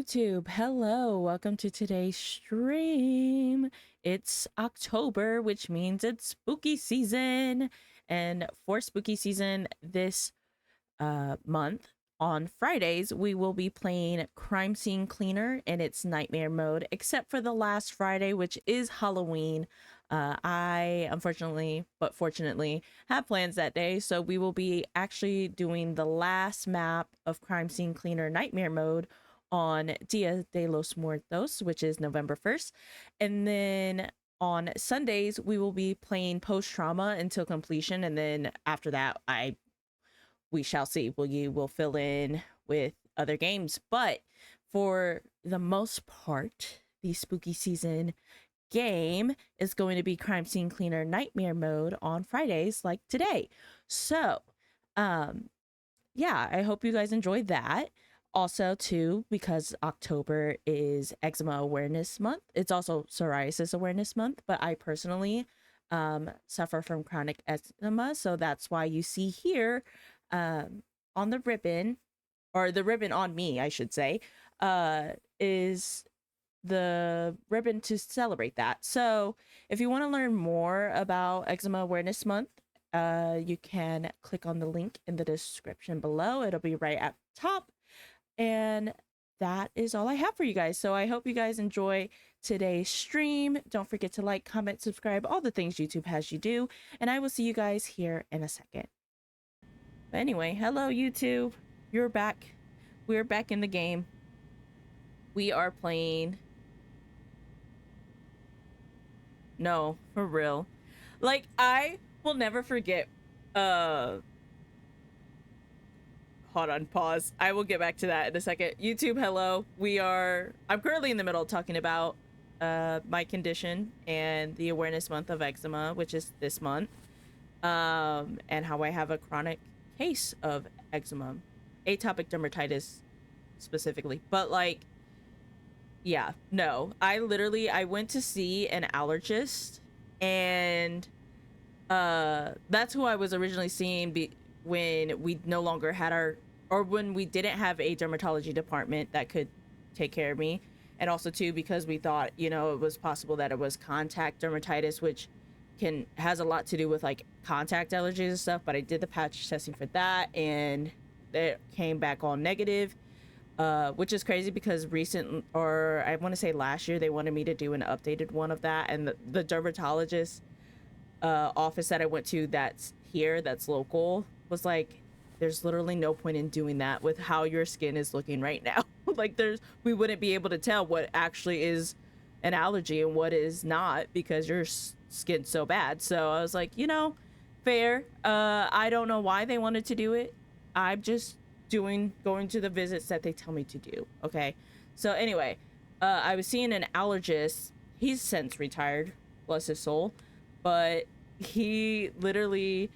YouTube? Hello, welcome to today's stream. It's October, which means it's spooky season. And for spooky season this month, on Fridays, we will be playing Crime Scene Cleaner in its nightmare mode, except for the last Friday, which is Halloween. I unfortunately, but fortunately, have plans that day, so we will be actually doing the last map of Crime Scene Cleaner Nightmare mode on Dia de los Muertos, which is November 1st. And then on Sundays, we will be playing Post Trauma until completion. And then after that, we shall see. Will fill in with other games. But for the most part, the spooky season game is going to be Crime Scene Cleaner Nightmare mode on Fridays like today. So, yeah, I hope you guys enjoyed that. Also, too, because October is Eczema Awareness Month, it's also Psoriasis Awareness Month, but I personally suffer from chronic eczema, so that's why you see here on the ribbon, or the ribbon on me, I should say, is the ribbon to celebrate that. So if you want to learn more about Eczema Awareness Month, you can click on the link in the description below. It'll be right at the top. And that is all I have for you guys. So I hope you guys enjoy today's stream. Don't forget to like, comment, subscribe, all the things YouTube has you do. And I will see you guys here in a second. But anyway, hello YouTube. You're back. We're back in the game. We are playing... No, for real. Like, I will never forget... Hold on, pause. I will get back to that in a second. YouTube, hello. I'm currently in the middle of talking about my condition and the awareness month of eczema, which is this month. And how I have a chronic case of eczema. Atopic dermatitis specifically. But like, yeah, no. I went to see an allergist, and that's who I was originally seeing when we no longer had when we didn't have a dermatology department that could take care of me. And also too, because we thought, it was possible that it was contact dermatitis, which has a lot to do with like contact allergies and stuff. But I did the patch testing for that, and it came back all negative, which is crazy because I want to say last year, they wanted me to do an updated one of that. And the dermatologist office that I went to that's local was like, there's literally no point in doing that with how your skin is looking right now. Like we wouldn't be able to tell what actually is an allergy and what is not, because your skin's so bad. So I was like, fair. I don't know why they wanted to do it. I'm just going to the visits that they tell me to do. Okay. So anyway, I was seeing an allergist. He's since retired, bless his soul. But he literally,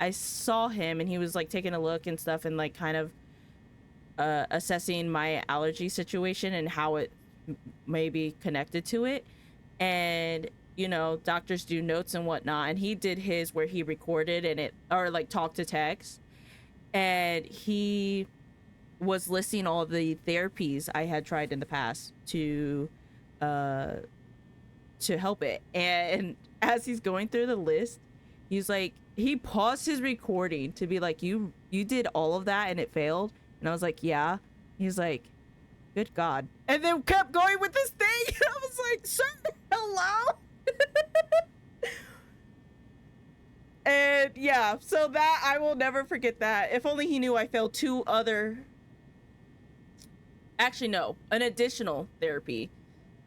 I saw him, and he was like taking a look and stuff, and like kind of assessing my allergy situation and how it may be connected to it. And doctors do notes and whatnot, and he did his where he recorded or like talk to text, and he was listing all the therapies I had tried in the past to help it. And as he's going through the list, he's like, he paused his recording to be like, you did all of that and it failed? And I was like, yeah. He's like, good God. And then kept going with this thing. I was like, sir, hello? And yeah, so that, I will never forget that. If only he knew I failed actually no, an additional therapy.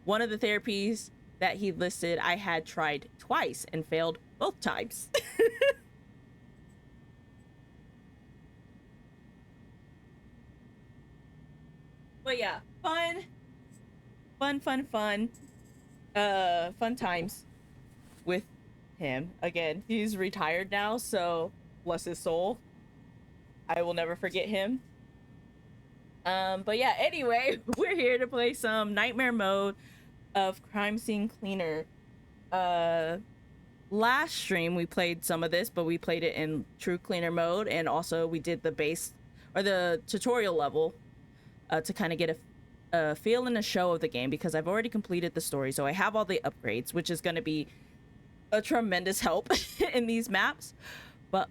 One of the therapies that he listed, I had tried twice and failed both times. But yeah, fun times with him. Again, he's retired now, so bless his soul. I will never forget him. But yeah, anyway, we're here to play some nightmare mode of Crime Scene Cleaner. Last stream we played some of this, but we played it in true cleaner mode, and also we did the base, or the tutorial level to kind of get a feel and a show of the game, because I've already completed the story, so I have all the upgrades, which is going to be a tremendous help in these maps. But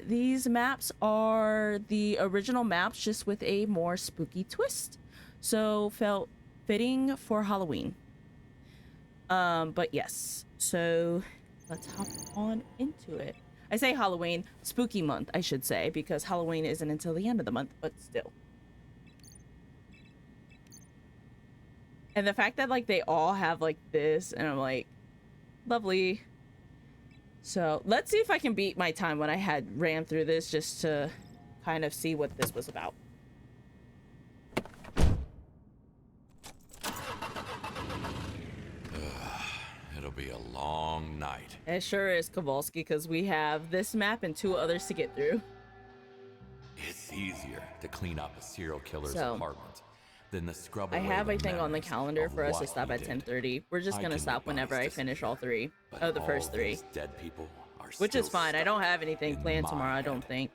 these maps are the original maps, just with a more spooky twist, so felt fitting for Halloween. But yes, so let's hop on into it. I say Halloween, spooky month, I should say, because Halloween isn't until the end of the month, but still. And the fact that like they all have like this, and I'm like, lovely. So let's see if I can beat my time when I had ran through this, just to kind of see what this was about. It'll be a long night. It sure is, Kowalski, because we have this map and 2 others to get through. It's easier to clean up a serial killer's So, apartment than the scrub I away have, the I think, on the memories calendar of for us to what stop he at did. 10:30. We're just I gonna can stop whenever I advise finish all 3. but Oh, the all first 3. those dead people are Which is still fine. I don't have anything in planned my tomorrow, I don't head. think.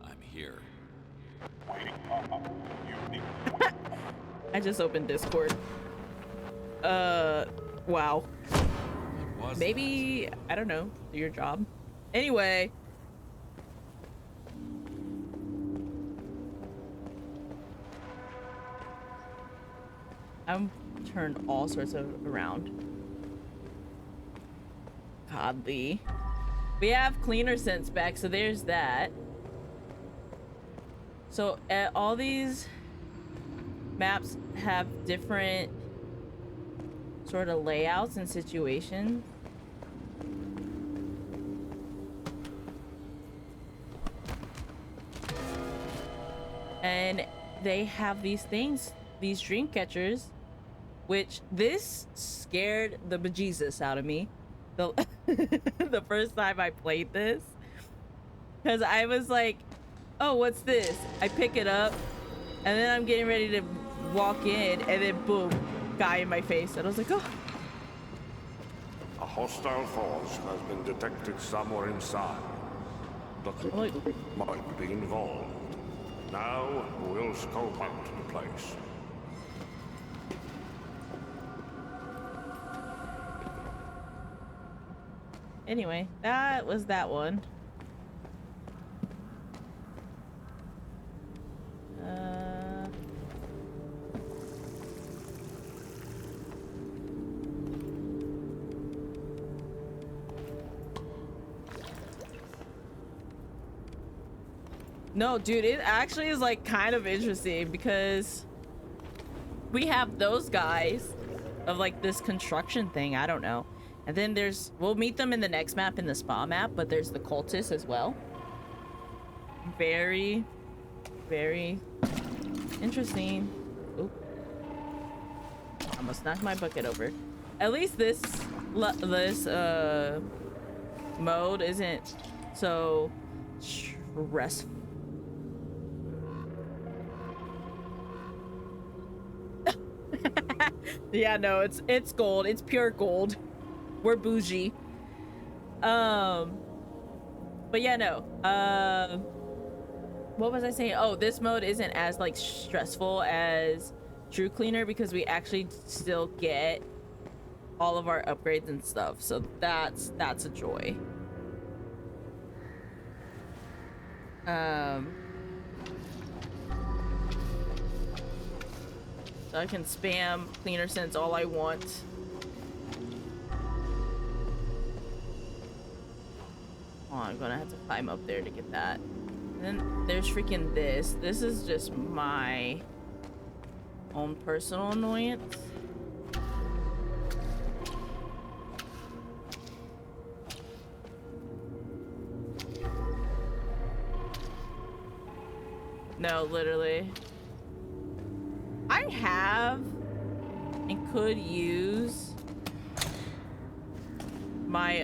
I'm here. I just opened Discord. Wow. What was Maybe, I don't know, do your job. Anyway. I'm turned all sorts of around. Godly. We have cleaner sense back, so there's that. So all these maps have different sort of layouts and situations. And they have these things, these dream catchers, which this scared the bejesus out of me the, the first time I played this. Because I was like, oh, what's this? I pick it up, and then I'm getting ready to walk in, and then boom, guy in my face. And I was like, oh. A hostile force has been detected somewhere inside. The Like, might be involved. Now we'll scope out the place. anyway, that was that one. No, dude, it actually is like kind of interesting, because we have those guys of like this construction thing, I don't know. And then we'll meet them in the next map, in the spa map, but there's the cultists as well. Very, very interesting. Oop. Almost knocked my bucket over. At least this mode isn't so stressful. Yeah, no, it's gold. It's pure gold. We're bougie. But yeah, no. What was I saying? Oh, this mode isn't as like stressful as True Cleaner, because we actually still get all of our upgrades and stuff. So that's a joy. So I can spam Cleaner Sense all I want. Oh, I'm gonna have to climb up there to get that. And then there's freaking this. This is just my own personal annoyance. No, literally. I have and could use my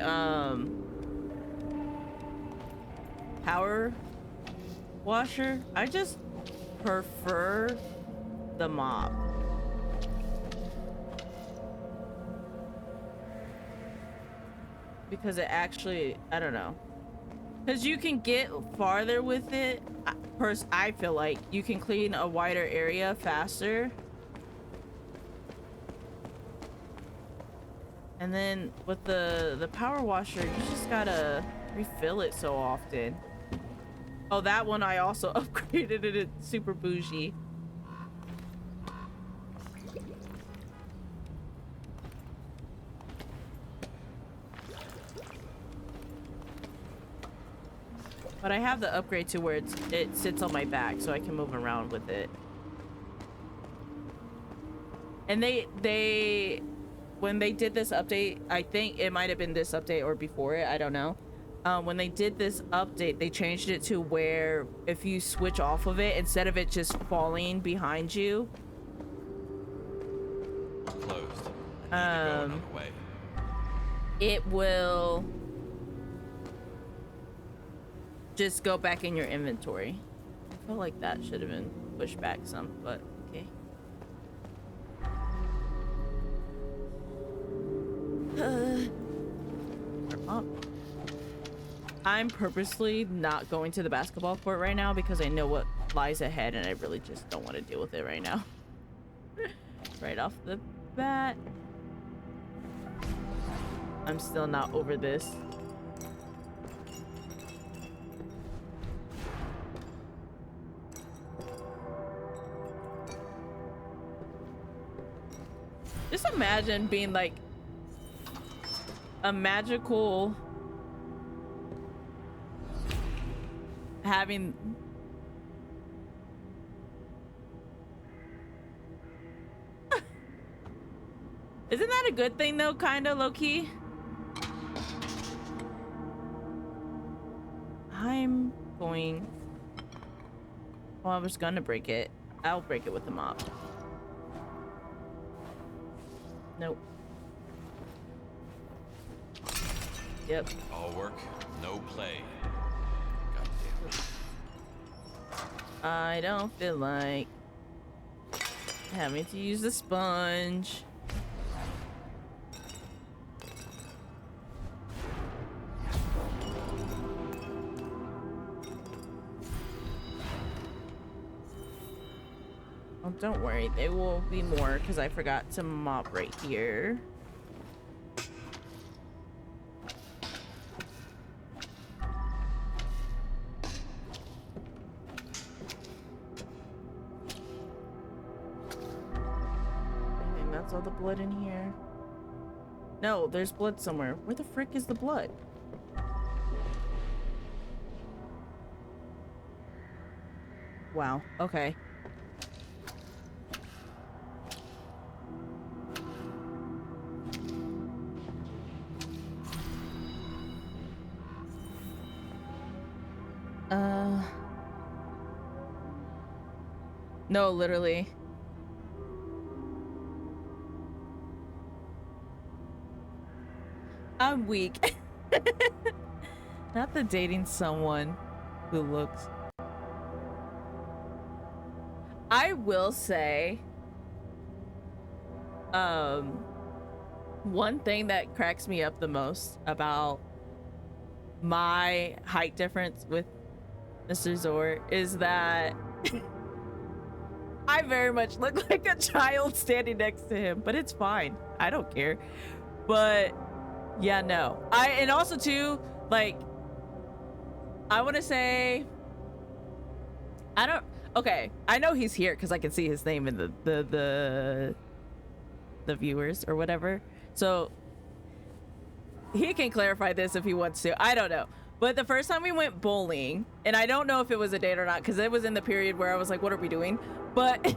power washer. I just prefer the mop. because it actually, I don't know. Because you can get farther with it. I feel like you can clean a wider area faster. And then with the power washer, you just gotta refill it so often. Oh, that one I also upgraded it. It's super bougie. But I have the upgrade to where it sits on my back so I can move around with it. And when they did this update, I think it might have been this update or before it, I don't know. When they did this update, they changed it to where if you switch off of it, instead of it just falling behind you, Closed. I need to go another way. it will just go back in your inventory. I feel like that should have been pushed back some, but okay. I'm purposely not going to the basketball court right now because I know what lies ahead and I really just don't want to deal with it right now. Right off the bat. I'm still not over this. Just imagine being like a magical having isn't that a good thing though, kind of low-key? I'm going, well, I was gonna break it. I'll break it with the mop. Nope. Yep. All work, no play. God damn it. I don't feel like having to use the sponge. Oh, don't worry, there will be more because I forgot to mop right here. That's all the blood in here. No, there's blood somewhere. Where the frick is the blood? Wow, okay. No, literally. I'm weak. Not the dating someone who looks. I will say, one thing that cracks me up the most about my height difference with Mr. Zor is that I very much look like a child standing next to him, but it's fine. I don't care. But yeah, no. And also too, like, I want to say, okay, I know he's here because I can see his name in the viewers or whatever. So he can clarify this if he wants to. I don't know. But the first time we went bowling, and I don't know if it was a date or not because it was in the period where I was like, what are we doing? But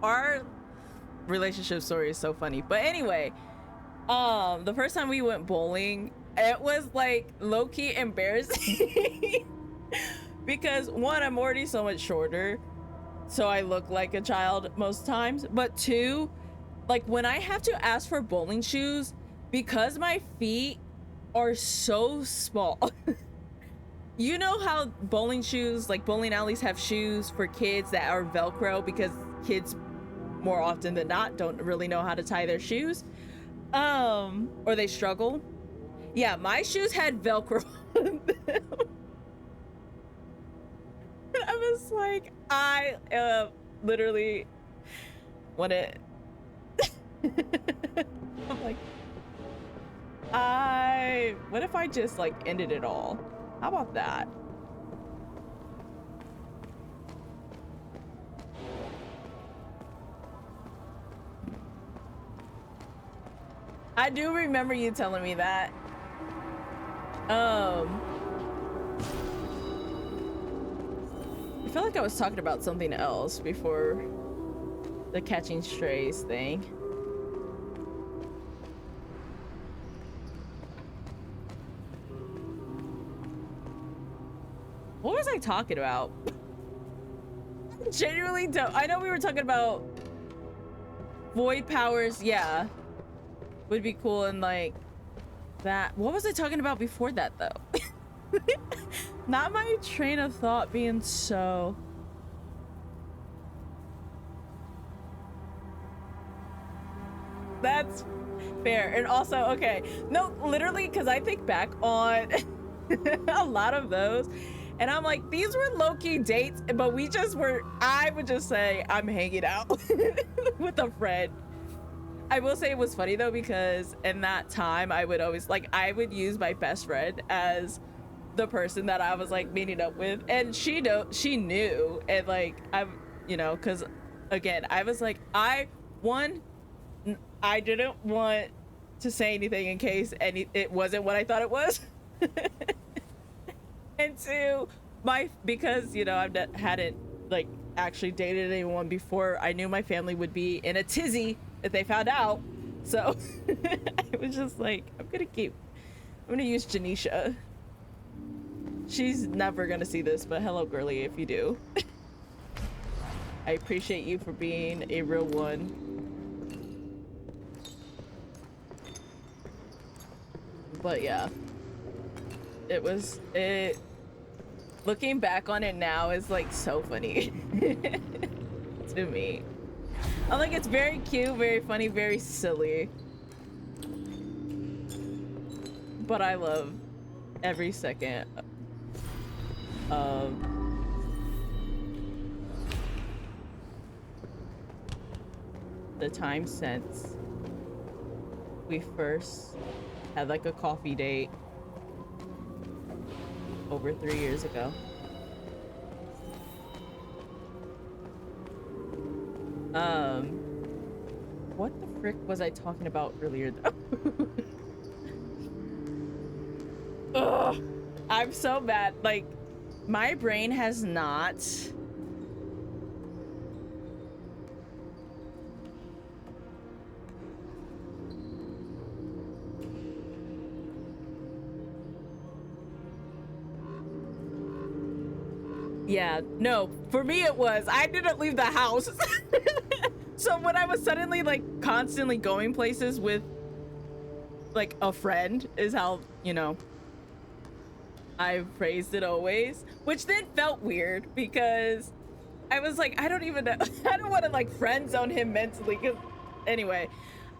our relationship story is so funny. But anyway, the first time we went bowling, it was like low-key embarrassing because one, I'm already so much shorter, so I look like a child most times. But two, like when I have to ask for bowling shoes, because my feet are so small. You know how bowling shoes, like bowling alleys have shoes for kids that are Velcro because kids more often than not don't really know how to tie their shoes, or they struggle. Yeah, my shoes had Velcro on them. I was like, I literally want to. I'm like, what if I just like ended it all? How about that? I do remember you telling me that. I feel like I was talking about something else before the catching strays thing. What was I talking about? I genuinely don't. I know we were talking about void powers. Yeah, would be cool and like that. What was I talking about before that though? Not my train of thought being so. That's fair. And also, okay, no, literally, because I think back on a lot of those and I'm like, these were low-key dates, but we just were, I would just say I'm hanging out with a friend. I will say it was funny though, because in that time I would always like, I would use my best friend as the person that I was like meeting up with, and she knew, and like you know, because again I was like, I didn't want to say anything in case it wasn't what I thought it was. And two, because you know I hadn't like actually dated anyone before, I knew my family would be in a tizzy if they found out. So I was just like, I'm gonna use Janisha. She's never gonna see this, but hello girly if you do. I appreciate you for being a real one. But yeah, it looking back on it now is like so funny to me. I'm like, it's very cute, very funny, very silly, but I love every second of the time since we first had like a coffee date over 3 years ago. What the frick was I talking about earlier though? Ugh, I'm so bad. Like, my brain has not. Yeah, no, for me it was, I didn't leave the house. So when I was suddenly like constantly going places with like a friend is how, you know, I phrased it always, which then felt weird because I was like, I don't even know. I don't want to like friend zone him mentally, because anyway.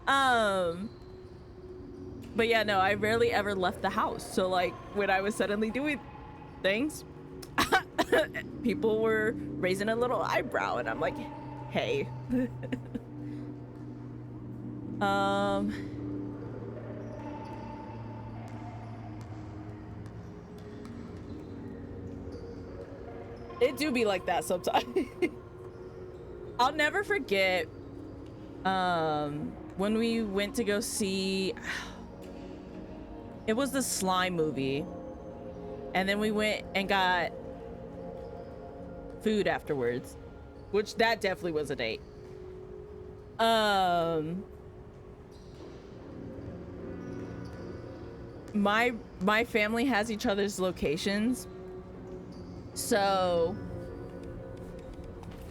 But yeah, no, I rarely ever left the house. So like when I was suddenly doing things, people were raising a little eyebrow and I'm like, hey. It do be like that sometimes. I'll never forget when we went to go see, it was the slime movie, and then we went and got food afterwards, which that definitely was a date. My family has each other's locations, so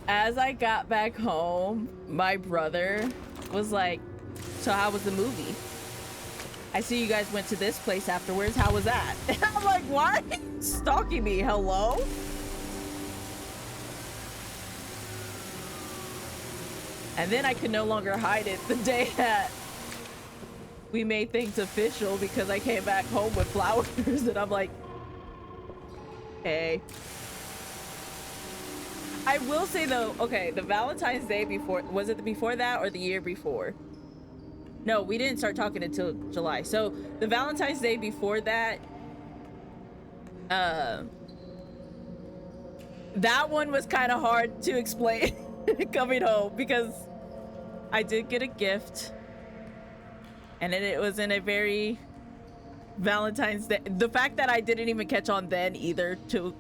as I got back home, my brother was like, so how was the movie? I see you guys went to this place afterwards. How was that? And I'm like, why are you stalking me? Hello? And then I could no longer hide it the day that we made things official because I came back home with flowers and I'm like, hey. I will say though, okay, the Valentine's Day before, was it before that or the year before? No, we didn't start talking until July. So the Valentine's Day before that, that one was kind of hard to explain coming home because I did get a gift and then it was in a very Valentine's Day. The fact that I didn't even catch on then either to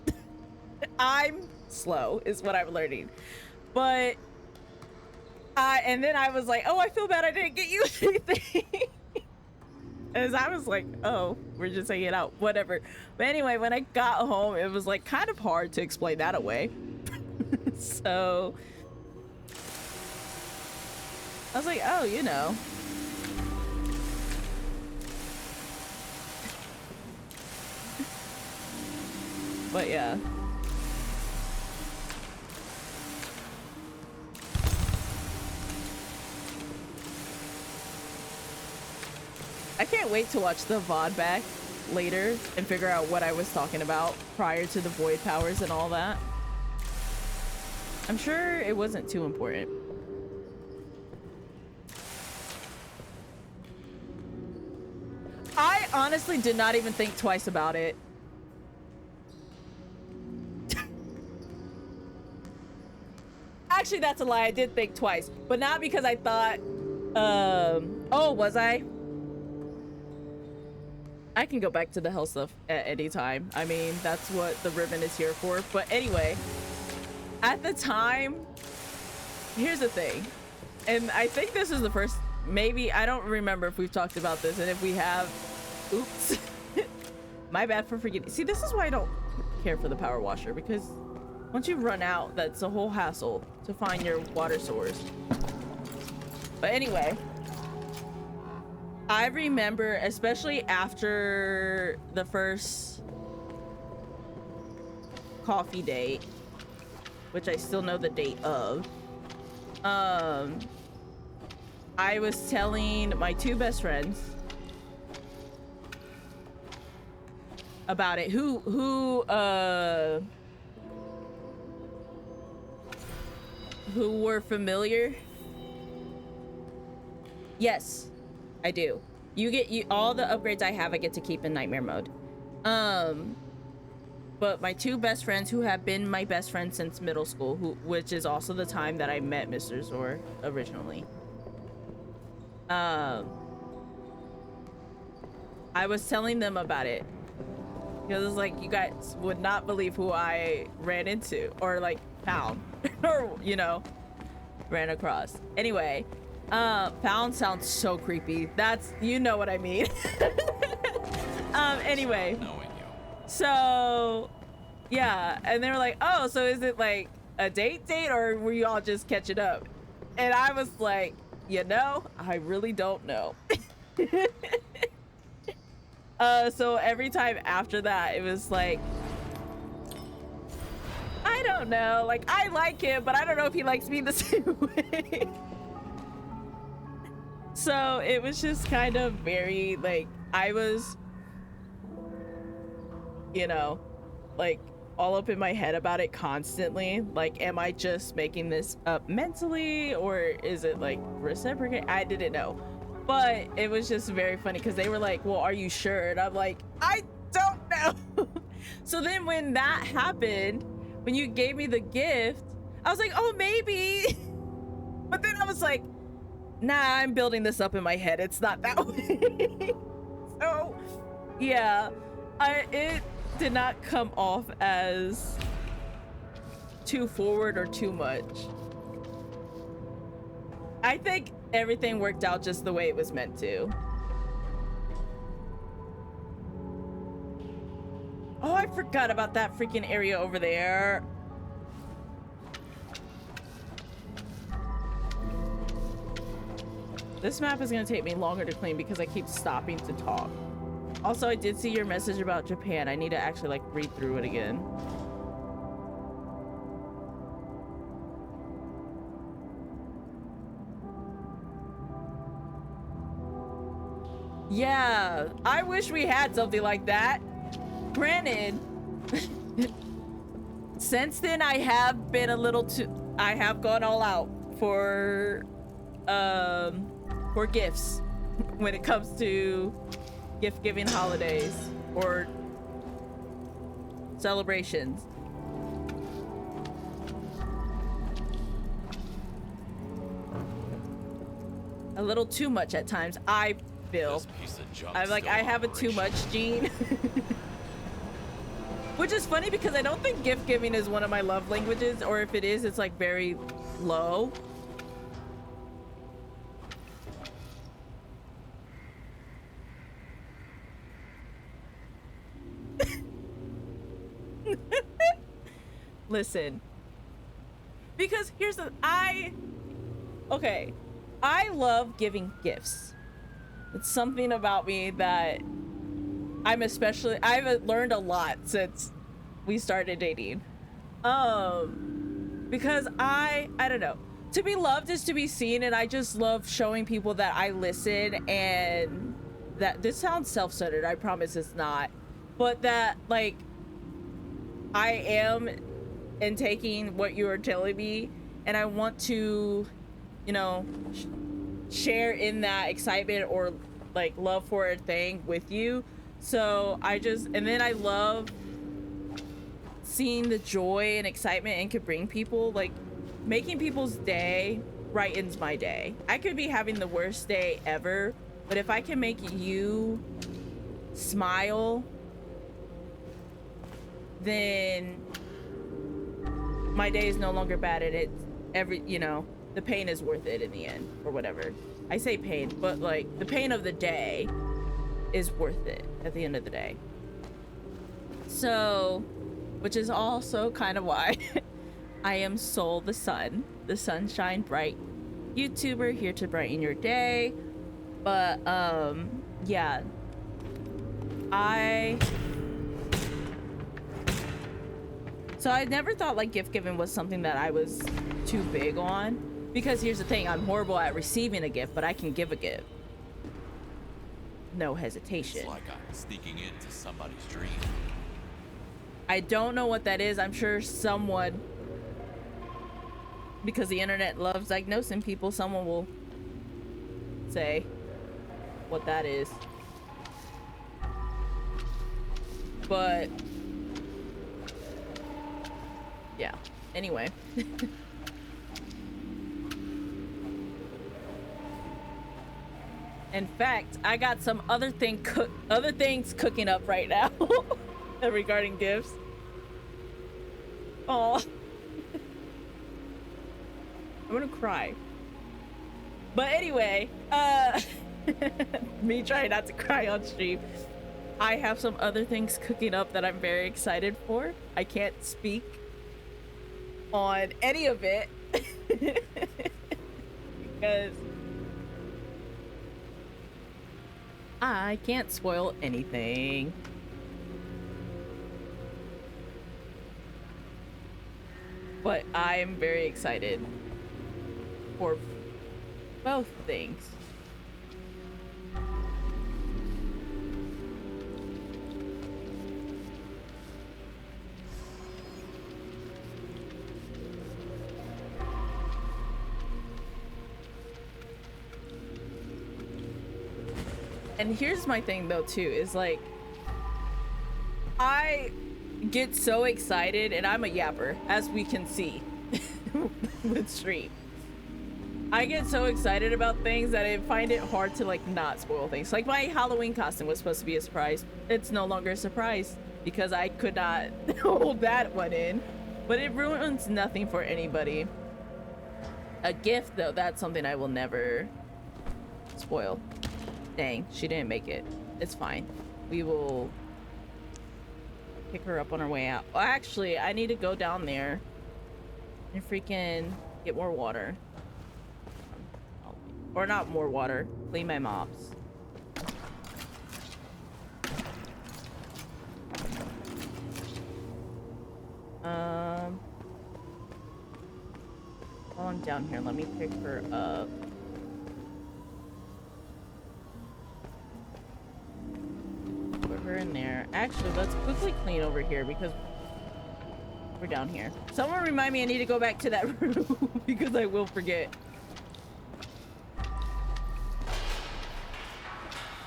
I'm slow is what I'm learning. But and then I was like, oh, I feel bad I didn't get you anything. As I was like, oh, we're just hanging out, whatever. But anyway, when I got home, it was like kind of hard to explain that away. So I was like, oh, you know. But yeah. I can't wait to watch the VOD back later and figure out what I was talking about prior to the void powers and all that. I'm sure it wasn't too important. I honestly did not even think twice about it. Actually, that's a lie. I did think twice, but not because I thought, oh, was I? I can go back to the health stuff at any time. I mean, that's what the ribbon is here for. But anyway, at the time, here's the thing. And I think this is the first, maybe, I don't remember if we've talked about this. And if we have, oops, my bad for forgetting. See, this is why I don't care for the power washer, because once you run out, that's a whole hassle to find your water source. But anyway, I remember, especially after the first coffee date, which I still know the date of, I was telling my two best friends about it, who were familiar. Yes, I do. You get all the upgrades I have, I get to keep in nightmare mode. But my two best friends who have been my best friends since middle school, which is also the time that I met Mr. Zor originally. I was telling them about it. Because it's like, you guys would not believe who I ran into or like found or, you know, ran across. Anyway, found sounds so creepy. That's, you know what I mean. Anyway, so yeah, and they were like, oh, so is it like a date or were you all just catching up? And I was like, you know, I really don't know. So every time after that, it was like, I don't know, like, I like him, but I don't know if he likes me the same way. So it was just kind of very, like, I was, you know, like, all up in my head about it constantly. Like, am I just making this up mentally, or is it, like, reciprocate? I didn't know. But it was just very funny because they were like, well, are you sure? And I'm like, I don't know. So then when that happened, when you gave me the gift, I was like, oh, maybe. But then I was like, nah, I'm building this up in my head. It's not that way. So yeah, it did not come off as too forward or too much. I think everything worked out just the way it was meant to. Oh, I forgot about that freaking area over there. This map is gonna take me longer to clean because I keep stopping to talk. Also, I did see your message about Japan. I need to actually like read through it again. Yeah, I wish we had something like that. Granted, since then I have been a little too, I have gone all out for gifts when it comes to gift giving holidays or celebrations. A little too much at times, I feel. This piece of junk I'm like, still I have a too much gene. Which is funny because I don't think gift giving is one of my love languages, or if it is, it's like very low. Listen, because here's the, okay, I love giving gifts. It's something about me that I've learned a lot since we started dating. Because I don't know. To be loved is to be seen, and I just love showing people that I listen, and that this sounds self-centered, I promise it's not. But that, like, I am in taking what you are telling me, and I want to, you know, share in that excitement or like love for a thing with you. So and then I love seeing the joy and excitement and could bring people, like, making people's day brightens my day. I could be having the worst day ever, but if I can make you smile, then my day is no longer bad, and the pain is worth it in the end, or whatever. I say pain, but like the pain of the day is worth it at the end of the day. So, which is also kind of why I am Soul the Sunshine Bright YouTuber, here to brighten your day. But yeah, so I never thought like gift giving was something that I was too big on, because here's the thing, I'm horrible at receiving a gift, but I can give a gift. No hesitation. It's like I'm sneaking into somebody's dream. I don't know what that is. I'm sure someone, because the internet loves diagnosing people, someone will say what that is. But yeah, anyway. In fact, I got some other things cooking up right now regarding gifts. Oh, I'm gonna cry. But anyway, me trying not to cry on stream. I have some other things cooking up that I'm very excited for. I can't speak on any of it because I can't spoil anything. But I'm very excited for both things. And here's my thing though too, is like, I get so excited, and I'm a yapper, as we can see with stream. I get so excited about things that I find it hard to like not spoil things. Like my Halloween costume was supposed to be a surprise. It's no longer a surprise because I could not hold that one in. But it ruins nothing for anybody. A gift though, that's something I will never spoil. Dang, she didn't make it. It's fine. We will pick her up on our way out. Well, actually, I need to go down there and freaking get more water. Or not more water. Clean my mops. While I'm down here, let me pick her up. Actually, let's quickly clean over here because we're down here. Someone remind me I need to go back to that room because I will forget.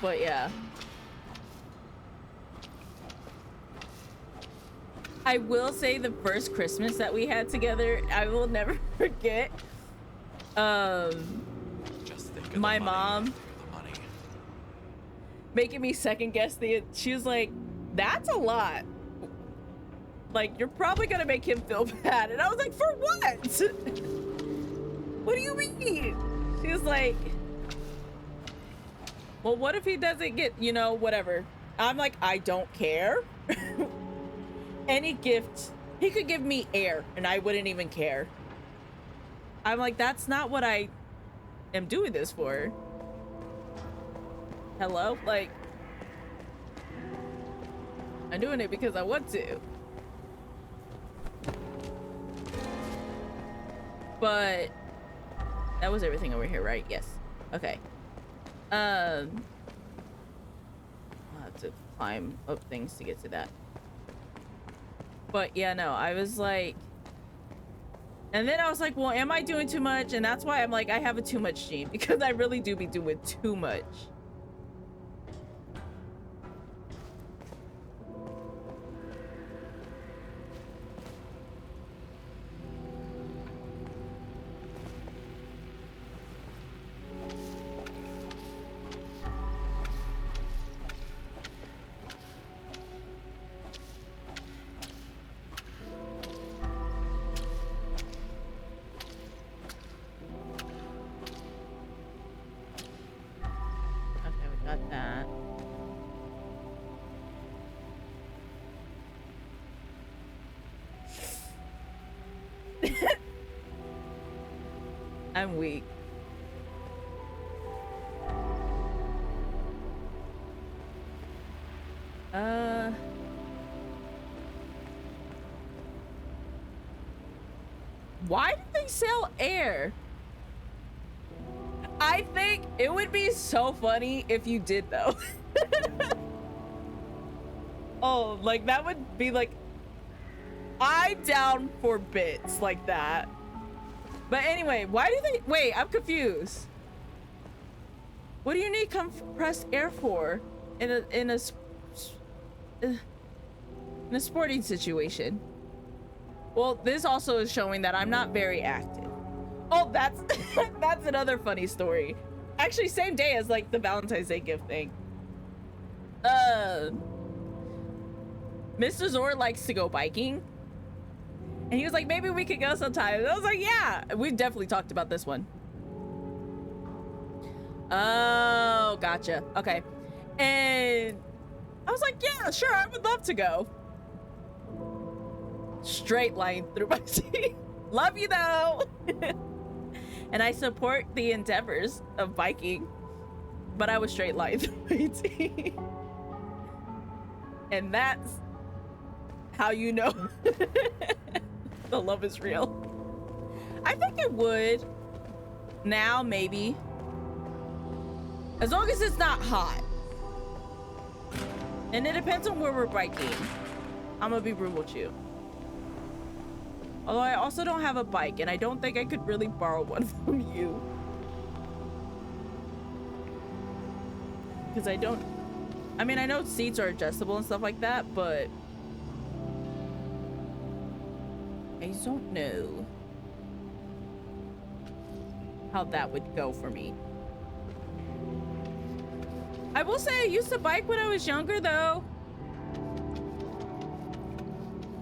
But yeah. I will say the first Christmas that we had together, I will never forget. Just think of My the mom money. making me second guess she was like, that's a lot. Like, you're probably gonna make him feel bad. And I was like, for what? What do you mean? She was like, well, what if he doesn't get, you know, whatever. I'm like, I don't care. Any gift, he could give me air and I wouldn't even care. I'm like, that's not what I am doing this for. Hello? Like, I'm doing it because I want to. But that was everything over here, right? Yes. Okay. I'll have to climb up things to get to that. But yeah, no, I was like, and then I was like, well, am I doing too much? And that's why I'm like, I have a too much gene because I really do be doing too much. I'm weak. Why did they sell air? I think it would be so funny if you did though. Oh, like that would be like, I'm down for bits like that. But anyway, why do they, wait, I'm confused. What do you need compressed air for in a sporting situation? Well, this also is showing that I'm not very active. Oh, that's that's another funny story. Actually, same day as like the Valentine's Day gift thing. Mr. Zor likes to go biking. And he was like, maybe we could go sometime. And I was like, yeah, we've definitely talked about this one. Oh, gotcha. Okay. And I was like, yeah, sure, I would love to go. Straight line through my teeth. Love you though. And I support the endeavors of biking, but I was straight line through my teeth. And that's how you know the love is real. I think it would. Now, maybe. As long as it's not hot. And it depends on where we're biking. I'm gonna be real with you. Although I also don't have a bike, and I don't think I could really borrow one from you. Because I don't... I mean, I know seats are adjustable and stuff like that, but... I don't know how that would go for me. I will say I used to bike when I was younger, though.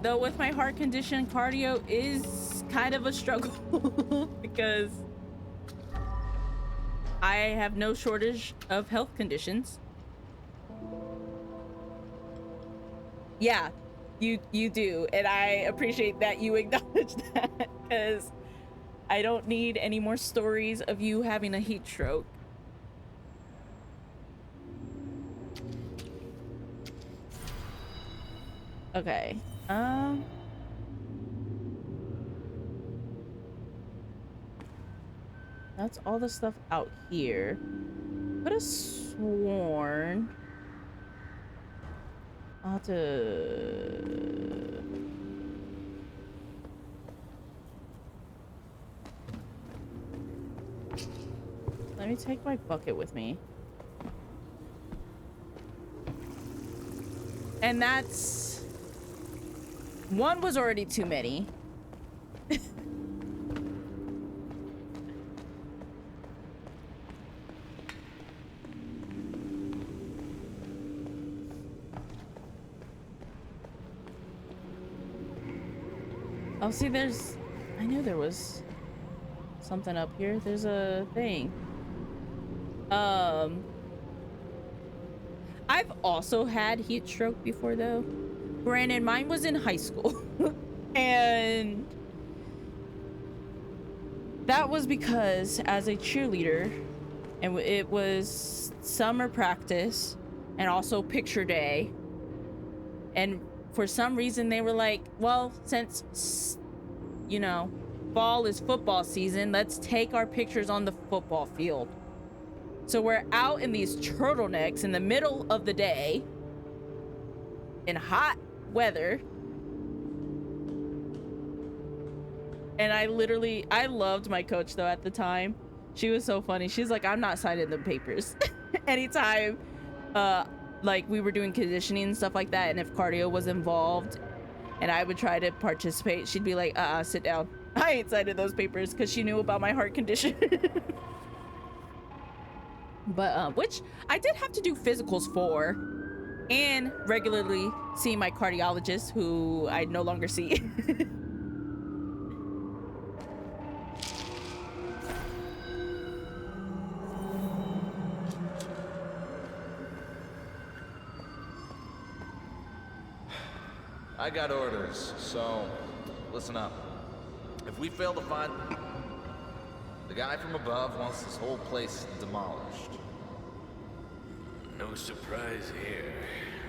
Though with my heart condition, cardio is kind of a struggle because I have no shortage of health conditions. Yeah, you do, and I appreciate that you acknowledge that because I don't need any more stories of you having a heat stroke. Okay. That's all the stuff out here. Could have sworn I'll have to... Let me take my bucket with me. And that's... One was already too many. Oh, see, there's... I knew there was something up here. There's a thing. I've also had heat stroke before, though. Granted, mine was in high school. And that was because as a cheerleader, and it was summer practice and also picture day. And for some reason they were like, well, since, you know, fall is football season, let's take our pictures on the football field. So we're out in these turtlenecks in the middle of the day in hot weather. And I loved my coach though at the time. She was so funny. She's like, I'm not signing the papers. Anytime, like we were doing conditioning and stuff like that, and if cardio was involved and I would try to participate, she'd be like, sit down. I ain't signing those papers, because she knew about my heart condition. But, which I did have to do physicals for, and regularly see my cardiologist, who I no longer see. I got orders, so listen up. If we fail to find... The guy from above wants this whole place demolished. No surprise here.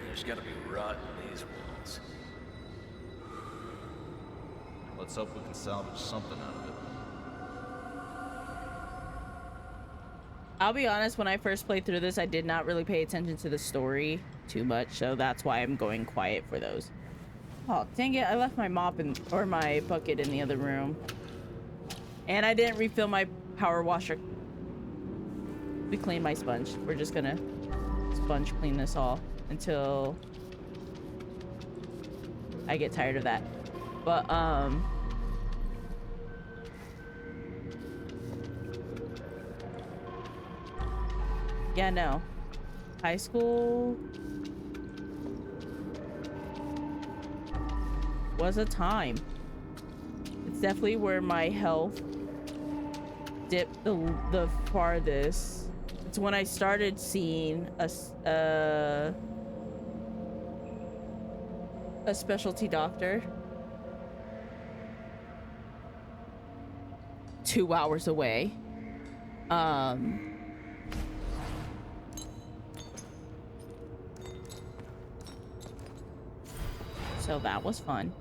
There's gotta be rot in these walls. Let's hope we can salvage something out of it. I'll be honest, when I first played through this, I did not really pay attention to the story too much, so that's why I'm going quiet for those. Oh, dang it, I left my mop or my bucket in the other room. And I didn't refill my power washer. We cleaned my sponge. We're just gonna sponge clean this all until I get tired of that. But, yeah, no. High school was a time. It's definitely where my health dipped the farthest. It's when I started seeing a specialty doctor 2 hours away. So that was fun.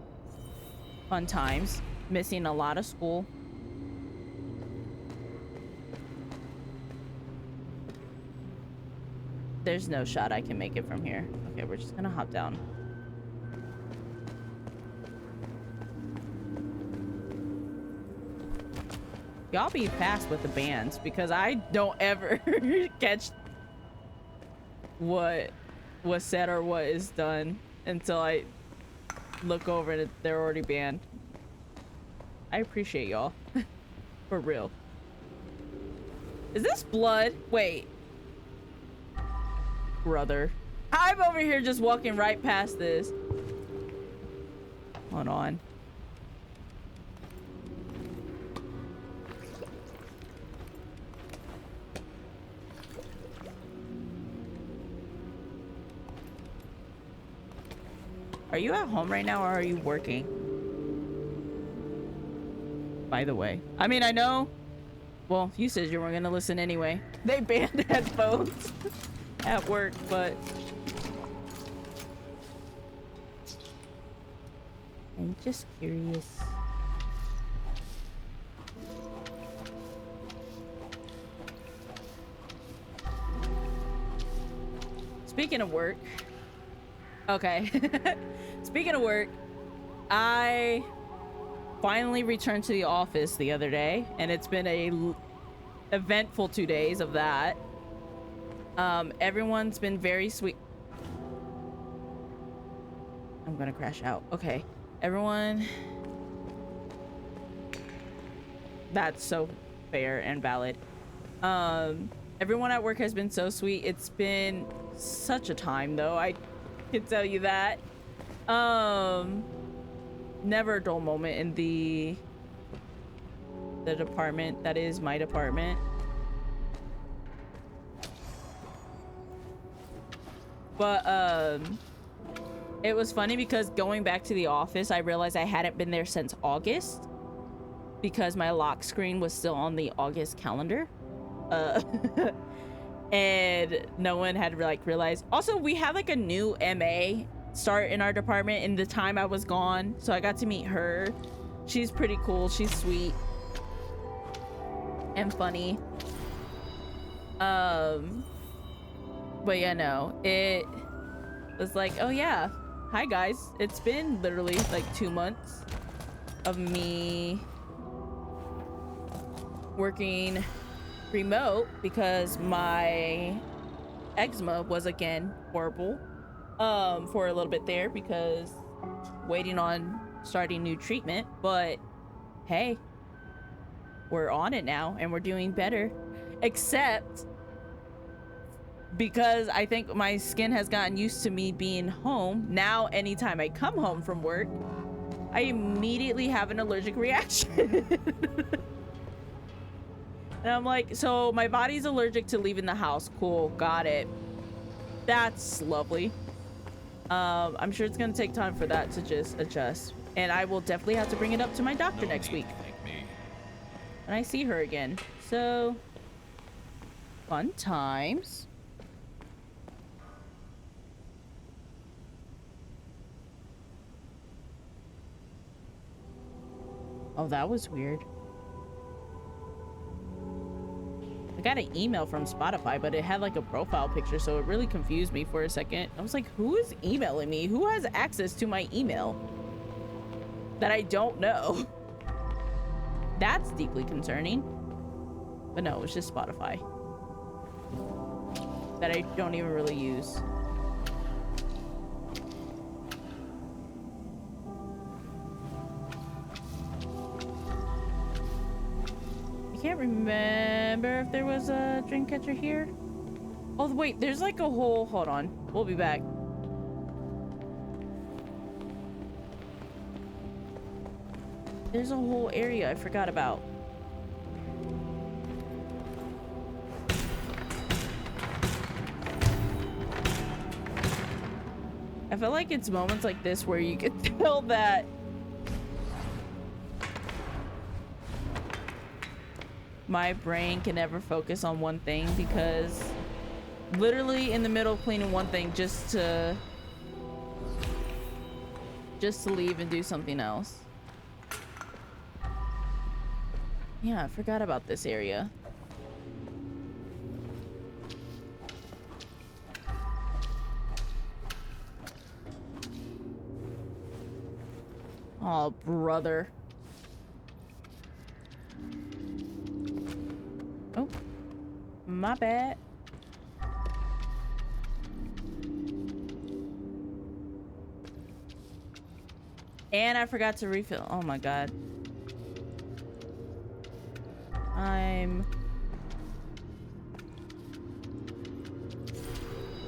Fun times. Missing a lot of school. There's no shot I can make it from here. Okay, we're just gonna hop down. Y'all be fast with the bands, because I don't ever catch what was said or what is done until I look over and they're already banned. I appreciate y'all. For real. Is this blood? Wait. Brother. I'm over here just walking right past this. Hold on. Are you at home right now, or are you working? By the way. I mean, I know... Well, you said you weren't gonna listen anyway. They banned headphones at work, but... I'm just curious. Speaking of work... Okay. Speaking of work, I finally returned to the office the other day, and it's been a eventful 2 days of that. Everyone's been very sweet. I'm gonna crash out. Okay. Everyone. That's so fair and valid. Everyone at work has been so sweet. It's been such a time, though. I can tell you that. Never a dull moment in the department that is my department. But it was funny because going back to the office, I realized I hadn't been there since August because my lock screen was still on the August calendar. And no one had like realized. Also, we had like a new MA start in our department in the time I was gone, so I got to meet her. She's pretty cool. She's sweet and funny. But yeah, no, it was like, oh yeah, hi guys, it's been literally like 2 months of me working remote because my eczema was again horrible for a little bit there because waiting on starting new treatment. But hey, we're on it now and we're doing better, except because I think my skin has gotten used to me being home. Now anytime I come home from work, I immediately have an allergic reaction. And I'm like, so my body's allergic to leaving the house. Cool, got it. That's lovely. I'm sure it's gonna take time for that to just adjust. And I will definitely have to bring it up to my doctor next week. Thank me. And I see her again. So, fun times. Oh, that was weird. I got an email from Spotify, but it had like a profile picture, so it really confused me for a second. I was like, who is emailing me? Who has access to my email that I don't know? That's deeply concerning. But no, it was just Spotify that I don't even really use. I can't remember if there was a dream catcher here. Oh wait, there's like a whole, hold on, we'll be back. There's a whole area I forgot about. I feel like it's moments like this where you can tell that my brain can never focus on one thing, because literally in the middle of cleaning one thing just to leave and do something else. Yeah, I forgot about this area. Oh, brother. Oh, my bad. And I forgot to refill. Oh my god.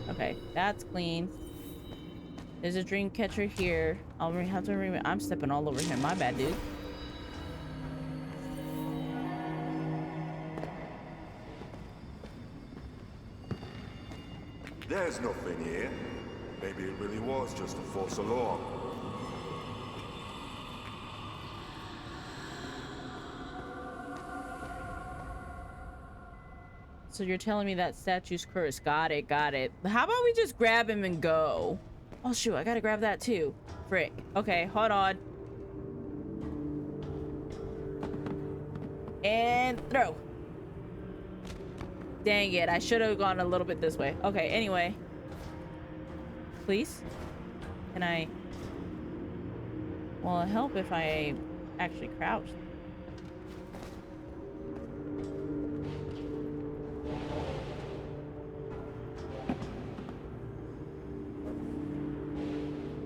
Okay, that's clean. There's a dream catcher here. I'll have to remember. I'm stepping all over him. My bad, dude. There's nothing here. Maybe it really was just a false alarm. So you're telling me that statue's cursed. Got it, got it. How about we just grab him and go? Oh shoot, I gotta grab that too. Frick. Okay, hold on. And throw. Dang it, I should have gone a little bit this way. Okay, anyway. Please. Can I... Will it help if I actually crouch?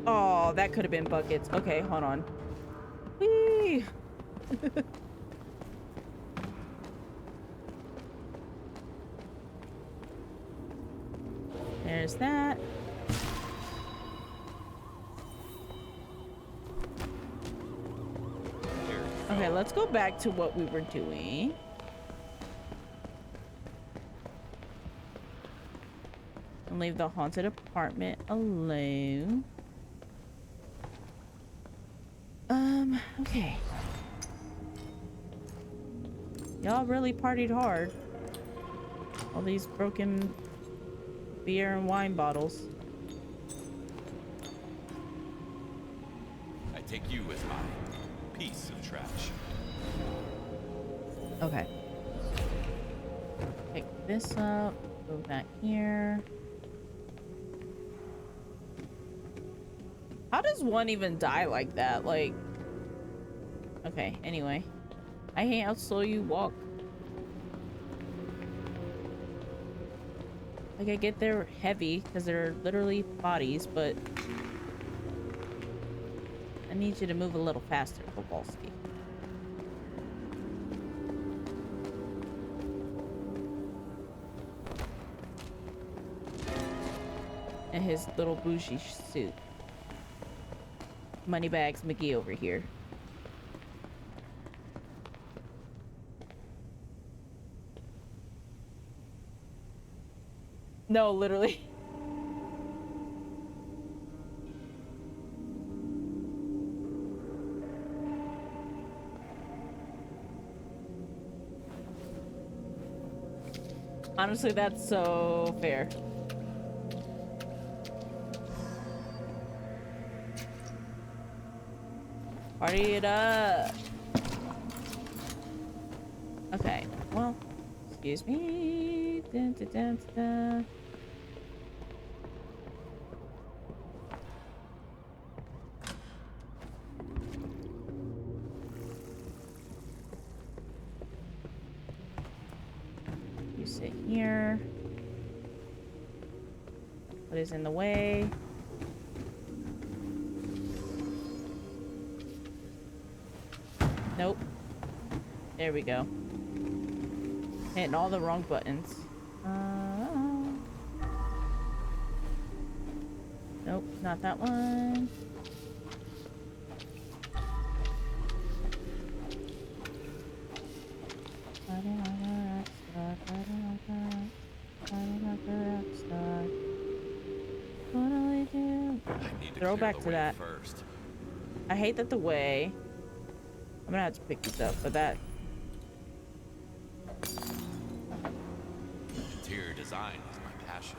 Oh, that could have been buckets. Okay, hold on. Whee! There's that. Okay, let's go back to what we were doing. And leave the haunted apartment alone. Okay. Y'all really partied hard. All these broken beer and wine bottles. I take you as my piece of trash. Okay. Pick this up. Go back here. How does one even die like that? Like... Okay, anyway. I hate how slow you walk. Like, I get they're heavy because they're literally bodies, but I need you to move a little faster, Kowalski. And his little bougie suit. Moneybags McGee over here. No, literally. Honestly, that's so fair. Party it up. Okay, well, excuse me. Dun, dun, dun, dun. You sit here. What is in the way? Nope. There we go. Hitting all the wrong buttons. Nope, not that one. What do we do? Throw back to that. First. I hate that the way. I'm gonna have to pick this up, but that. Interior design is my passion.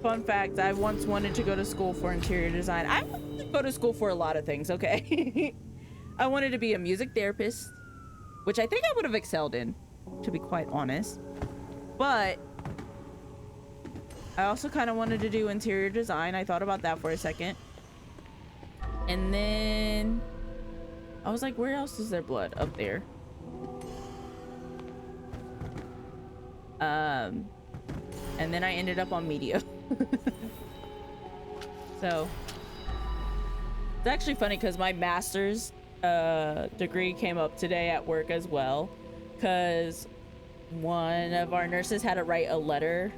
Fun fact, I once wanted to go to school for interior design. I wanted to go to school for a lot of things, okay? I wanted to be a music therapist, which I think I would have excelled in, to be quite honest. But I also kind of wanted to do interior design. I thought about that for a second. And then I was like, where else is there blood? Up there. And then I ended up on media. So it's actually funny because my master's degree came up today at work as well, because one of our nurses had to write a letter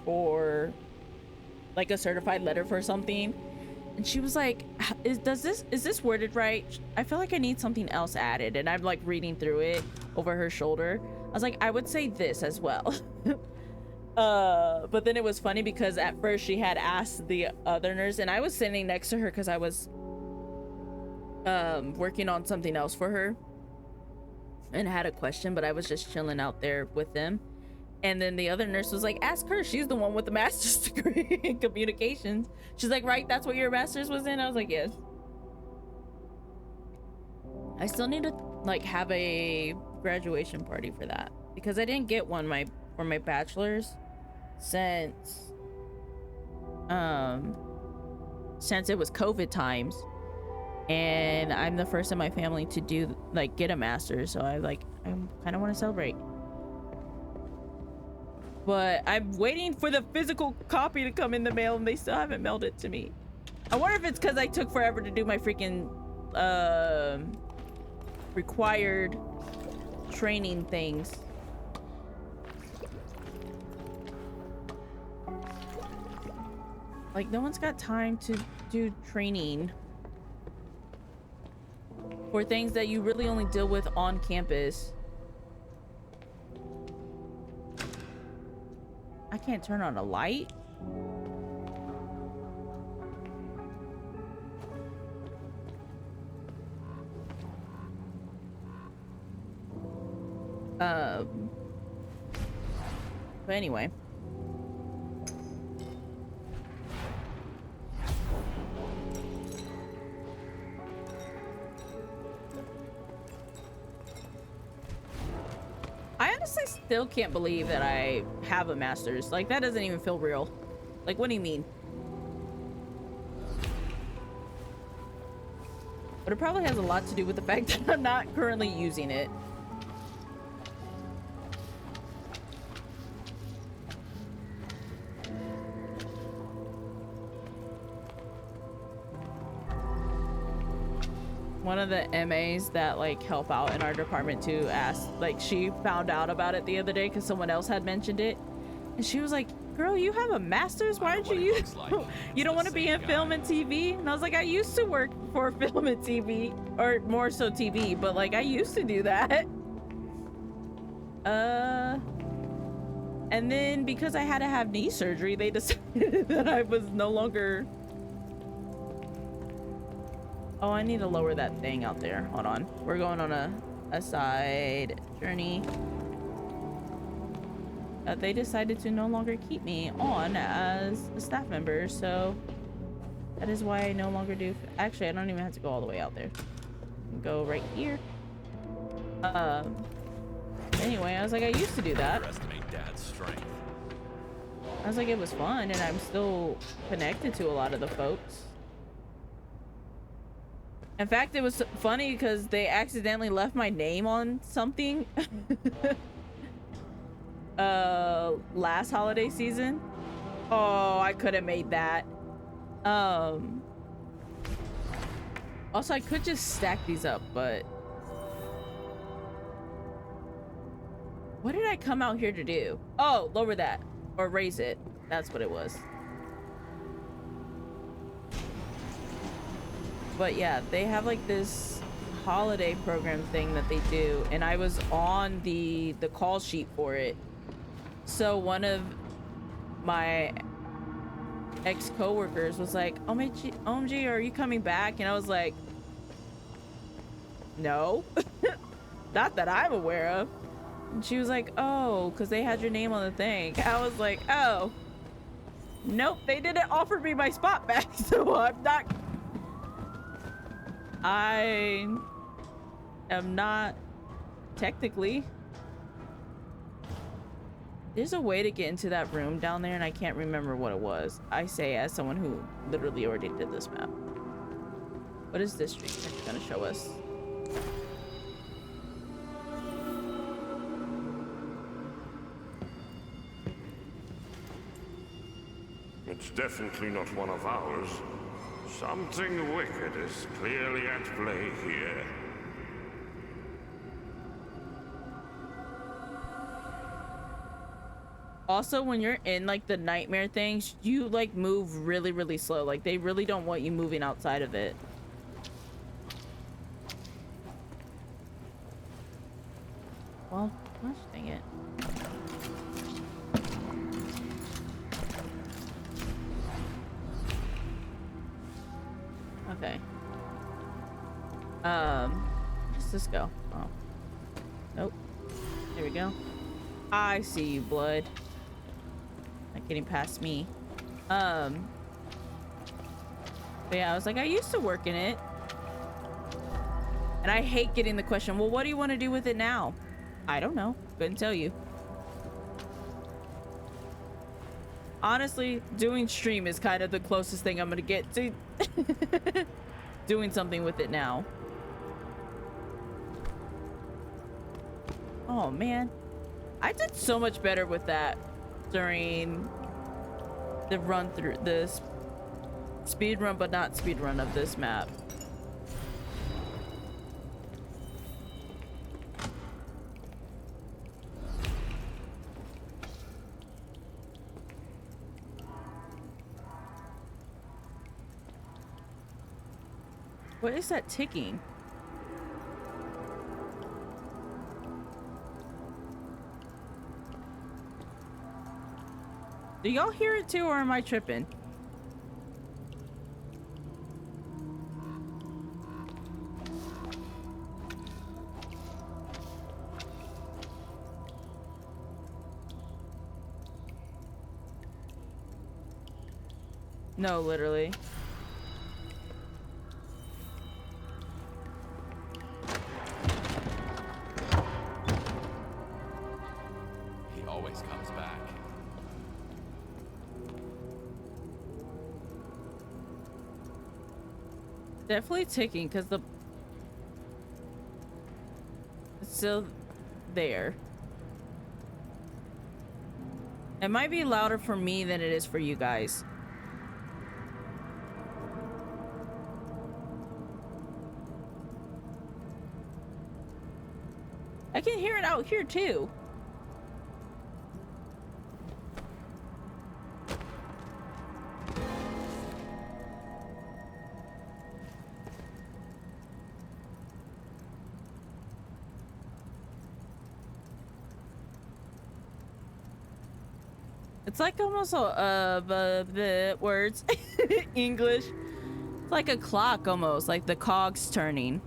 for like a certified letter for something, and she was like, is this worded right? I feel like I need something else added. And I'm like reading through it over her shoulder. I was like, I would say this as well. But then it was funny because at first she had asked the other nurse, and I was sitting next to her because I was working on something else for her and had a question, but I was just chilling out there with them. And then the other nurse was like, ask her, she's the one with the master's degree in communications. She's like, right, that's what your master's was in? I was like, yes. I still need to like have a graduation party for that, because I didn't get one for my bachelor's since since it was COVID times, and I'm the first in my family to do like get a master's, so I kind of want to celebrate. But I'm waiting for the physical copy to come in the mail, and they still haven't mailed it to me. I wonder if it's because I took forever to do my freaking required training things. Like, no one's got time to do training for things that you really only deal with on campus. I can't turn on a light? But anyway. I honestly still can't believe that I have a master's. Like, that doesn't even feel real. Like, what do you mean? But it probably has a lot to do with the fact that I'm not currently using it. One of the MAs that like help out in our department too asked, like, she found out about it the other day because someone else had mentioned it, and she was like, girl, you have a master's, why aren't you use you don't want to be in film and TV? And I was like, I used to work for film and TV, or more so TV, but like I used to do that. And then because I had to have knee surgery, they decided that I was no longer. Oh, I need to lower that thing out there. Hold on. We're going on a side journey. They decided to no longer keep me on as a staff member, so that is why I no longer do. Actually, I don't even have to go all the way out there. Go right here. Anyway, I was like, I used to do that. Underestimate Dad's strength. I was like, it was fun, and I'm still connected to a lot of the folks. In fact, it was funny because they accidentally left my name on something last holiday season. Oh, I could have made that. Also, I could just stack these up, but what did I come out here to do? Oh, lower that or raise it. That's what it was. But yeah, they have like this holiday program thing that they do, and I was on the call sheet for it. So one of my ex-coworkers was like, OMG, are you coming back? And I was like, no. Not that I'm aware of. And she was like, oh, because they had your name on the thing. I was like, oh, nope, they didn't offer me my spot back, so I'm not. I am not technically. There's a way to get into that room down there, and I can't remember what it was. I say as someone who literally already did this map. What is this street going to show us? It's definitely not one of ours. Something wicked is clearly at play here. Also, when you're in like the nightmare things, you like move really, really slow. Like they really don't want you moving outside of it. Well, gosh dang it. Okay. Let's just go. Oh. Nope. There we go. I see you, blood. Not getting past me. But yeah, I was like, I used to work in it. And I hate getting the question, well, what do you want to do with it now? I don't know. Couldn't tell you. Honestly, doing stream is kind of the closest thing I'm gonna get to doing something with it now. Oh man, I did so much better with that during the run through this speed run, but not speed run of this map. What is that ticking? Do y'all hear it too, or am I tripping? No, literally. He always comes back. Definitely ticking because it's still there. It might be louder for me than it is for you guys. I can hear it out here too. It's like almost the words English. It's like a clock almost, like the cogs turning.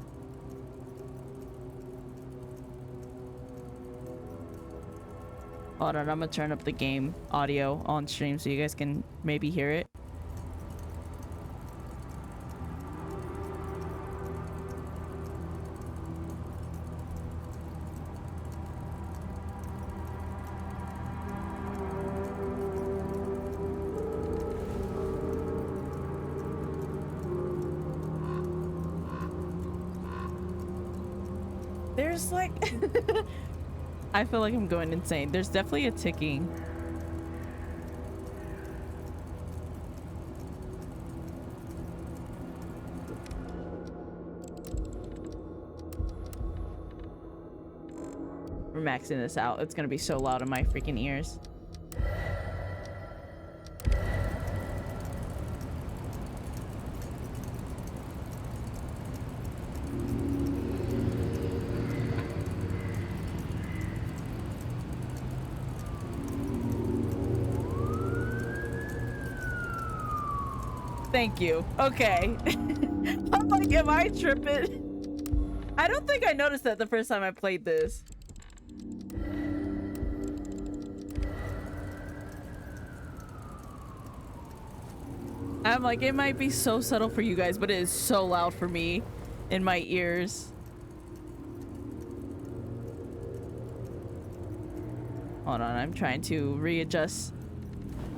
Hold on, I'm gonna turn up the game audio on stream so you guys can maybe hear it. There's like I feel like I'm going insane. There's definitely a ticking. We're maxing this out. It's gonna be so loud in my freaking ears. Thank you. Okay. I'm like, am I tripping? I don't think I noticed that the first time I played this. I'm like, it might be so subtle for you guys, but it is so loud for me in my ears. Hold on, I'm trying to readjust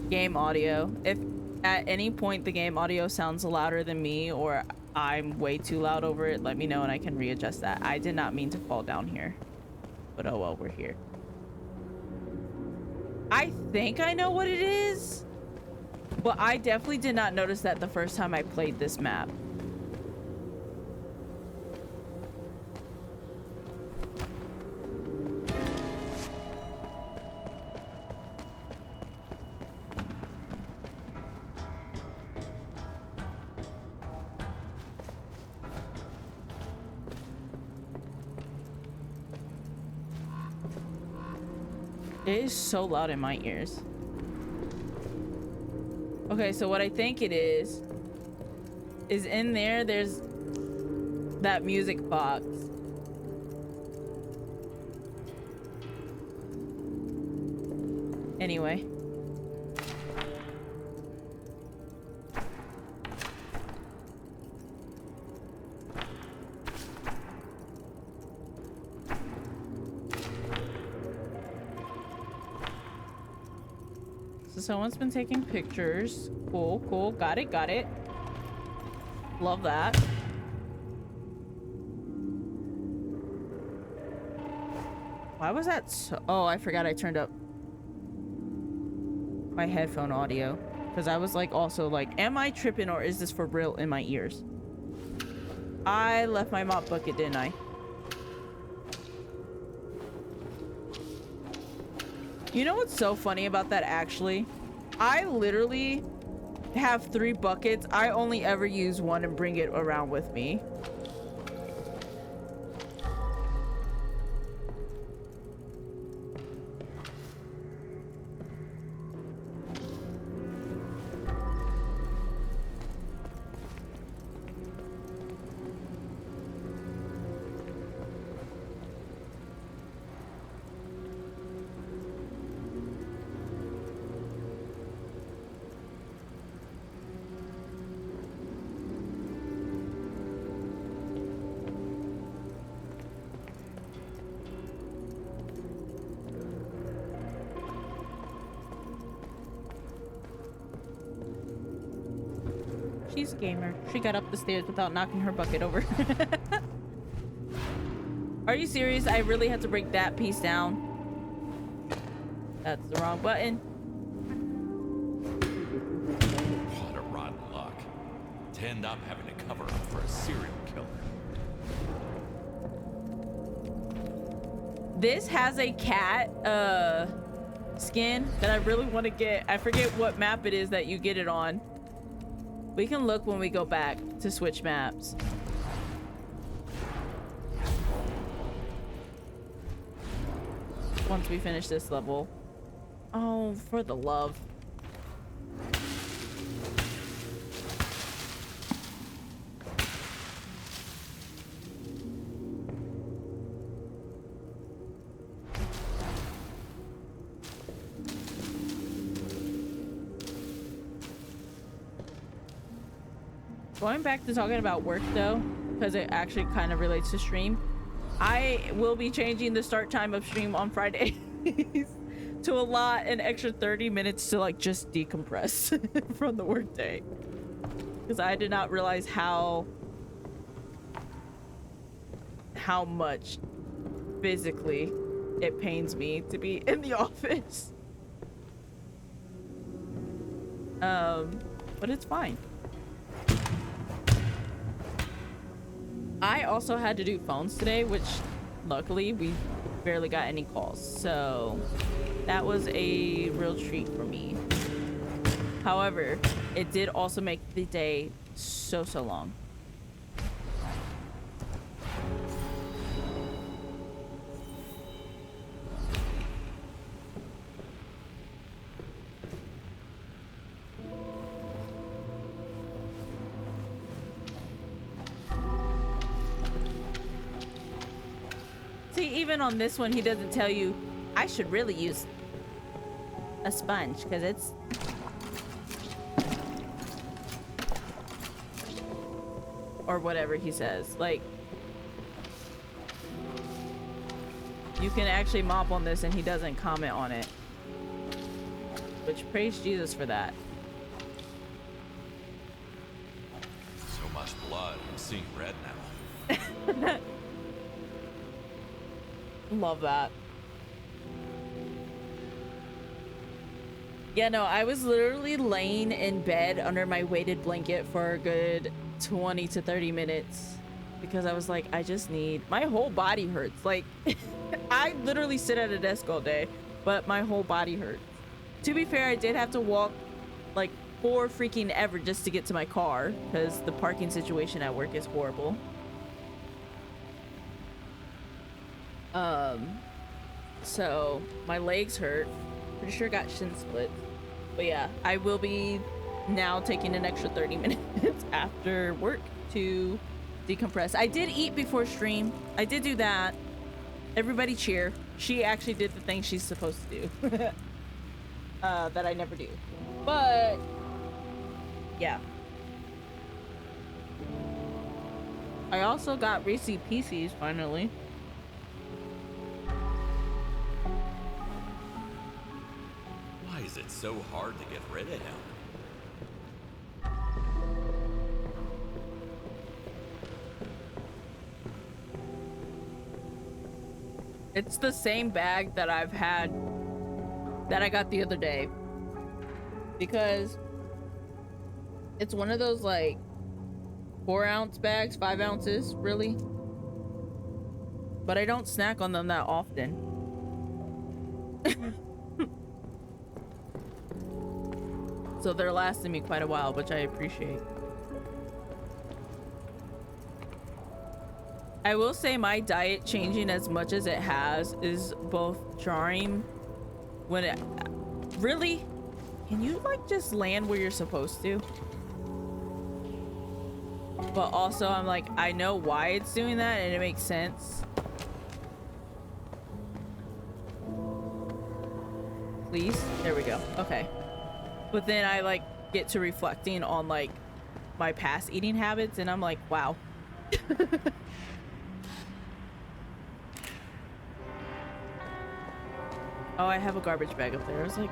game audio. If at any point the game audio sounds louder than me or I'm way too loud over it, let me know and I can readjust that. I did not mean to fall down here, but oh well, we're here. I think I know what it is, but I definitely did not notice that the first time I played this map. It is so loud in my ears. Okay, so what I think it is in there, there's that music box. Anyway. So someone's been taking pictures. Cool, cool. Got it, got it. Love that. Why was that so... Oh, I forgot I turned up my headphone audio. Because I was like, also like, am I tripping or is this for real in my ears? I left my mop bucket, didn't I? You know what's so funny about that, actually? I literally have 3 buckets. I only ever use one and bring it around with me. She's a gamer. She got up the stairs without knocking her bucket over. Are you serious? I really had to break that piece down. That's the wrong button. What a rotten luck. To end up having to cover up for a serial killer. This has a cat skin that I really want to get. I forget what map it is that you get it on. We can look when we go back to switch maps. Once we finish this level. Oh, for the love. Going back to talking about work though, because it actually kind of relates to stream. I will be changing the start time of stream on Friday to allot an extra 30 minutes to like just decompress from the work day. Because I did not realize how much physically it pains me to be in the office. But it's fine. I also had to do phones today, which luckily we barely got any calls. So that was a real treat for me. However, it did also make the day so long. See, even on this one, he doesn't tell you, I should really use a sponge, because it's... Or whatever he says. Like, you can actually mop on this and he doesn't comment on it. Which, praise Jesus for that. So much blood. I'm seeing red now. Love that. Yeah, no, I was literally laying in bed under my weighted blanket for a good 20 to 30 minutes because I was like, I just need... My whole body hurts. Like, I literally sit at a desk all day, but my whole body hurts. To be fair, I did have to walk like 4 freaking ever just to get to my car because the parking situation at work is horrible. So my legs hurt. Pretty sure I got shin split. But yeah, I will be now taking an extra 30 minutes after work to decompress. I did eat before stream. I did do that. Everybody cheer. She actually did the thing she's supposed to do. That I never do. But yeah. I also got Reese's Pieces finally. Why is it so so hard to get rid of him? It's the same bag that I've had that I got the other day. Because it's one of those like 4-ounce bags, 5 ounces, really. But I don't snack on them that often. So they're lasting me quite a while, which I appreciate. I will say my diet changing as much as it has is both jarring when it really, can you like just land where you're supposed to? But also I'm like, I know why it's doing that and it makes sense. Please, there we go. Okay. But then I like get to reflecting on like my past eating habits and I'm like, wow. Oh, I have a garbage bag up there. I was like,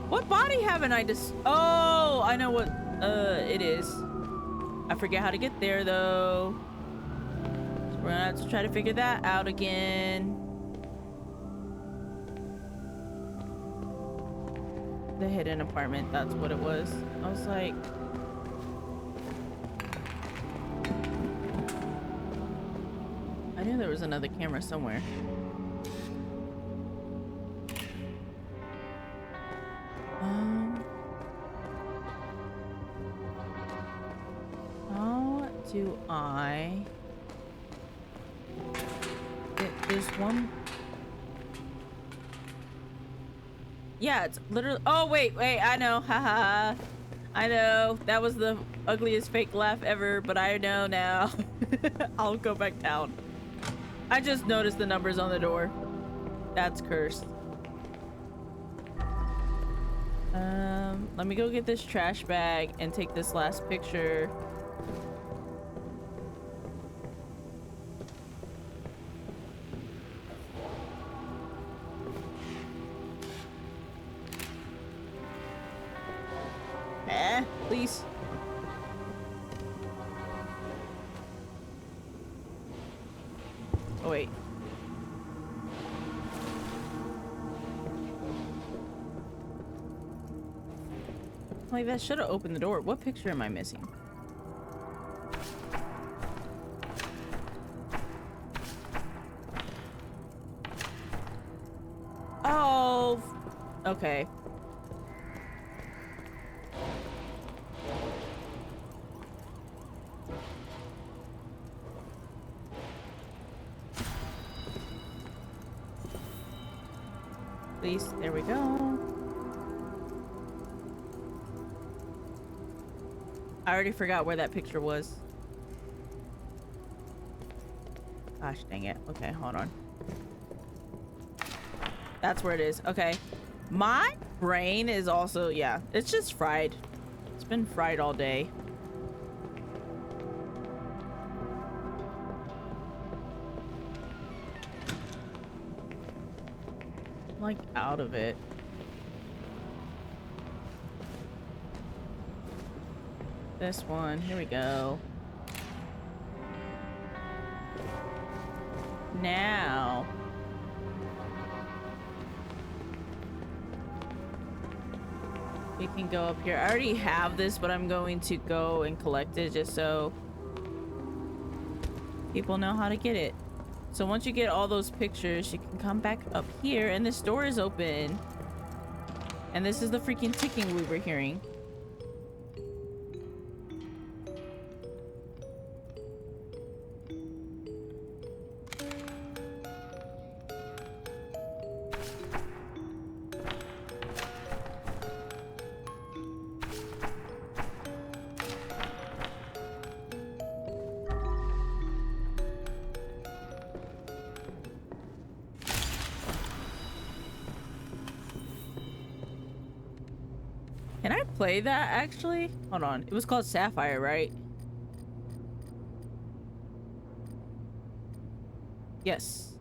what body haven't I just... Oh, I know what it is. I forget how to get there though. So we're gonna have to try to figure that out again. The hidden apartment, that's what it was. I was like... I knew there was another camera somewhere. How do I get this one? Yeah, it's literally... Oh, wait, I know. Haha. I know. That was the ugliest fake laugh ever, but I know now. I'll go back down. I just noticed the numbers on the door. That's cursed. Let me go get this trash bag and take this last picture. Please. Oh, wait. Like, that should have opened the door. What picture am I missing? Oh, okay. Please, there we go. I already forgot where that picture was. Gosh dang it. Okay, hold on. That's where it is. Okay. My brain is also, yeah, it's just fried. It's been fried all day. I'm like out of it. This one, here we go. Now. We can go up here. I already have this, but I'm going to go and collect it just so people know how to get it. So once you get all those pictures, you can come back up here and this door is open. And this is the freaking ticking we were hearing. Can I play that actually? Hold on. It was called Sapphire, right? Yes.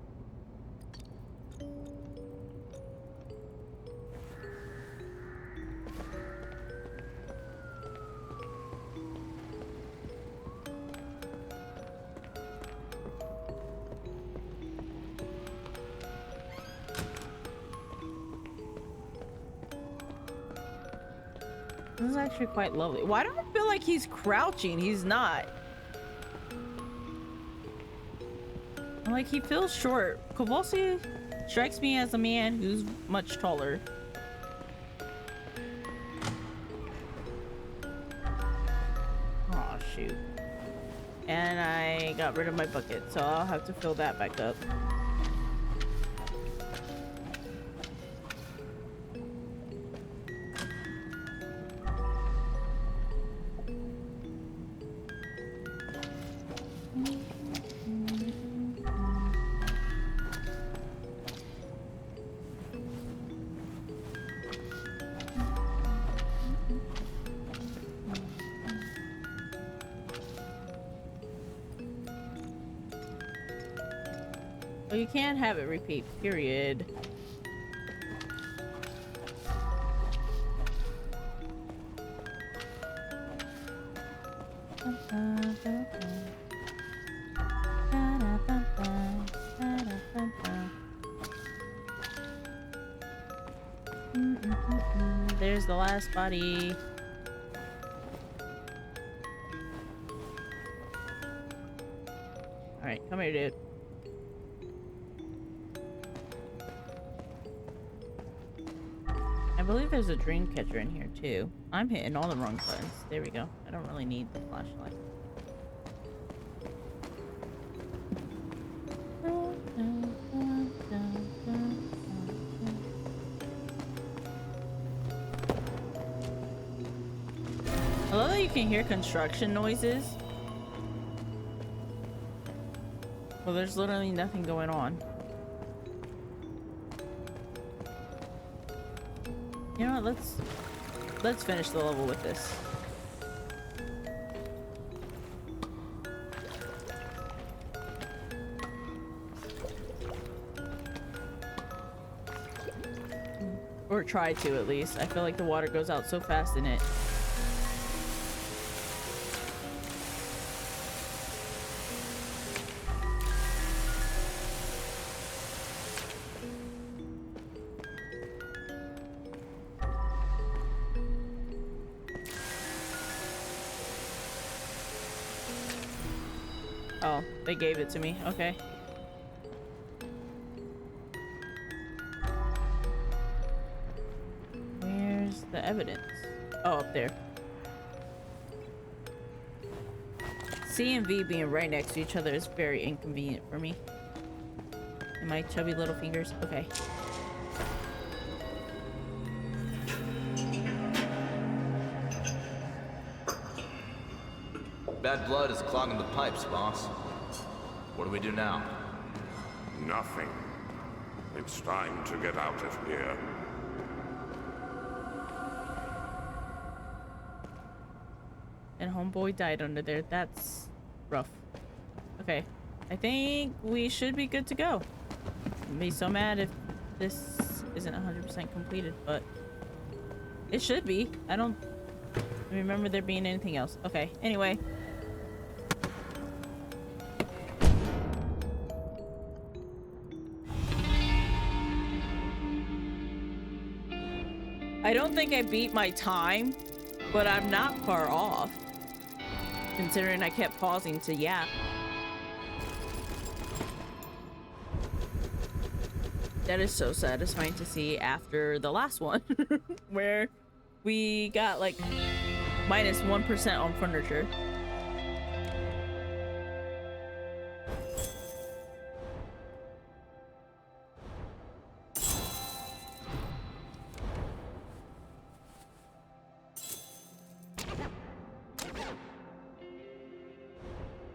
This is actually quite lovely. Why do I feel like he's crouching? He's not. Like, he feels short. Kowalski strikes me as a man who's much taller. Oh, shoot. And I got rid of my bucket, so I'll have to fill that back up. Well, you can't have it repeat, period. There's the last body. Alright, come here, dude. I believe there's a dream catcher in here too. I'm hitting all the wrong buttons. There we go. I don't really need the flashlight. I love that you can hear construction noises. Well, there's literally nothing going on. You know what, let's finish the level with this. Or try to, at least. I feel like the water goes out so fast in it. Oh, they gave it to me. Okay. Where's the evidence? Oh, up there. C and V being right next to each other is very inconvenient for me. And my chubby little fingers. Okay. Bad blood is clogging the pipes, boss. What do we do now? Nothing. It's time to get out of here. And homeboy died under there. That's rough. Okay. I think we should be good to go. I'd be so mad if this isn't 100% completed, but it should be. I don't remember there being anything else. Okay. Anyway. I don't think I beat my time, but I'm not far off. Considering I kept pausing to yap. That is so satisfying to see after the last one. Where we got like minus 1% on furniture.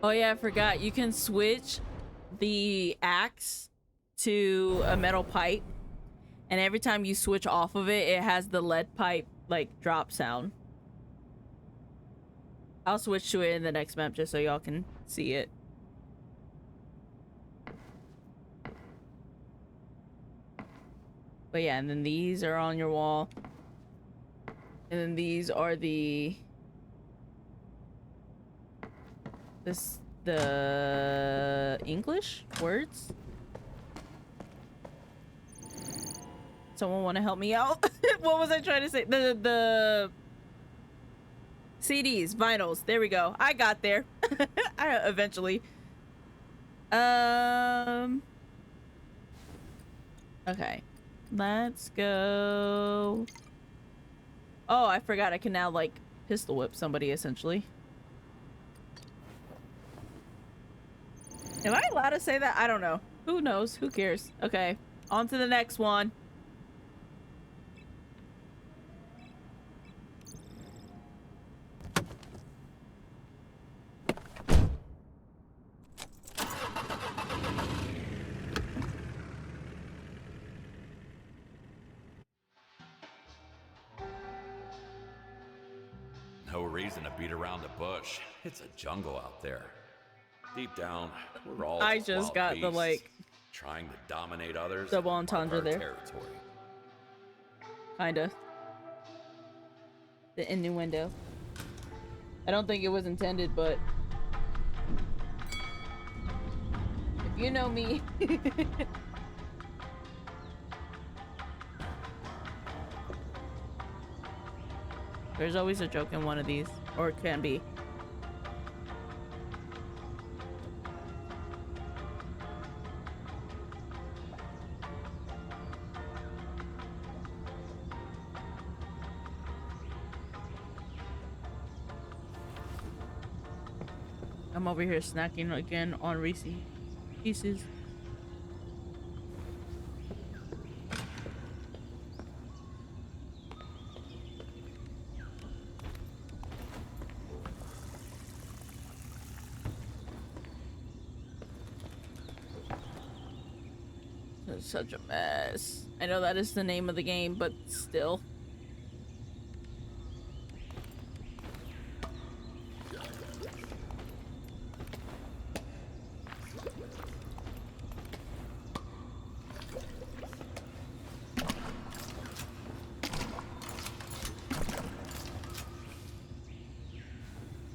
Oh yeah, I forgot. You can switch the axe to a metal pipe, and every time you switch off of it, it has the lead pipe like drop sound. I'll switch to it in the next map just so y'all can see it. But yeah, and then these are on your wall. And then these are the English words. Someone want to help me out? What was I trying to say? The CDs, vinyls. There we go. I got there. I eventually. Okay. Let's go. Oh, I forgot I can now, like, pistol whip somebody, essentially. Am I allowed to say that? I don't know. Who knows? Who cares? Okay. On to the next one. No reason to beat around the bush. It's a jungle out there. Deep down, we're all I just just wild got the, beasts, like, trying to dominate others. double and mark entendre our there. territory. Kinda. The innuendo. I don't think it was intended, but if you know me. There's always a joke in one of these, or it can be. I'm over here snacking again on Reese pieces. It's such a mess. I know that is the name of the game, but still.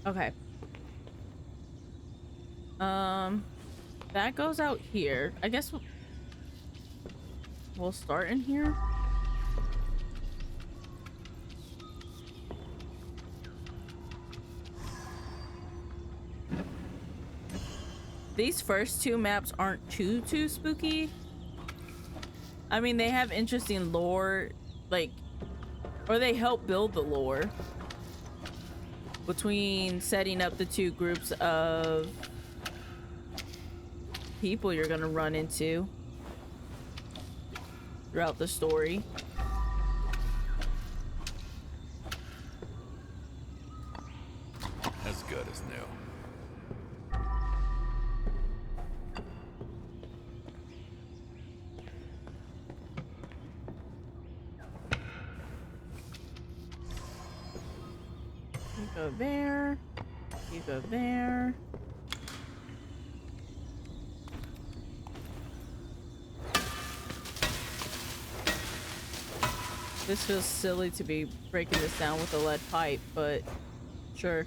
Okay. That goes out here. I guess we'll start in here. These first two maps aren't too spooky. I mean, they have interesting lore, like, or they help build the lore between setting up the two groups of people you're gonna run into throughout the story. As good as new. You go there. You go there. This feels silly to be breaking this down with a lead pipe, but sure.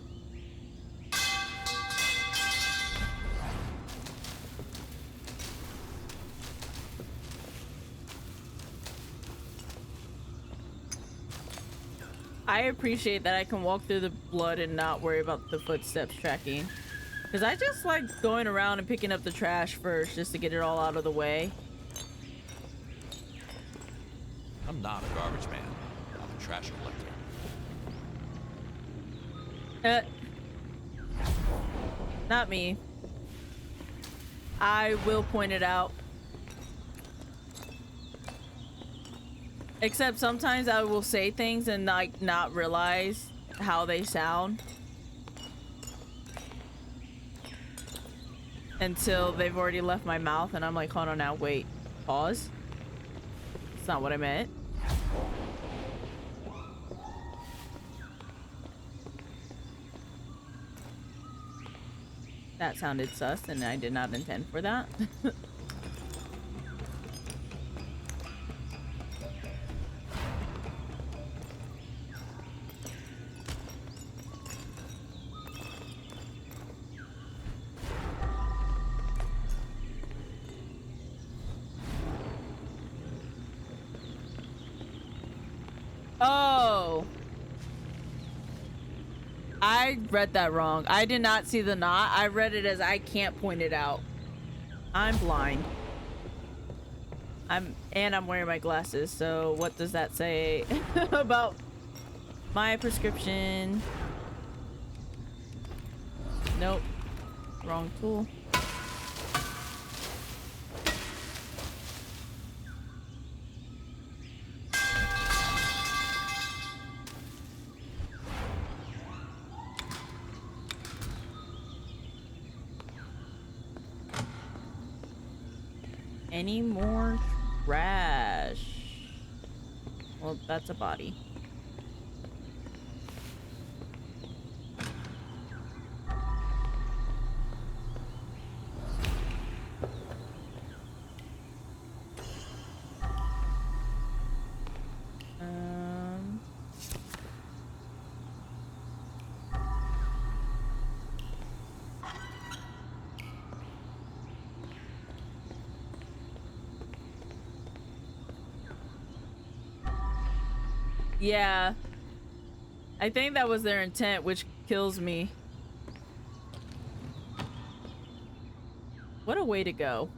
I appreciate that I can walk through the blood and not worry about the footsteps tracking. Because I just like going around and picking up the trash first just to get it all out of the way. I'm not a garbage man. I'm a trash collector. Not me. I will point it out. Except sometimes I will say things and like not realize how they sound until they've already left my mouth and I'm like, hold on now, wait, pause. That's not what I meant. That sounded sus and I did not intend for that. I read that wrong. I did not see the knot. I read it as I can't point it out. I'm blind. I'm wearing my glasses, so what does that say about my prescription? Nope. Wrong tool. Any more trash? Well, that's a body. Yeah. I think that was their intent, which kills me. What a way to go.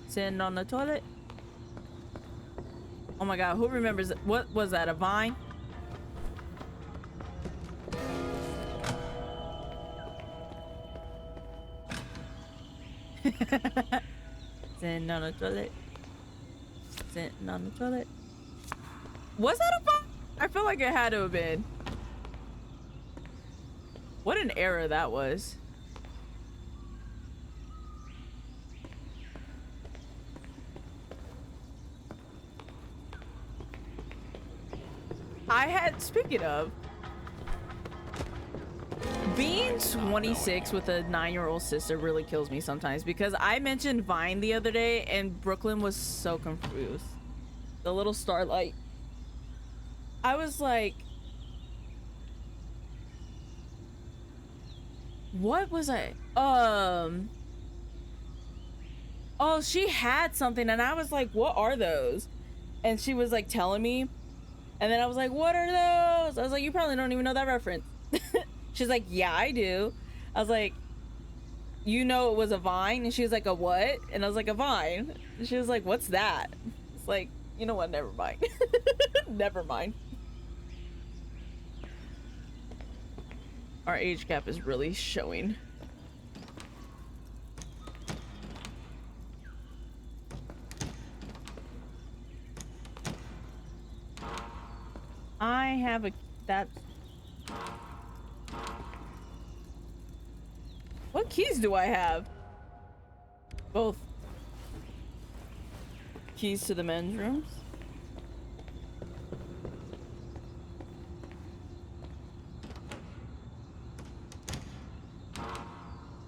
Sitting on the toilet. Oh my god, who remembers it? What was that, a vine? Sitting on the toilet. Sitting on the toilet. Was that a vine? I feel like it had to have been. What an error that was. Speaking of, being 26 with a 9-year-old sister really kills me sometimes, because I mentioned Vine the other day and Brooklyn was so confused. The little starlight. I was like, what was I? Oh, she had something and I was like, what are those? And she was like telling me. And then I was like, what are those? I was like, you probably don't even know that reference. She's like, yeah, I do. I was like, you know it was a vine? And she was like, a what? And I was like, a vine. And she was like, what's that? It's like, you know what? Never mind. Never mind. Our age gap is really showing. I have a... That's... What keys do I have? Both. Keys to the men's rooms.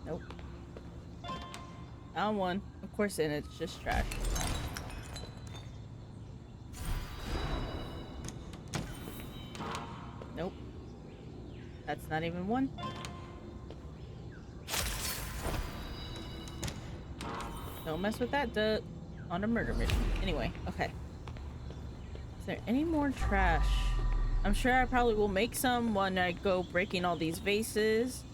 Nope. Found one. Of course, and it's just trash. Nope. That's not even one. Don't mess with that duck on a murder mission. Anyway, okay. Is there any more trash? I'm sure I probably will make some when I go breaking all these vases.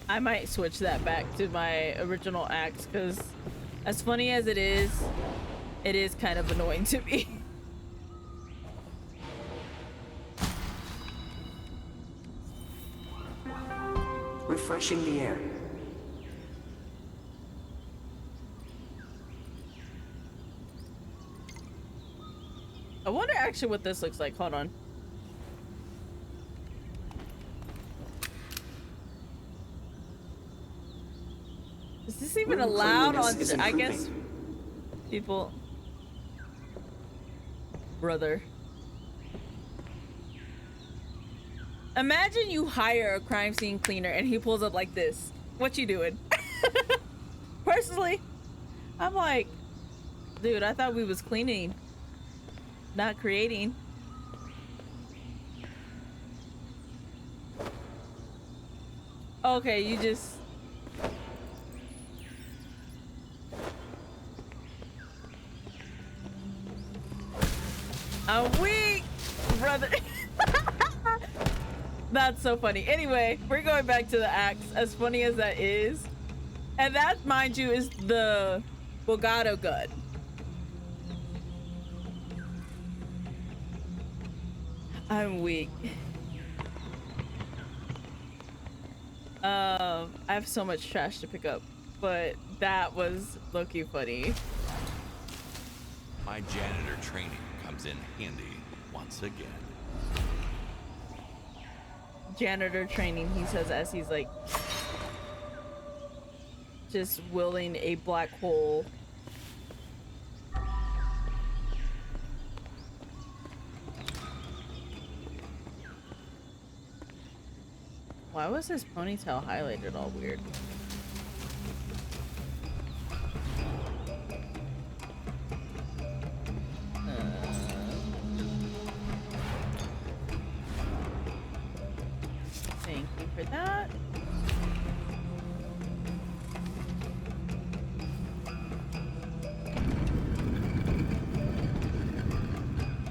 I might switch that back to my original axe, because as funny as it is kind of annoying to me. Refreshing the air. I wonder actually what this looks like. Hold on. Is this even Room allowed on? cleanliness is I guess improving. people. Brother. Imagine you hire a crime scene cleaner and he pulls up like this. What you doing? Personally, I'm like, dude, I thought we was cleaning, not creating. Okay, you just... I'm weak, brother. That's so funny. Anyway, we're going back to the axe, as funny as that is. And that, mind you, is the Bogado gun. I'm weak. I have so much trash to pick up, but that was low-key funny. My janitor training comes in handy once again. Janitor training, he says, as he's like just willing a black hole. Why was his ponytail highlighted all weird? Thank you for that.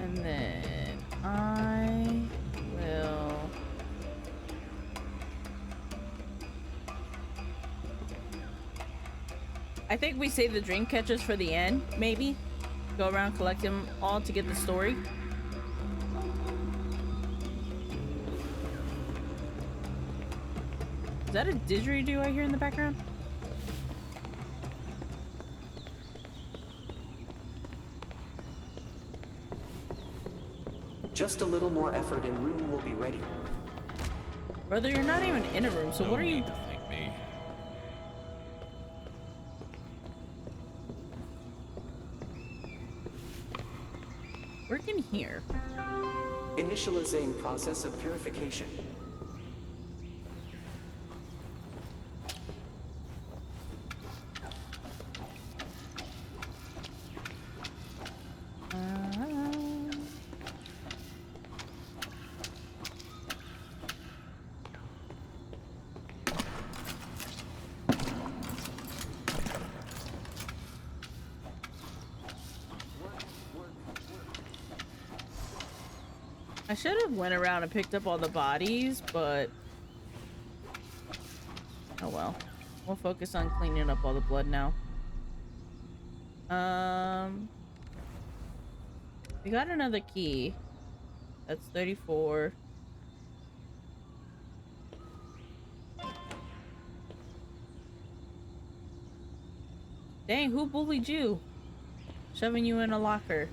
And then I will... I think we save the dream catchers for the end, maybe. Go around, collect them all to get the story. Is that a didgeridoo I hear in the background? Just a little more effort and room will be ready. Brother, you're not even in a room, so No what are you... need to thank me. working here? Initializing process of purification. I should have went around and picked up all the bodies, but oh well. We'll focus on cleaning up all the blood now. We got another key. That's 34. Dang, who bullied you? Shoving you in a locker.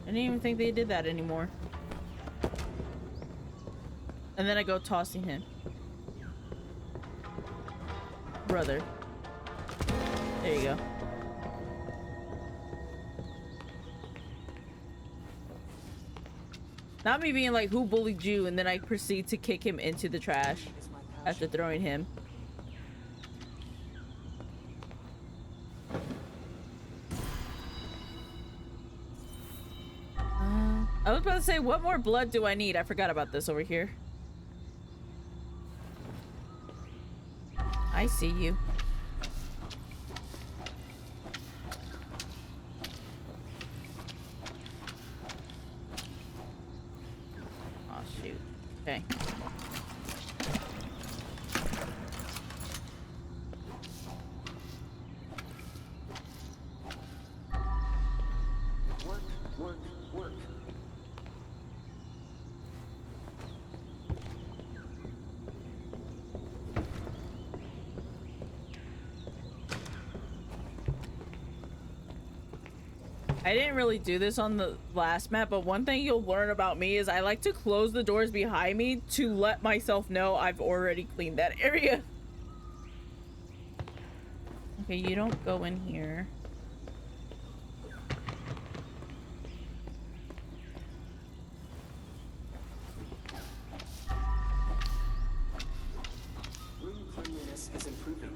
I didn't even think they did that anymore. And then I go tossing him. Brother. There you go. Not me being like, who bullied you? And then I proceed to kick him into the trash after throwing him. I was about to say, what more blood do I need? I forgot about this over here. I see you. Oh, shoot. Okay. Work. I didn't really do this on the last map, but one thing you'll learn about me is I like to close the doors behind me to let myself know I've already cleaned that area. Okay, you don't go in here. Room cleanliness is improving.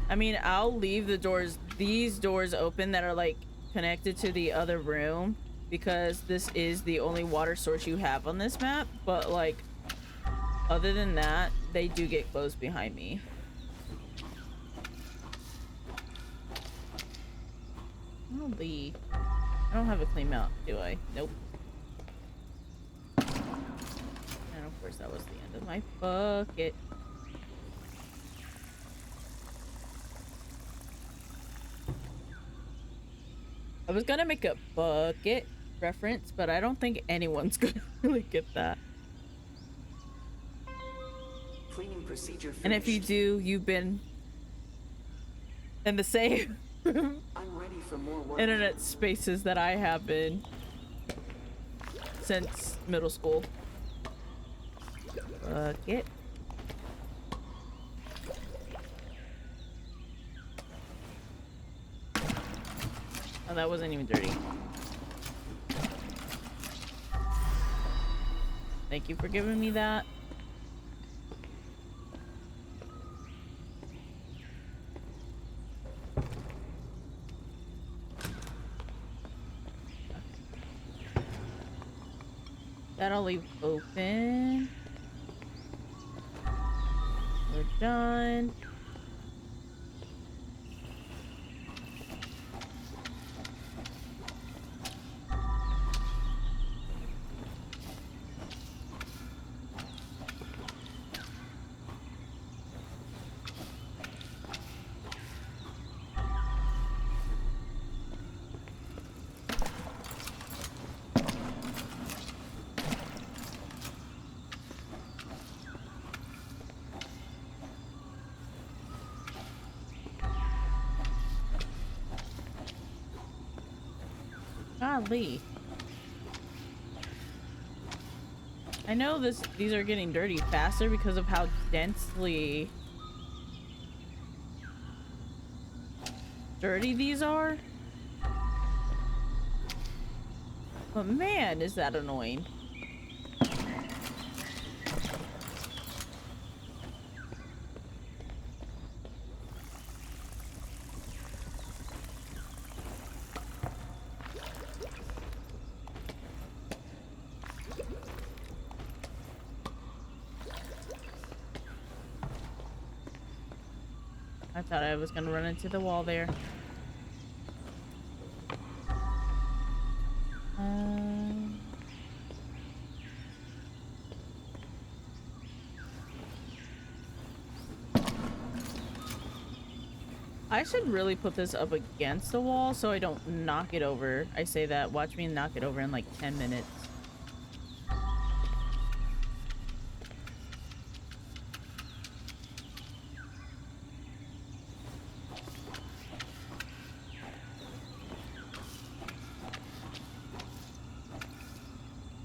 I mean, I'll leave the doors, these doors open that are like connected to the other room because this is the only water source you have on this map, but like Other than that, they do get closed behind me. Holy. I don't have a clean mount, do I? Nope. And of course that was the end of my bucket. I was gonna make a bucket reference, but I don't think anyone's gonna really get that. Cleaning procedure finished. And if you do, you've been in the same I'm ready for more work. internet spaces that I have been since middle school. Bucket. Oh, that wasn't even dirty. Thank you for giving me that. That I'll leave open. We're done. Golly. I know these are getting dirty faster because of how densely dirty these are. But man, is that annoying. I thought I was gonna run into the wall there. I should really put this up against the wall so I don't knock it over. I say that, watch me knock it over in like 10 minutes.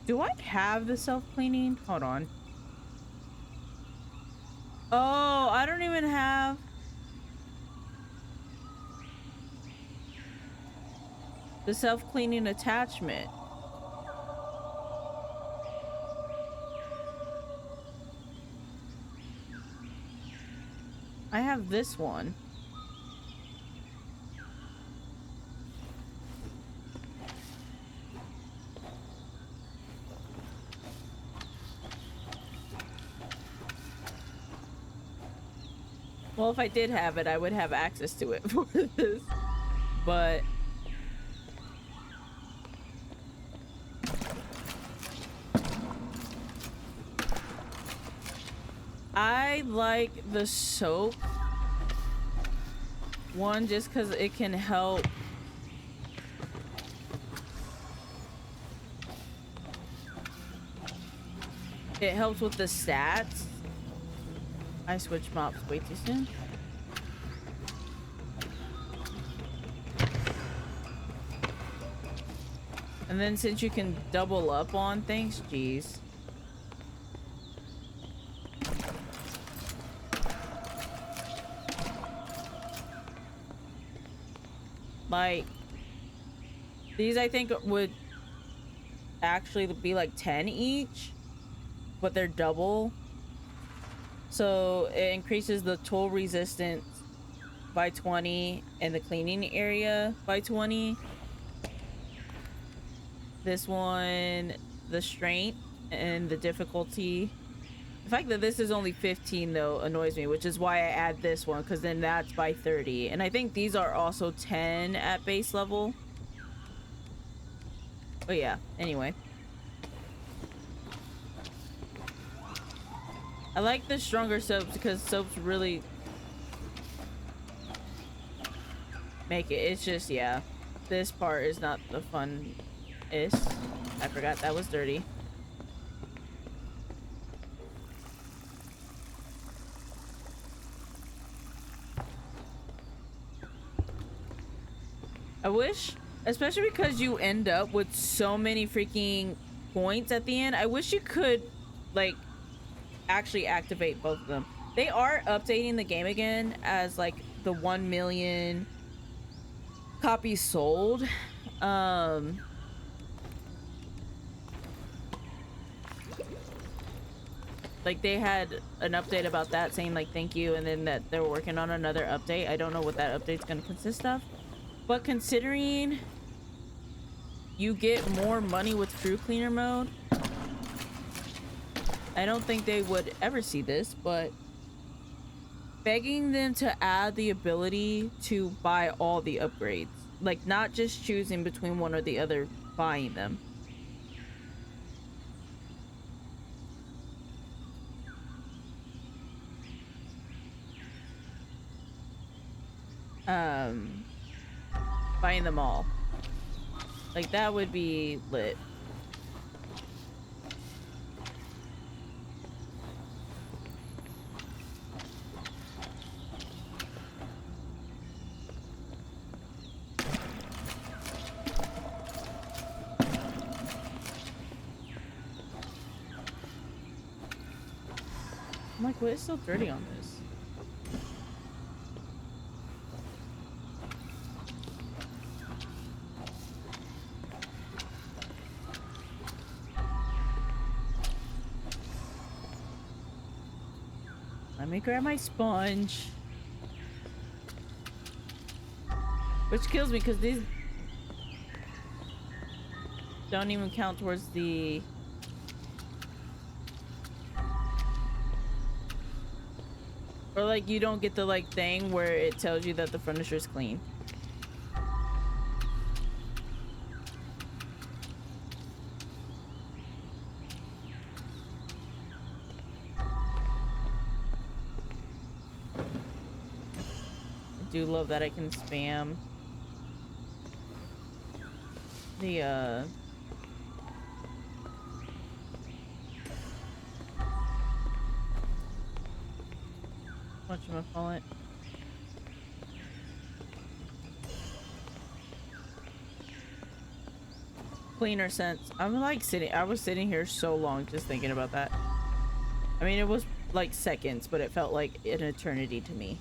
Do I have the self-cleaning? Hold on. Oh, I don't even have... the self-cleaning attachment. I have this one. Well, if I did have it, I would have access to it for this. But I like the soap one just because it can help it helps with the stats. I switched mops way too soon. And then since you can double up on things, geez. Like, these I think would actually be like 10 each, but they're double. So it increases the tool resistance by 20 and the cleaning area by 20. This one, the strength and the difficulty The fact that this is only 15 though annoys me, which is why I add this one, because then that's by 30. And I think these are also 10 at base level. But yeah, anyway. I like the stronger soaps because soaps really make it. It's just, yeah, this part is not the funnest. I forgot that was dirty. I wish, especially because you end up with so many freaking points at the end, I wish you could, like, actually activate both of them. They are updating the game again as, like, the 1 million copies sold. Like, they had an update about that saying, like, thank you, and then that they're working on another update. I don't know what that update's going to consist of. But considering you get more money with True Cleaner mode, I don't think they would ever see this, but begging them to add the ability to buy all the upgrades. Like, not just choosing between one or the other, buying them. Buying them all. Like, that would be lit. I'm like, what is so dirty on this? Let me grab my sponge. Which kills me because these don't even count towards the... Or like you don't get the like thing where it tells you that the furniture is clean. I do love that I can spam the whatchamacallit. Cleaner sense. I was sitting here so long just thinking about that. I mean, it was like seconds, but it felt like an eternity to me.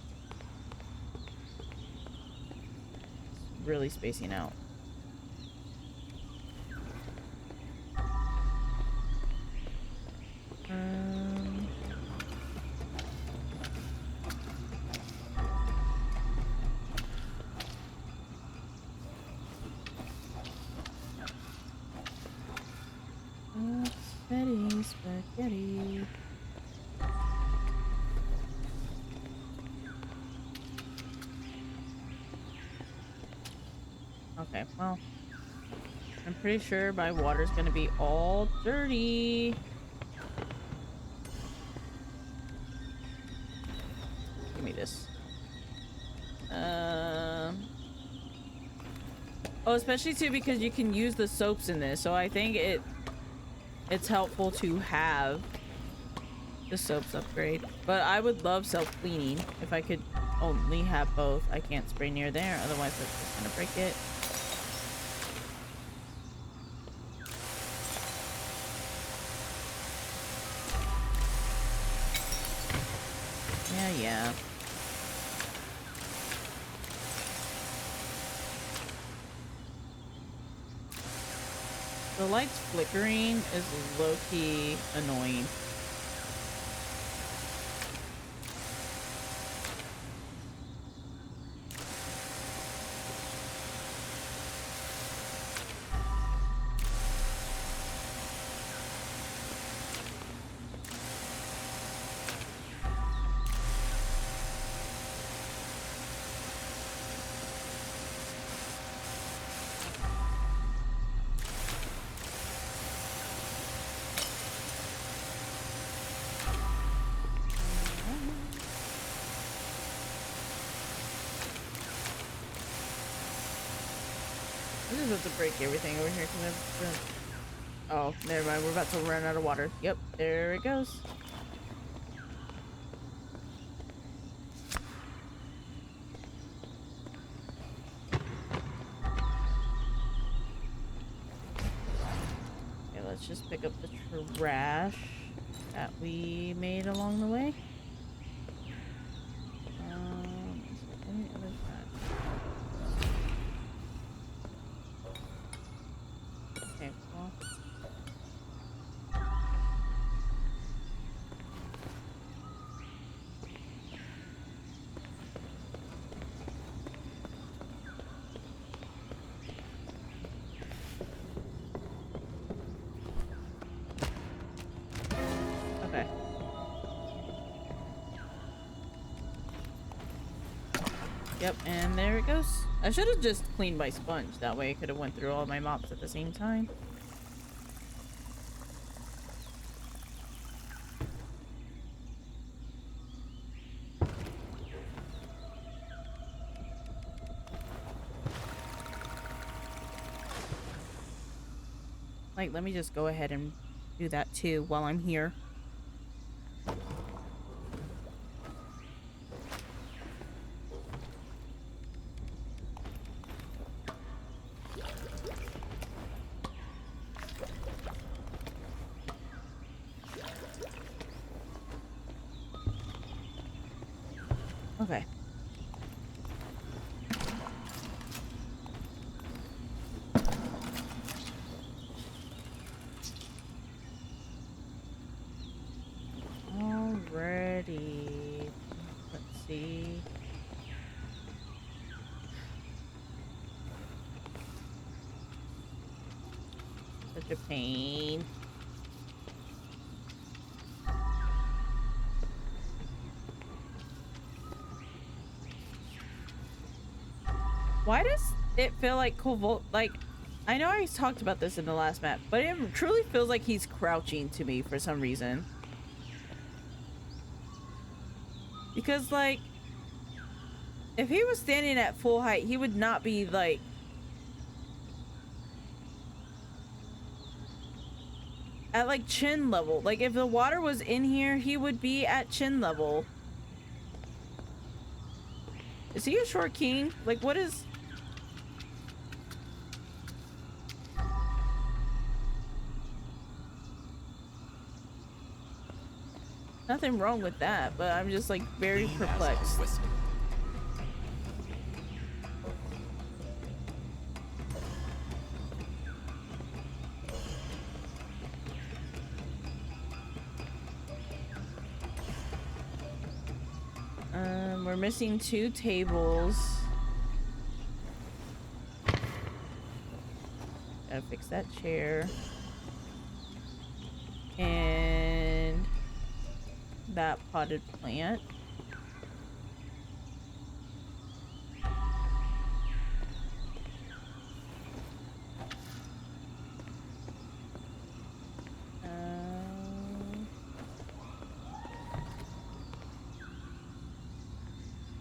Really spacing out. Spaghetti. Okay, well, I'm pretty sure my water's gonna be all dirty. Give me this. Oh, especially too because you can use the soaps in this, so I think it's helpful to have the soaps upgrade. But I would love self-cleaning if I could only have both. I can't spray near there, otherwise that's just gonna break it. Yeah. The lights flickering is low-key annoying. just about to break everything over here because oh, never mind. We're about to run out of water. Yep, there it goes. Okay, let's just pick up the trash that we made along the way. Is there any other trash? Okay, well. Okay. Yep, and there it goes. I should have just cleaned my sponge. That way I could have went through all my mops at the same time. Like, let me just go ahead and do that too while I'm here. Okay. Alrighty. Let's see. Such a pain. Why does it feel like Covol, like, I know I talked about this in the last map, but it truly feels like he's crouching to me for some reason. Because, like, if he was standing at full height, he would not be, like, at, like, chin level. Like, if the water was in here, he would be at chin level. Is he a short king? Like, what is... Nothing wrong with that, but I'm just, like, very perplexed. We're missing 2 tables. Gotta fix that chair. And that potted plant.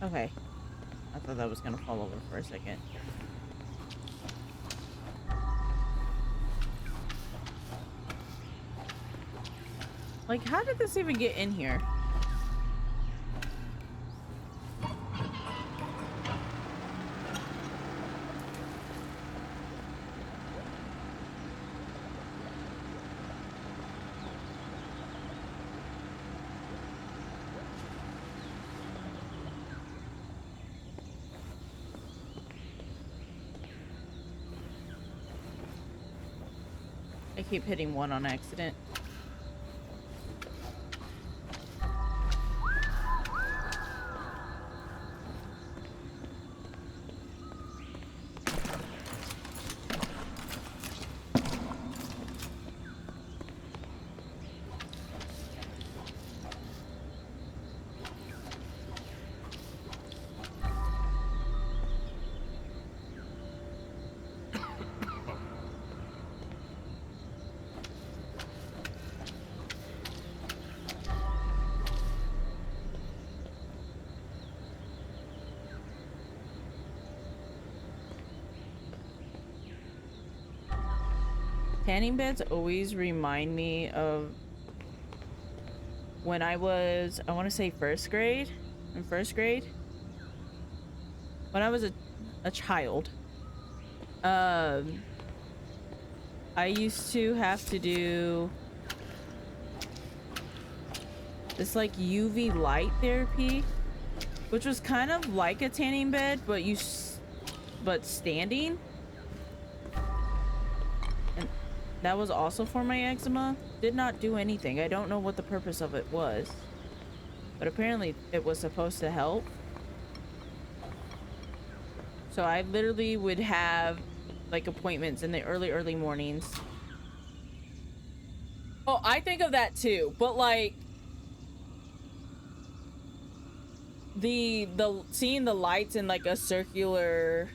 Okay. I thought that was gonna fall over for a second. Like, how did this even get in here? I keep hitting 1 on accident. Tanning beds always remind me of when I was, I want to say first grade. In first grade, when I was a child, I used to have to do this like UV light therapy, which was kind of like a tanning bed, but but standing. And that was also for my eczema. Did not do anything. I don't know what the purpose of it was, but apparently it was supposed to help. So I literally would have like appointments in the early mornings. Oh, I think of that too, but like the seeing the lights in like a circular,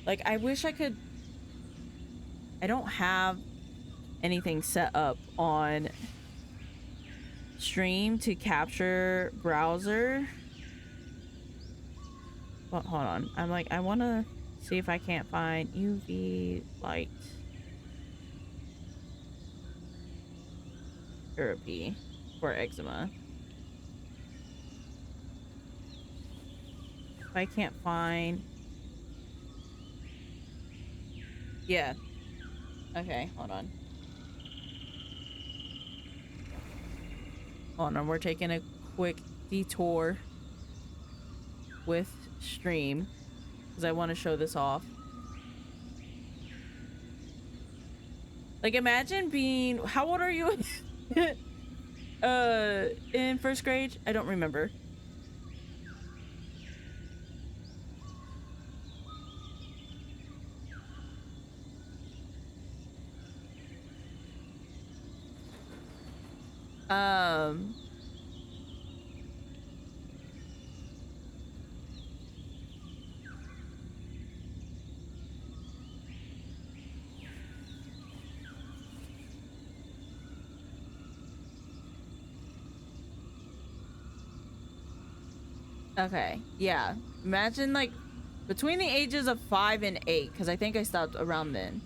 like I wish I could. I don't have anything set up on stream to capture browser. Well, hold on. I'm like, I want to see if I can't find UV light therapy for eczema. If I can't find... Yeah. Okay, hold on. Hold on, we're taking a quick detour with stream because I want to show this off. Like, imagine being... How old are you? In first grade? I don't remember. Okay, yeah. Imagine like between the ages of 5 and 8, because I think I stopped around then.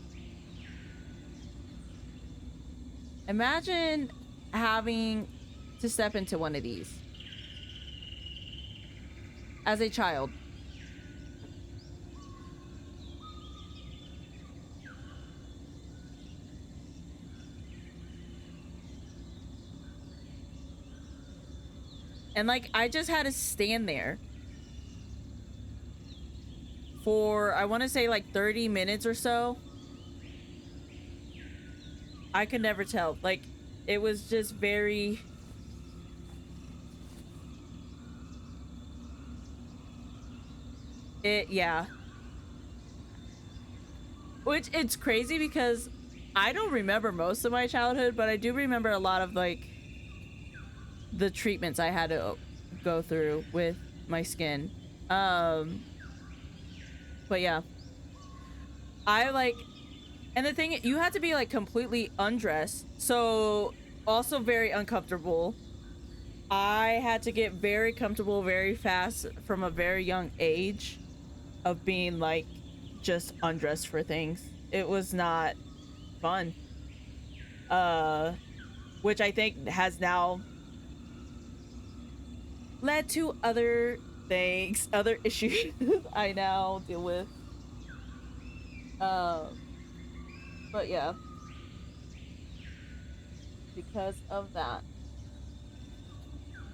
Imagine having to step into one of these as a child. And like, I just had to stand there for, I want to say like 30 minutes or so. I could never tell. Like, it was just very... yeah. Which, it's crazy because I don't remember most of my childhood, but I do remember a lot of like the treatments I had to go through with my skin. But yeah, I like, and the thing, you had to be like completely undressed, so also very uncomfortable. I had to get very comfortable very fast from a very young age of being like just undressed for things. It was not fun. Which I think has now led to other things, other issues I now deal with. But yeah, because of that,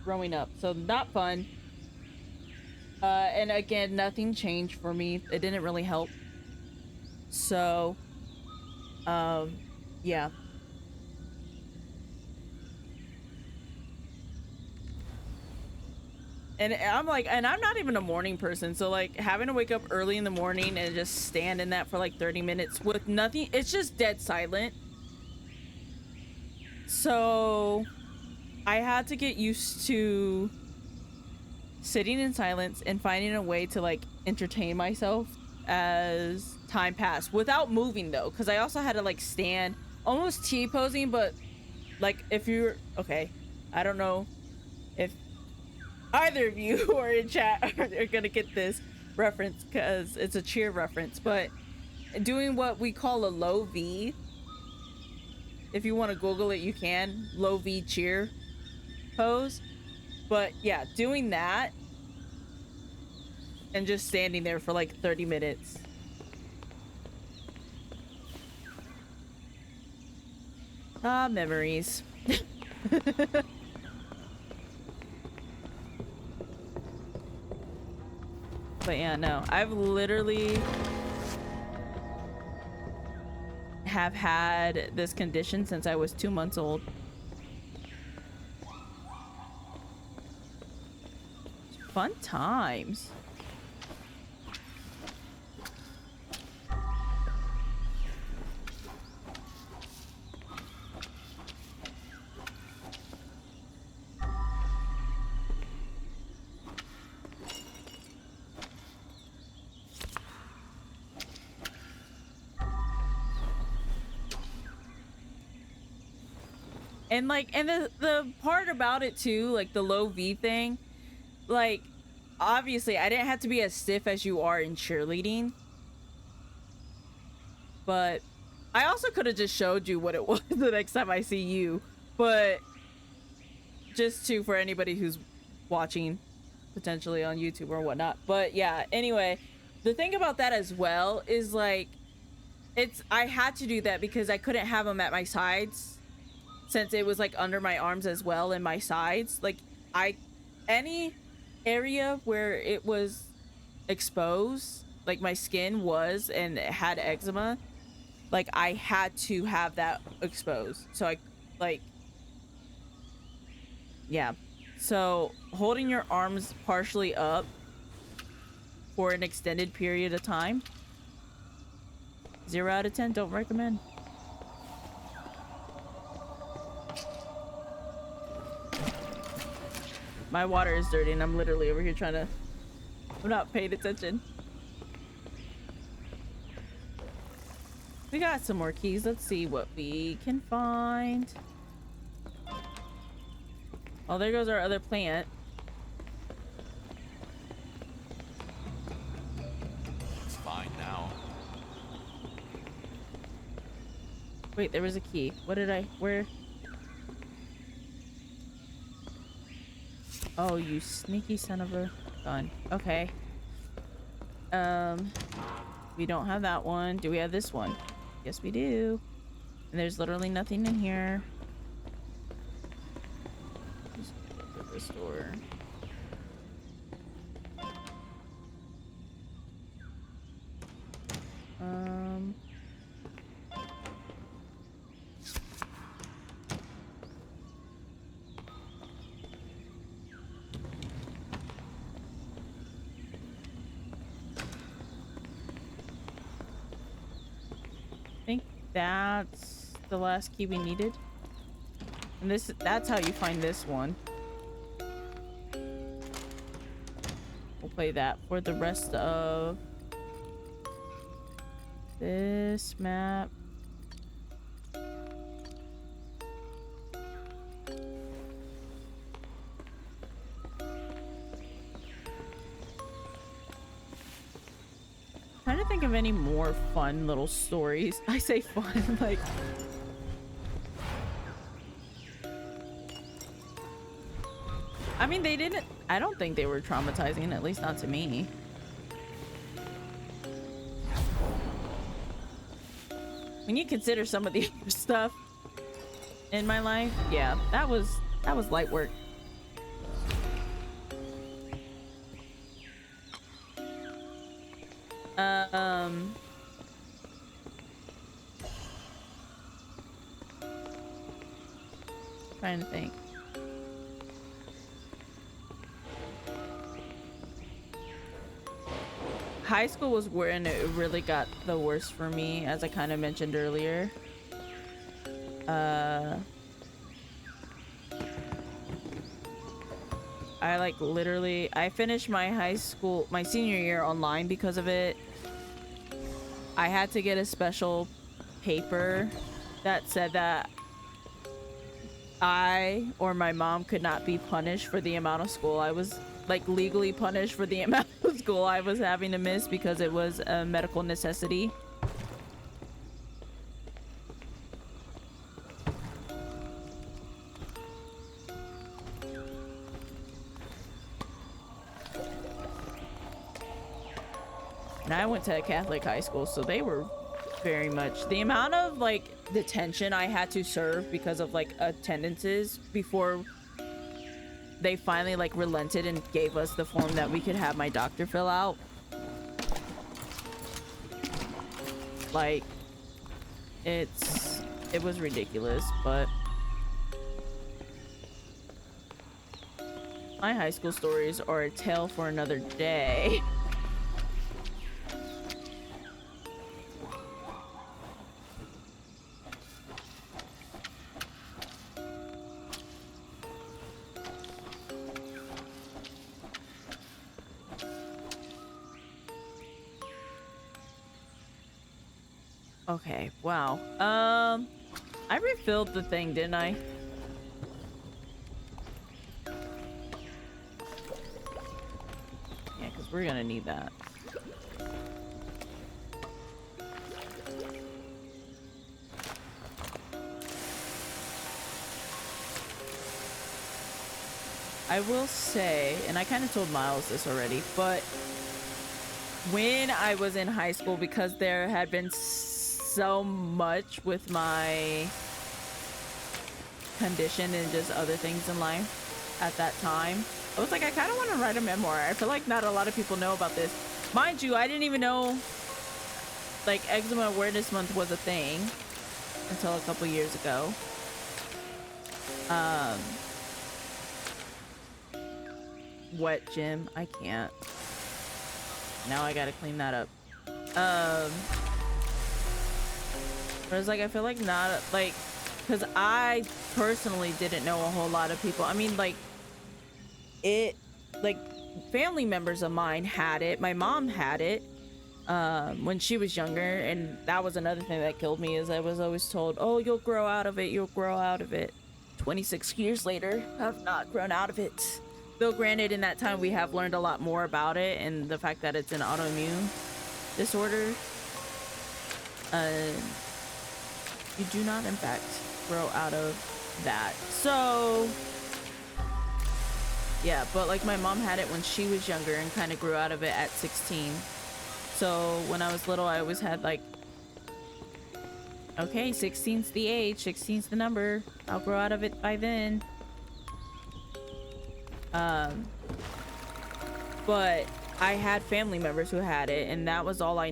growing up, so not fun. And again, nothing changed for me. It didn't really help. So, yeah. And I'm like, and I'm not even a morning person, so like having to wake up early in the morning and just stand in that for like 30 minutes with nothing, it's just dead silent. So I had to get used to sitting in silence and finding a way to like entertain myself as time passed without moving though, because I also had to like stand almost T-posing, but like if you're okay, I don't know if either of you who are in chat are gonna get this reference because it's a cheer reference, but doing what we call a low V. If you want to Google it, you can. Low V cheer pose. But yeah, doing that and just standing there for like 30 minutes. Ah, memories. But yeah, no, I've literally have had this condition since I was 2 months old. Fun times. And like, and the part about it too, like the low V thing, like, obviously I didn't have to be as stiff as you are in cheerleading, but I also could have just showed you what it was the next time I see you, but just to, for anybody who's watching potentially on YouTube or whatnot. But yeah, anyway, the thing about that as well is like, I had to do that because I couldn't have them at my sides, since it was like under my arms as well and my sides. Like, any area where it was exposed, like my skin was and it had eczema, like I had to have that exposed. So yeah. So holding your arms partially up for an extended period of time, 0 out of 10, don't recommend. My water is dirty and I'm literally over here trying to... I'm not paying attention. We got some more keys. Let's see what we can find. Oh, there goes our other plant. It's fine now. Wait, there was a key. What did I... Where... Oh, you sneaky son of a gun. Okay. We don't have that one. Do we have this one? Yes, we do. And there's literally nothing in here. Just go to this door. That's the last key we needed. And that's how you find this one. We'll play that for the rest of this map. Trying to think of any more fun little stories. I say fun, like... I mean, they didn't... I don't think they were traumatizing, at least not to me. When you consider some of the other stuff in my life, yeah, that was light work. Trying to think. High school was when it really got the worst for me, as I kind of mentioned earlier. I like literally, I finished my high school, my senior year online because of it. I had to get a special paper that said that I or my mom could not be punished for the amount of school I was, like, legally punished for the amount of school I was having to miss because it was a medical necessity. And I went to a Catholic high school, so they were very much the amount of like detention I had to serve because of like attendances before they finally like relented and gave us the form that we could have my doctor fill out. Like, it was ridiculous, but my high school stories are a tale for another day. Okay, wow. I refilled the thing, didn't I? Yeah, because we're gonna need that. I will say, and I kind of told Miles this already, but when I was in high school, because there had been so much with my condition and just other things in life at that time, I was like, I kind of want to write a memoir. I feel like not a lot of people know about this. Mind you, I didn't even know like Eczema Awareness Month was a thing until a couple years ago. Wet gym, I can't. Now I gotta clean that up. But it's like, I feel like not like, because I personally didn't know a whole lot of people. I mean, like, like family members of mine had it. My mom had it when she was younger, and that was another thing that killed me, is I was always told, oh, you'll grow out of it, you'll grow out of it. 26 years later, I've not grown out of it. Though granted, in that time we have learned a lot more about it, and the fact that it's an autoimmune disorder. You do not, in fact, grow out of that. So yeah, but like my mom had it when she was younger and kind of grew out of it at 16. So when I was little, I always had like, okay, 16's the age, 16's the number, I'll grow out of it by then. But I had family members who had it, and that was all I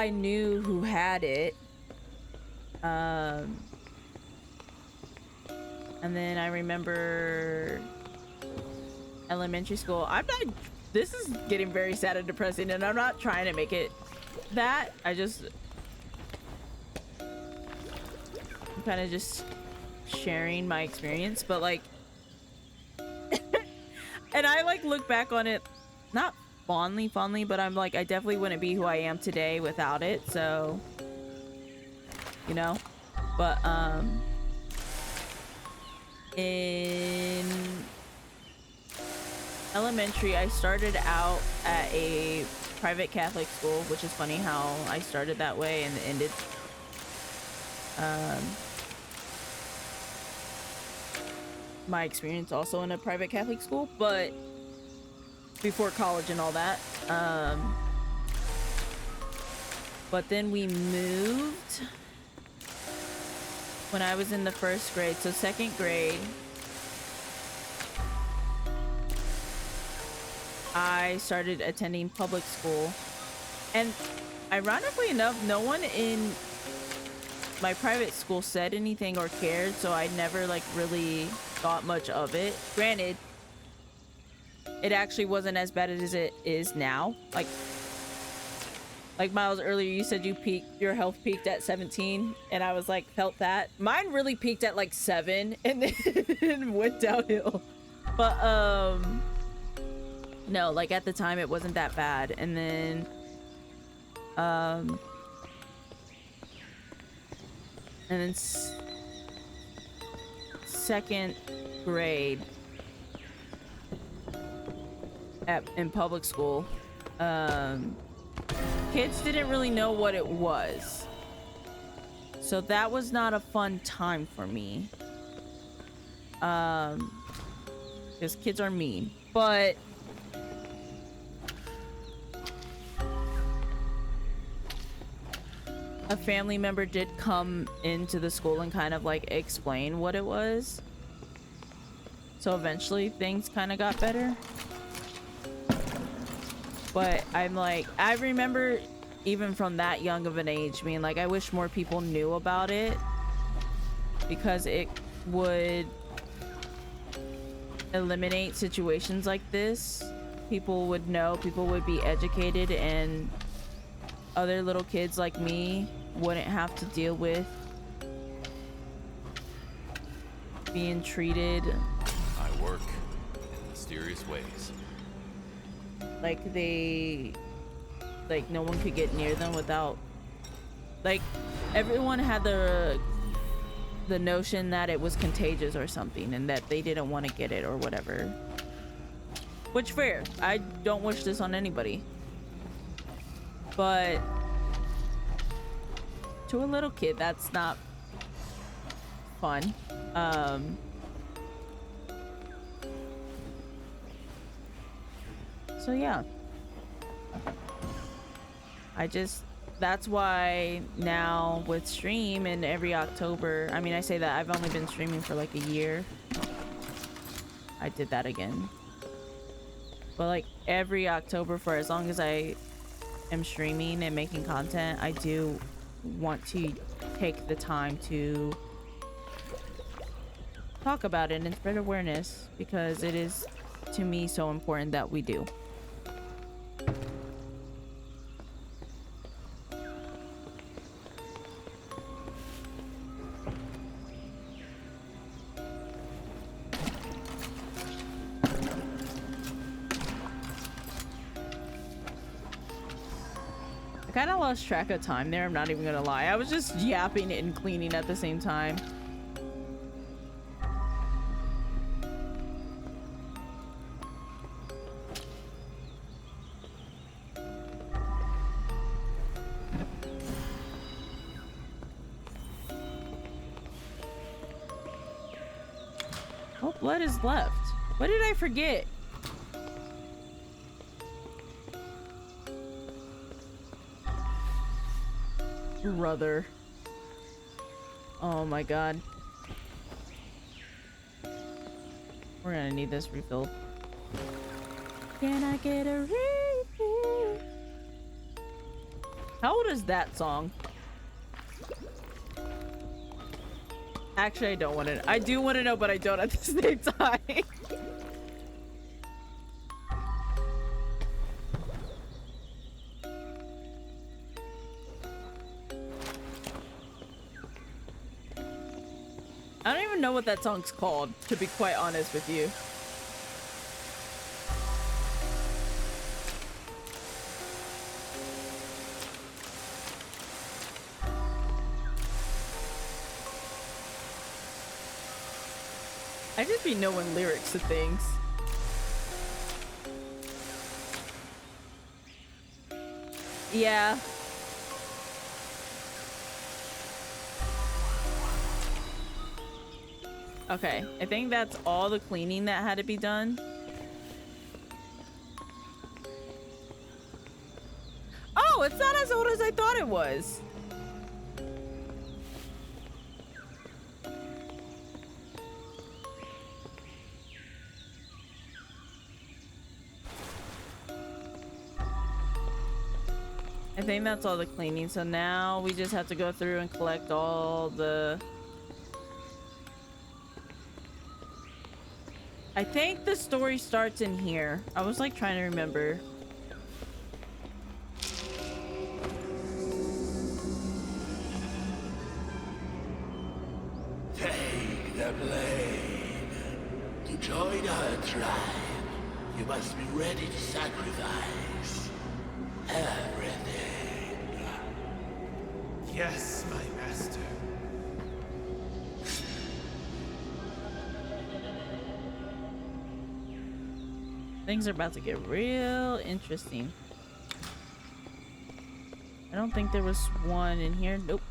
knew who had it. And then I remember elementary school. This is getting very sad and depressing, and I'm not trying to make it that. I'm kind of just sharing my experience, but like, and I like look back on it, not fondly, but I'm like, I definitely wouldn't be who I am today without it. So, you know, but, in elementary, I started out at a private Catholic school, which is funny how I started that way and ended, my experience also in a private Catholic school, but before college and all that. But then we moved when I was in the first grade, so second grade, I started attending public school. And ironically enough, no one in my private school said anything or cared, so I never like really thought much of it. Granted, it actually wasn't as bad as it is now. Like Miles, earlier you said your health peaked at 17, and I was like, felt that. Mine really peaked at like 7 and then went downhill. But no, like at the time it wasn't that bad. And then second grade in public school, kids didn't really know what it was, so that was not a fun time for me, because kids are mean. But a family member did come into the school and kind of like explain what it was. So eventually things kind of got better. But I'm like, I remember even from that young of an age being like, I wish more people knew about it, because it would eliminate situations like this. People would know, people would be educated, and other little kids like me wouldn't have to deal with being treated I work in mysterious ways. like no one could get near them without, like, everyone had the notion that it was contagious or something and that they didn't want to get it or whatever. Which, fair. I don't wish this on anybody. But to a little kid, that's not fun. So yeah. That's why now with stream and every October, I mean, I say that I've only been streaming for like a year. I did that again. But like every October, for as long as I am streaming and making content, I do want to take the time to talk about it and spread awareness, because it is, to me, so important that we do. I kind of lost track of time there, I'm not even gonna lie. I was just yapping and cleaning at the same time. Oh, blood is left. What did I forget? Brother. Oh my god. We're gonna need this refilled. Can I get a refill? How old is that song? Actually, I don't want to. I do want to know, but I don't at the same time. I don't even know what that song's called, to be quite honest with you. I just be knowing lyrics to things. Yeah. Okay, I think that's all the cleaning that had to be done. Oh, it's not as old as I thought it was. I think that's all the cleaning. So now we just have to go through and collect all the... I think the story starts in here. I was like trying to remember. Take the blade. To join our tribe, you must be ready to sacrifice everything. Yes, my master. Things are about to get real interesting. I don't think there was one in here. Nope.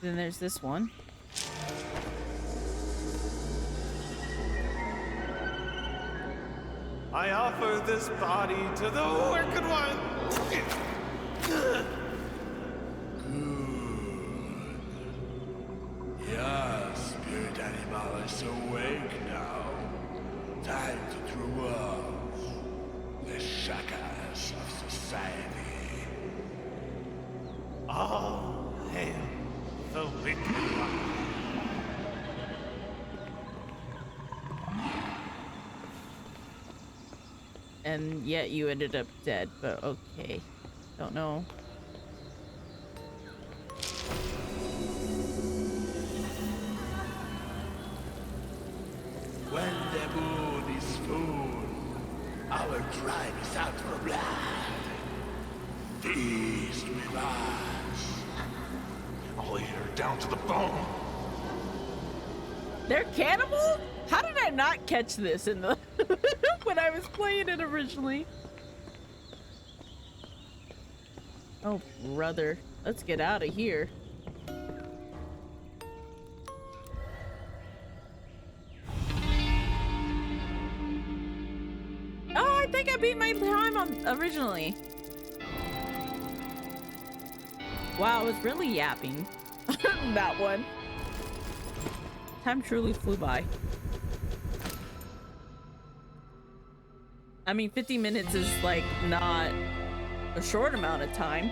Then there's this one. I offer this body to the Wicked One. Your spirit animal is awake now. Time to throw off the shackles of society. All hail the Wicked One. And yet you ended up dead, but okay. Don't know. When the moon is full, our tribe is out for blood. Feast with us. All here down to the bone. They're cannibals? How did I not catch this in the when I was playing it originally? Oh, brother. Let's get out of here. Oh, I think I beat my time on originally. Wow, I was really yapping. That one. Time truly flew by. I mean, 50 minutes is like not a short amount of time,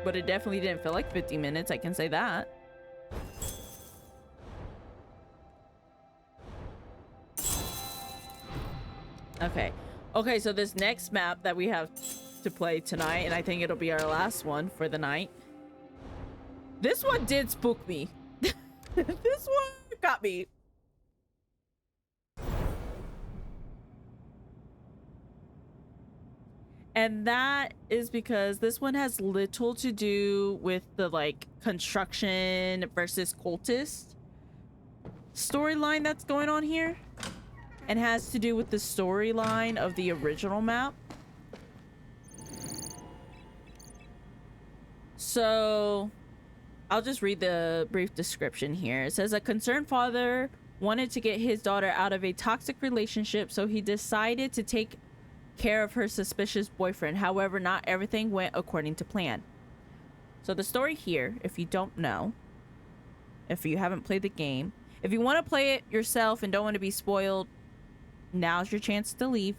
but it definitely didn't feel like 50 minutes, I can say that. Okay, so this next map that we have to play tonight, and I think it'll be our last one for the night. This one did spook me. This one got me. And that is because this one has little to do with the like construction versus cultist storyline that's going on here, and has to do with the storyline of the original map. So I'll just read the brief description here. It says, a concerned father wanted to get his daughter out of a toxic relationship, so he decided to take care of her suspicious boyfriend. However, not everything went according to plan. So the story here, if you don't know, if you haven't played the game, if you want to play it yourself and don't want to be spoiled, now's your chance to leave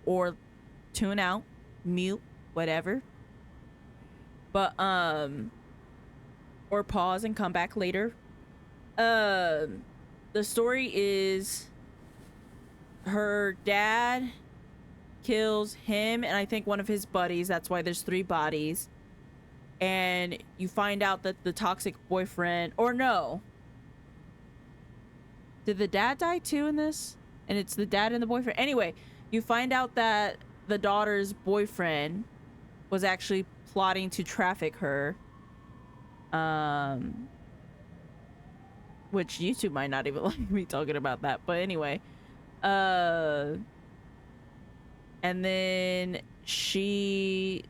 or tune out, mute, whatever. But or pause and come back later. The story is her dad kills him and I think one of his buddies. That's why there's 3 bodies. And you find out that the toxic boyfriend, or no, did the dad die too in this? And it's the dad and the boyfriend. Anyway, you find out that the daughter's boyfriend was actually plotting to traffic her. Which YouTube might not even like me talking about that, but anyway. And then she,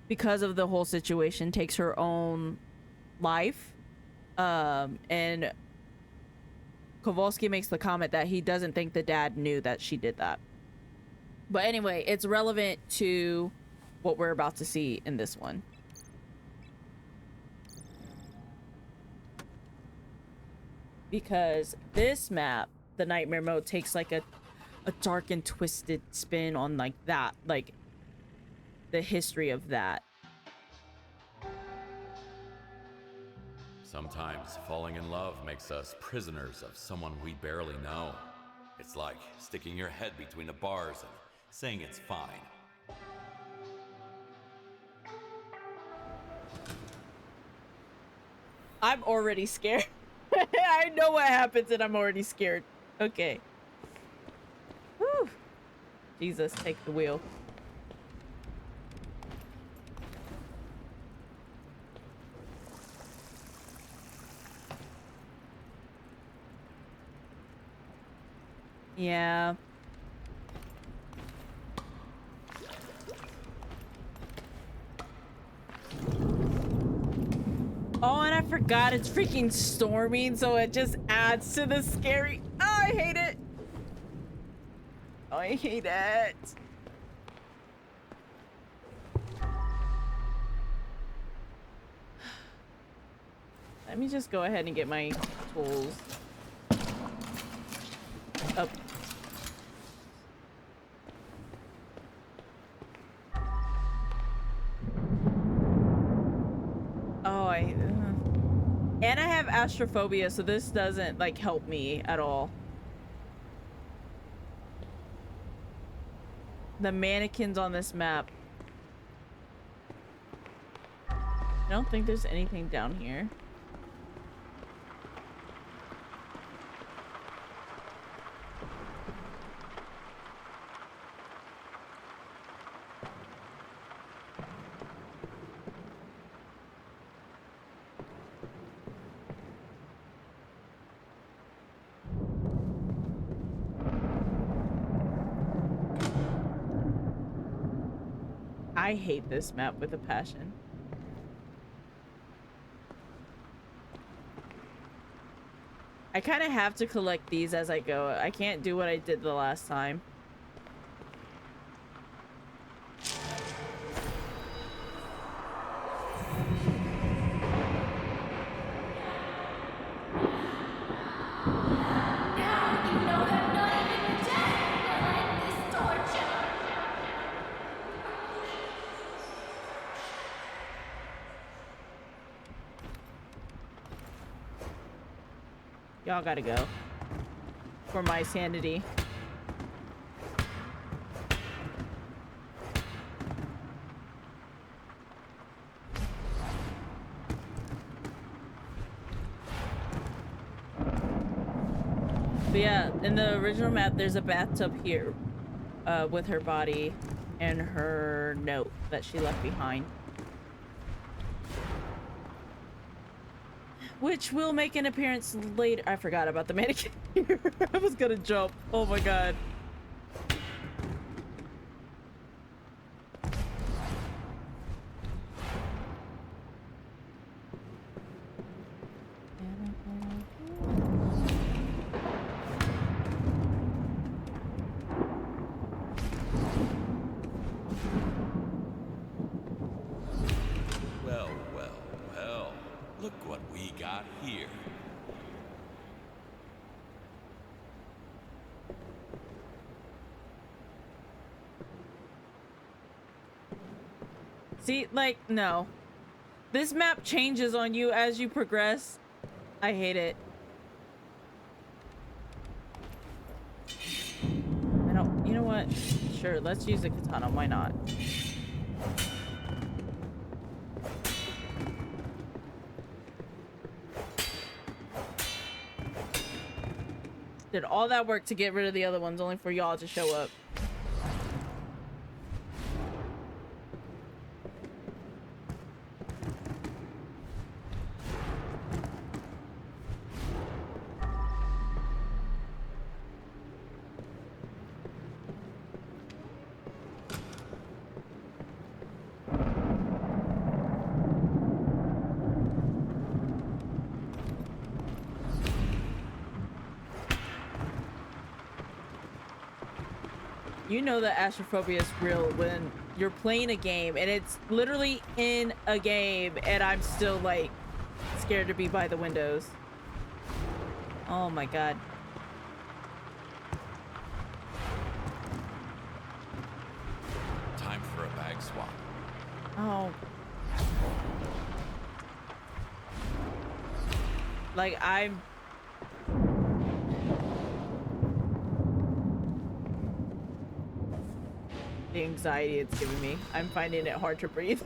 because of the whole situation, takes her own life. And Kowalski makes the comment that he doesn't think the dad knew that she did that. But anyway, it's relevant to what we're about to see in this one. Because this map, the nightmare mode, takes like a dark and twisted spin on like that, like the history of that. Sometimes falling in love makes us prisoners of someone we barely know. It's like sticking your head between the bars and saying it's fine. I'm already scared. I know what happens and I'm already scared. Okay. Whew. Jesus, take the wheel. Yeah. Oh, and I forgot it's freaking storming, so it just adds to the scary. Oh, I hate it. Oh, I hate it. Let me just go ahead and get my tools. Up. Oh, and I have astrophobia, so this doesn't like help me at all. The mannequins on this map. I don't think there's anything down here. I hate this map with a passion. I kind of have to collect these as I go. I can't do what I did the last time. Y'all gotta go. For my sanity. But yeah, in the original map, there's a bathtub here with her body and her note that she left behind. Which will make an appearance later. I forgot about the mannequin here. I was gonna jump. Oh my god. Well, well, well. Look what we got here. See, like, no. This map changes on you as you progress. I hate it. I don't, you know what? Sure, let's use the katana. Why not? Did all that work to get rid of the other ones only for y'all to show up. You know that astrophobia is real when you're playing a game and it's literally in a game and I'm still like scared to be by the windows. Oh my god. Time for a bag swap. Oh. Like I'm... The anxiety it's giving me. I'm finding it hard to breathe.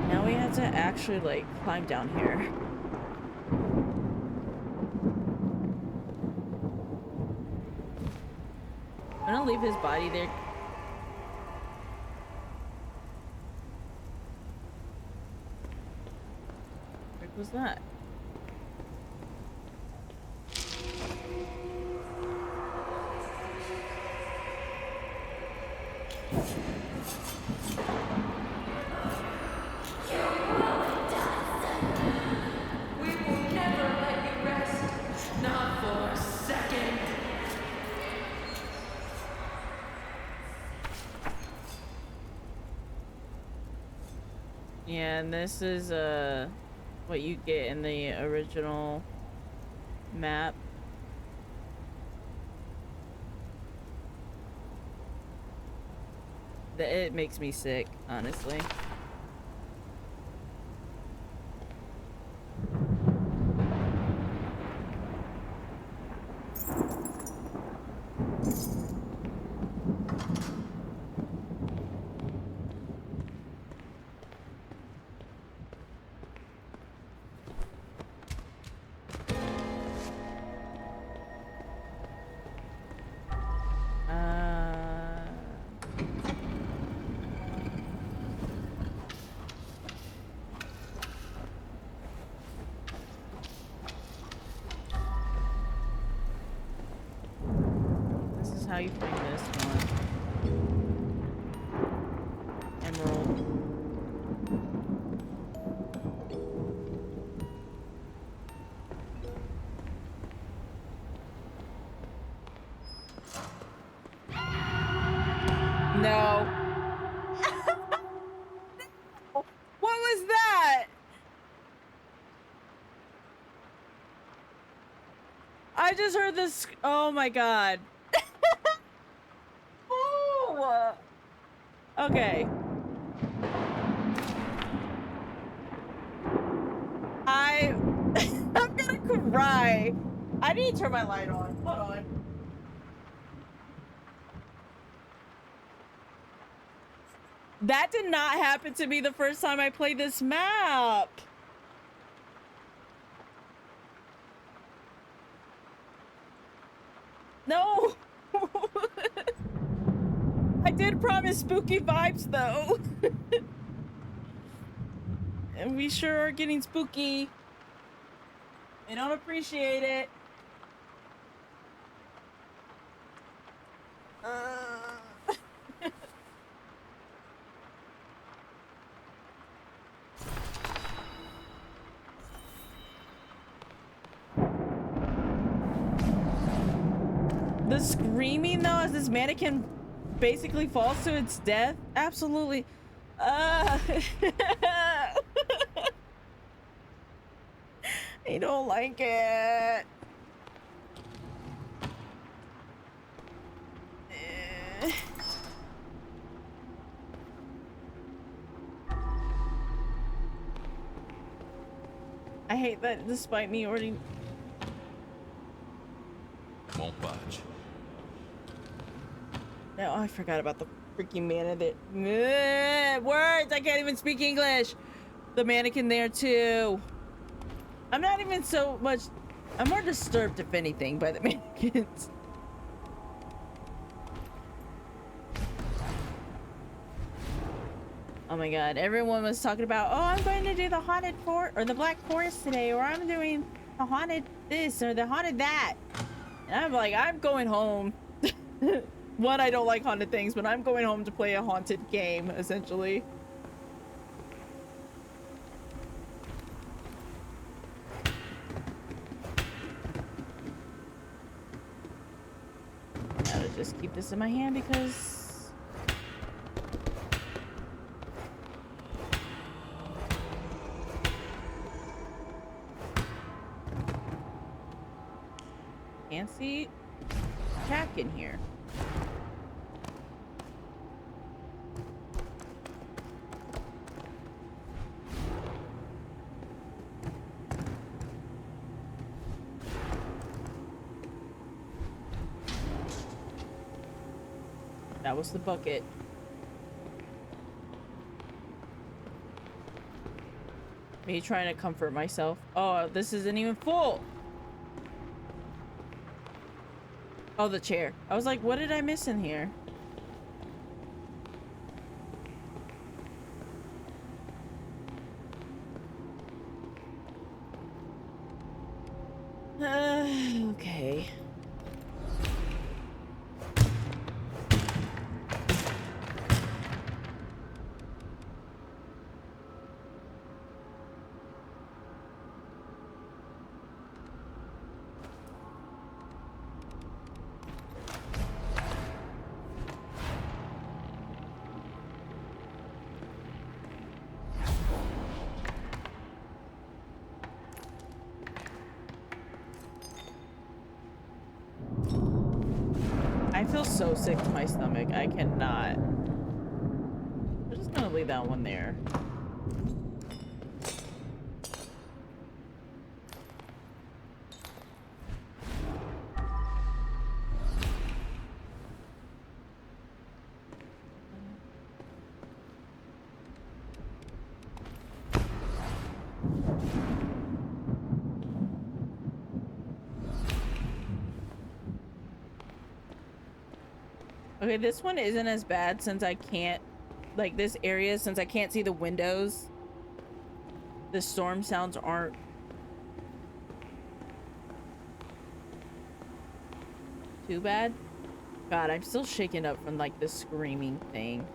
Now we have to actually like climb down here. I'm gonna gonna leave his body there. What was that? We will never let you rest. Not for a second. Yeah, and this is what you get in the original map. It makes me sick, honestly. This is how you bring this one. Emerald. No. What was that? I just heard this. Oh my god. Oh. Okay. I'm gonna cry. I need to turn my light on. Hold on. That did not happen to me the first time I played this map. No. I did promise spooky vibes though. And we sure are getting spooky. I don't appreciate it. The screaming though as this mannequin basically falls to its death? Absolutely. I don't like it. I hate that despite me already... Won't budge. No, I forgot about the freaking man that... Words! I can't even speak English! The mannequin there too. I'm not even so much... I'm more disturbed, if anything, by the mannequins. Oh my god, everyone was talking about, oh, I'm going to do the haunted forest, or the black forest today, or I'm doing the haunted this, or the haunted that. And I'm like, I'm going home. One, I don't like haunted things, but I'm going home to play a haunted game, essentially. Gotta just keep this in my hand because... Can't see Jack in here. That was the bucket. Me trying to comfort myself. Oh, this isn't even full. Oh, the chair. I was like, what did I miss in here? Okay. I feel so sick to my stomach. I cannot. I'm just gonna leave that one there. Okay, this one isn't as bad since I can't, like this area, since I can't see the windows. The storm sounds aren't too bad. God, I'm still shaken up from like the screaming thing.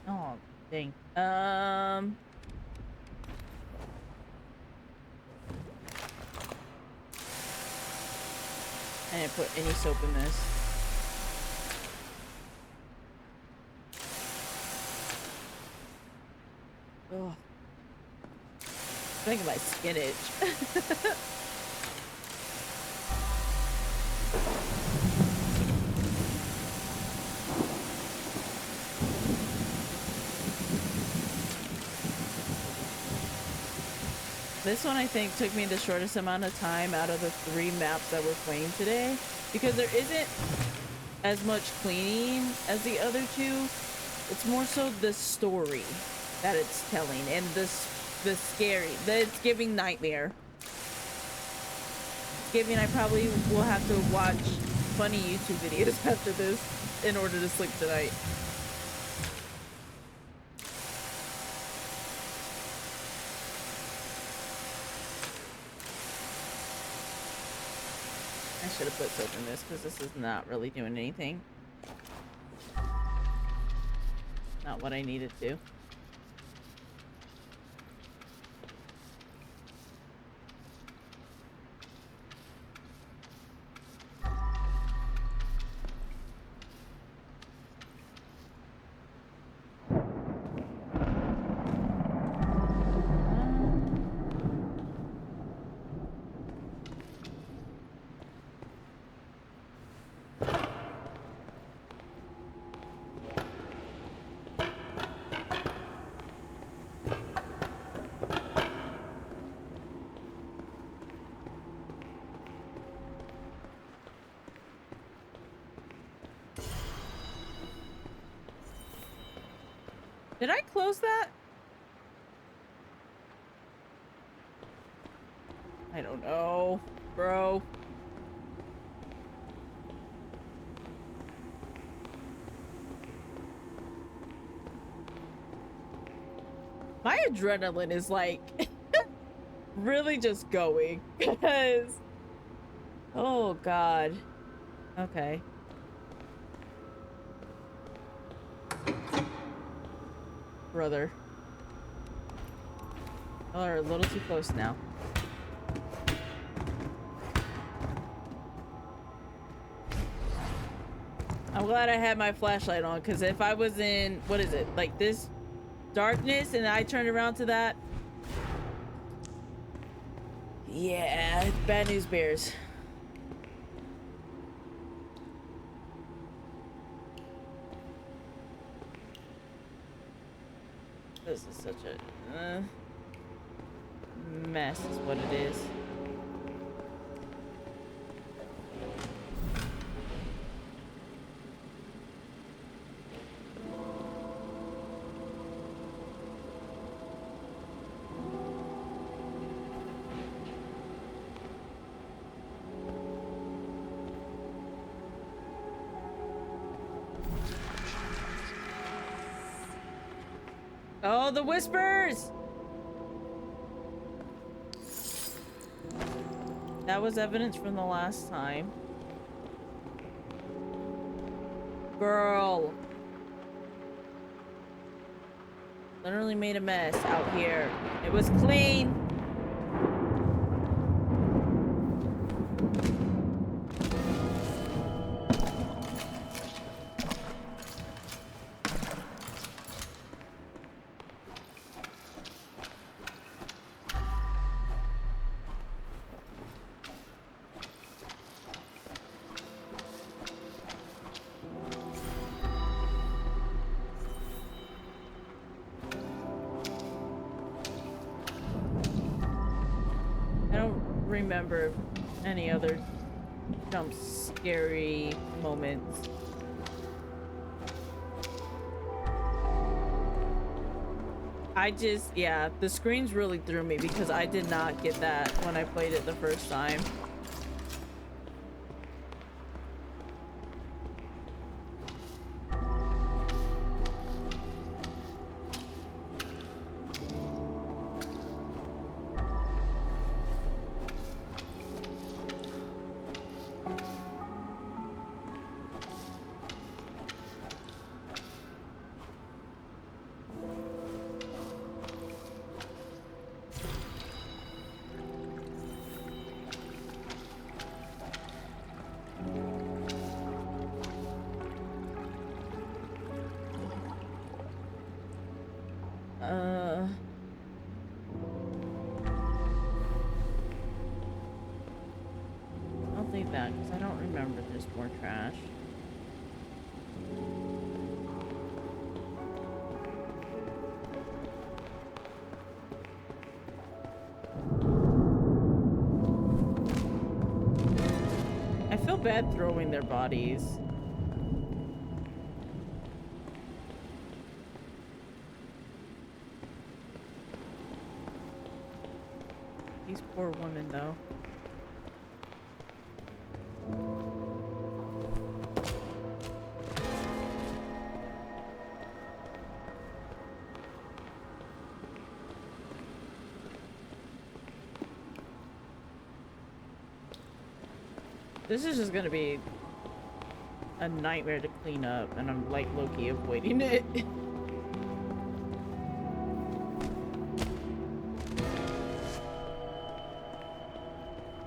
Oh, dang. I didn't put any soap in this. Oh. I think my skin itch. This one I think took me the shortest amount of time out of the 3 maps that we're playing today, because there isn't as much cleaning as the other 2. It's more so the story that it's telling and the scary that it's giving nightmare. It's giving I probably will have to watch funny YouTube videos after this in order to sleep tonight. I should have put soap in this because this is not really doing anything. Not what I needed to. Did I close that? I don't know, bro. My adrenaline is like really just going because oh god. Okay. Brother. Y'all are a little too close now. I'm glad I had my flashlight on, because if I was in, what is it, like this darkness and I turned around to that, yeah, bad news bears. This is such a mess is what it is. Oh, the whispers! That was evidence from the last time. Girl. Literally made a mess out here. It was clean. Remember any other jump scary moments. Yeah, the screens really threw me because I did not get that when I played it the first time. I'll leave that because I don't remember there's more trash. I feel bad throwing their bodies. These poor women, though. This is just gonna be a nightmare to clean up, and I'm like low-key avoiding it.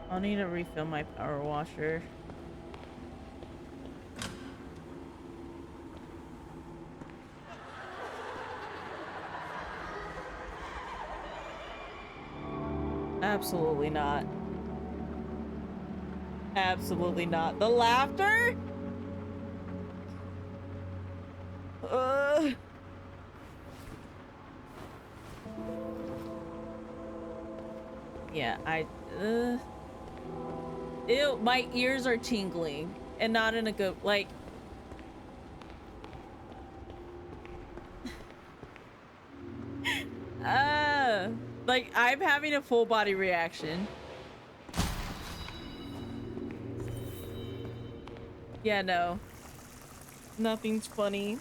I'll need to refill my power washer. Absolutely not. Absolutely not. The laughter? Yeah, ew, my ears are tingling, and not in a good, like, like I'm having a full body reaction. Yeah, no. Nothing's funny.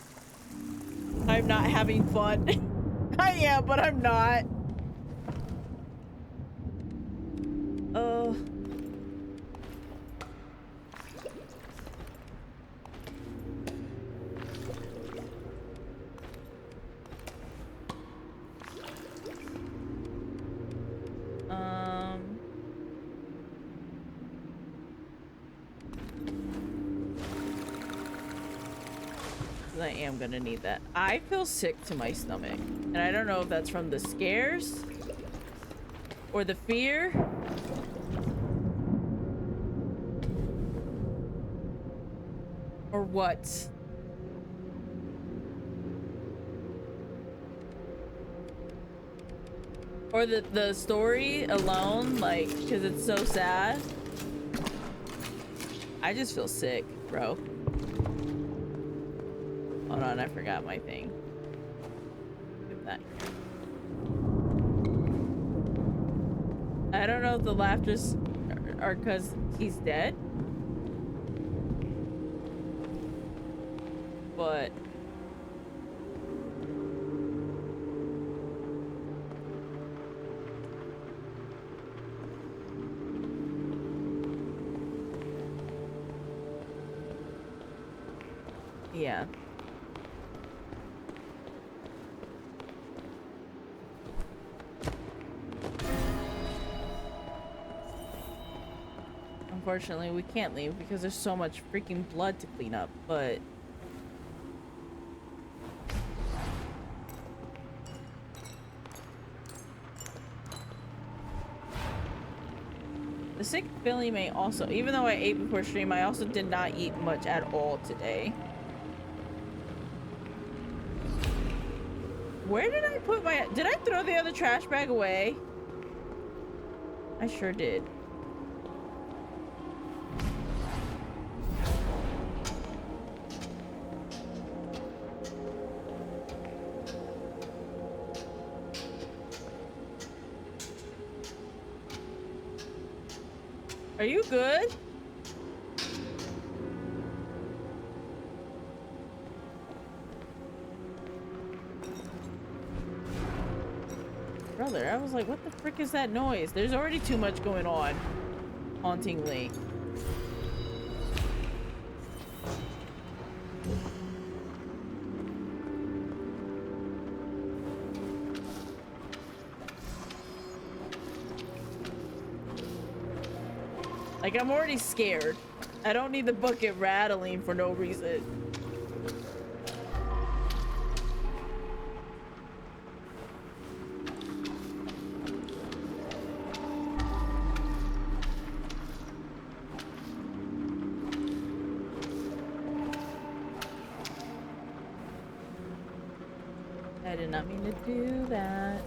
I'm not having fun. I am, but I'm not. Oh. 'cause I am gonna need that. I feel sick to my stomach, and I don't know if that's from the scares or the fear. Or what? Or the story alone, like, because it's so sad. I just feel sick, bro. Hold on, I forgot my thing. Give that here. I don't know if the laughters are because he's dead. But yeah. Unfortunately, we can't leave because there's so much freaking blood to clean up, but the sick feeling may also, even though I ate before stream, I also did not eat much at all today. Where did I put my... Did I throw the other trash bag away? I sure did. Are you good? Brother, I was like, what the frick is that noise? There's already too much going on. Hauntingly. Like, I'm already scared. I don't need the bucket rattling for no reason. I did not mean to do that.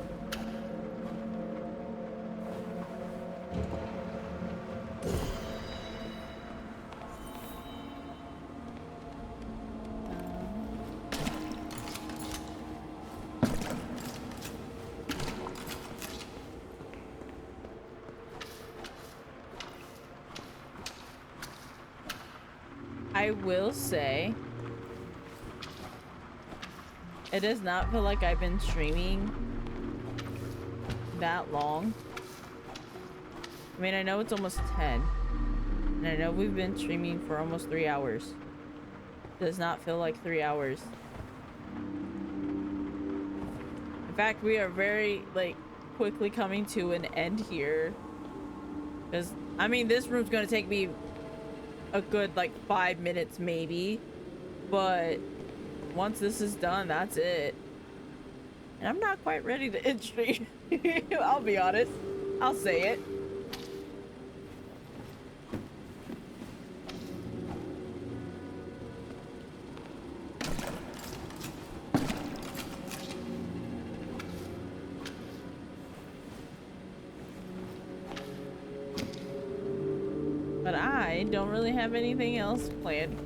I will say, it does not feel like I've been streaming that long. I mean, I know it's almost 10, and I know we've been streaming for almost 3 hours. It does not feel like 3 hours. In fact, we are very, like, quickly coming to an end here. Because, I mean, this room's gonna take me a good, like, 5 minutes, maybe. But once this is done, that's it. And I'm not quite ready to end stream. I'll be honest. I'll say it. But I don't really have anything else planned.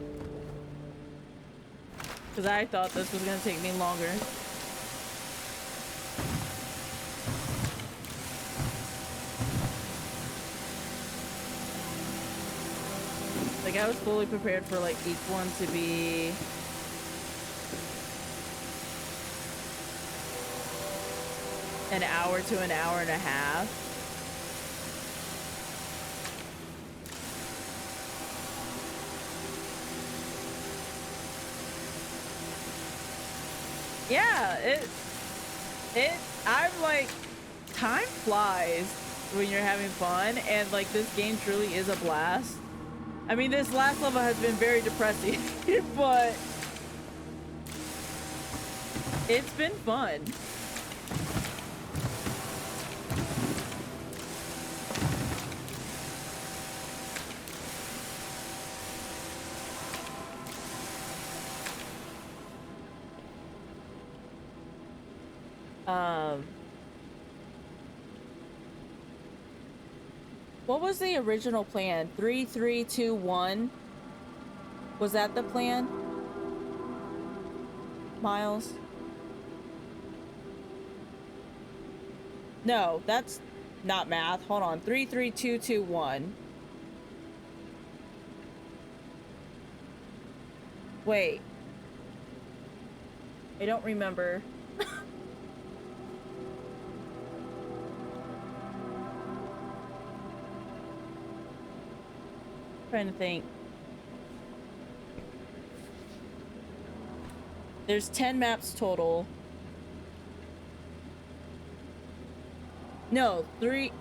Because I thought this was going to take me longer. Like, I was fully prepared for, like, each one to be... an hour to an hour and a half. Yeah, I'm like, time flies when you're having fun, and like, this game truly is a blast. I mean, this last level has been very depressing, but It's been fun. What was the original plan? 3, 3, 2, 1? Was that the plan? Miles? No, that's not math. Hold on. 3, 3, 2, 2, 1. Wait. I don't remember. Trying to think. There's 10 maps total. No, 3.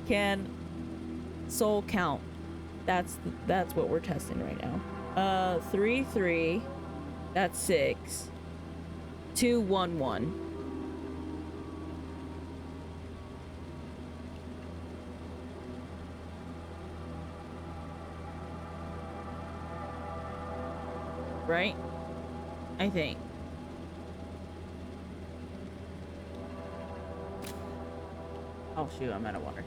Can soul count? That's what we're testing right now. 3, 3. That's 6. 2, 1, 1. Right? I think. Oh shoot, I'm out of water.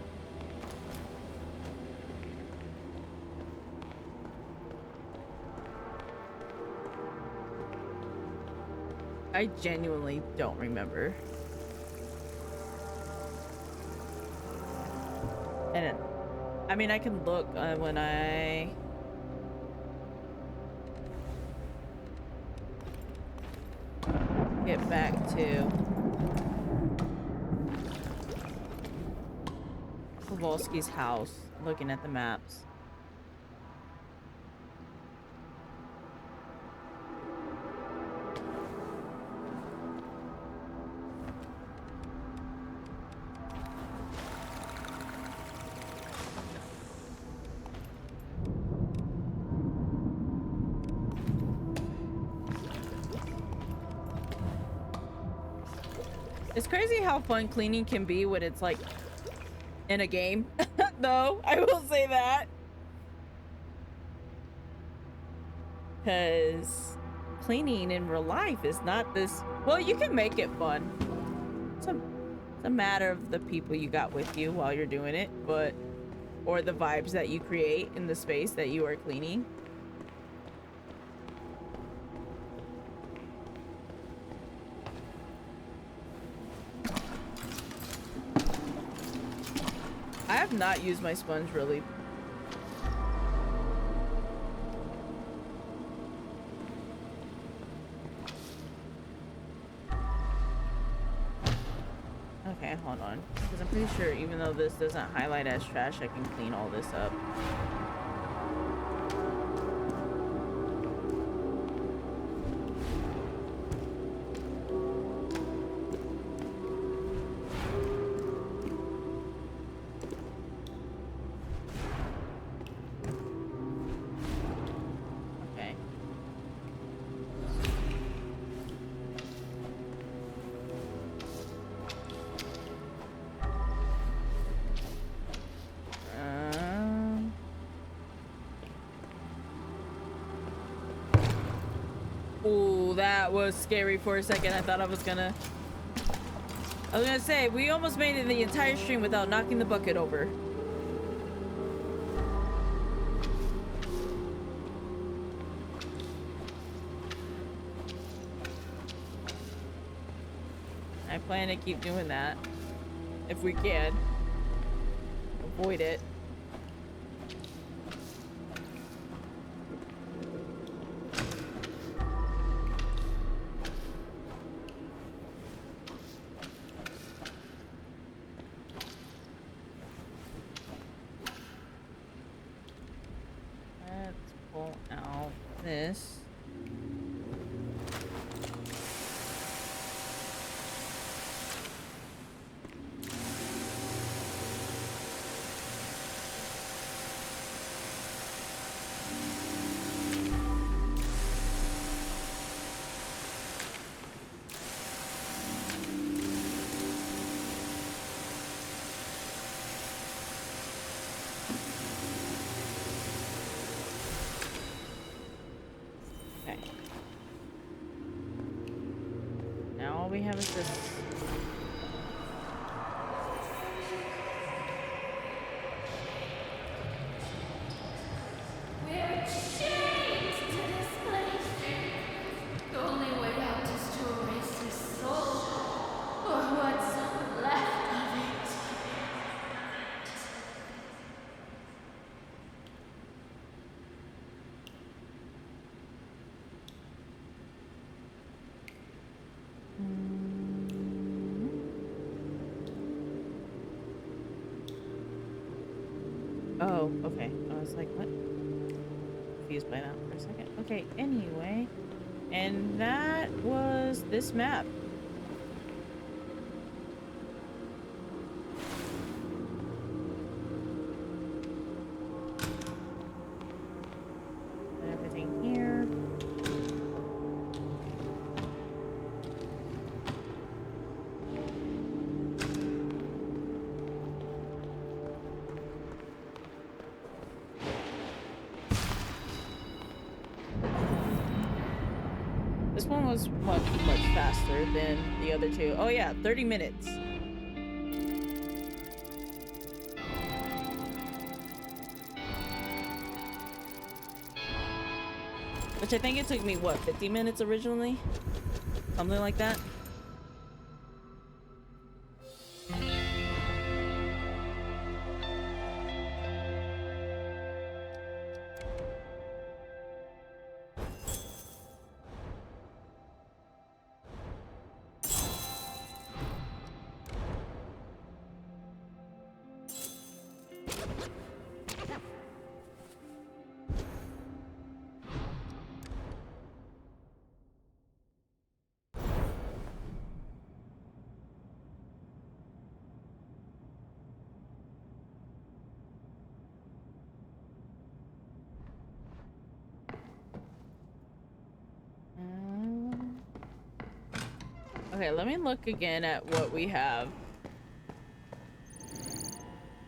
I genuinely don't remember. And I mean, I can look when I get back to Kowalski's house, looking at the maps. It's crazy how fun cleaning can be when it's like in a game. Though, I will say that. Because cleaning in real life is not this... Well, you can make it fun. It's a matter of the people you got with you while you're doing it, but... Or the vibes that you create in the space that you are cleaning. I have not used my sponge really. Okay, hold on. Because I'm pretty sure even though this doesn't highlight as trash, I can clean all this up. That was scary for a second. I thought I was gonna say, we almost made it the entire stream without knocking the bucket over. I plan to keep doing that if we can avoid it. This. have is this. We're chained to this place. The only way out is to erase his soul, or what's left of it. Oh, okay. I was like, what? Confused by that for a second. Okay, anyway. And that was this map. And everything here. This one was much faster than the other two. Oh yeah, 30 minutes. Which I think it took me, what, 50 minutes originally? Something like that. Okay, let me look again at what we have.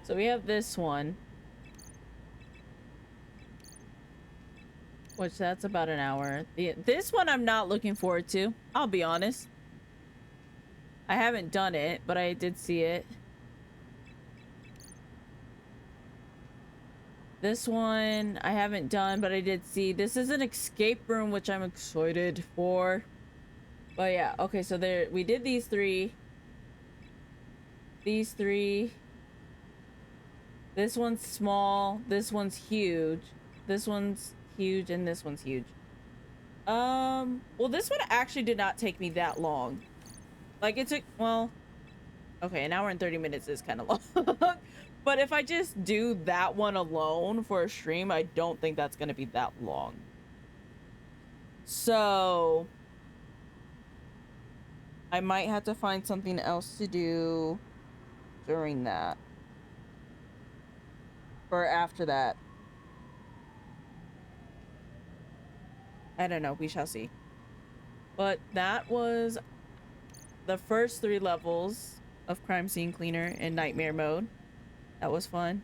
So we have this one. Which that's about an hour. This one I'm not looking forward to. I'll be honest. I haven't done it, but I did see it. This one I haven't done, but I did see. This is an escape room, which I'm excited for. But yeah, okay, so there we did these three. These three. This one's small, this one's huge. This one's huge, and this one's huge. Well, this one actually did not take me that long. Like, it took, well, okay, an hour and 30 minutes is kind of long. But if I just do that one alone for a stream, I don't think that's gonna be that long. So I might have to find something else to do during that. Or after that. I don't know. We shall see. But that was the first 3 levels of Crime Scene Cleaner in Nightmare Mode. That was fun.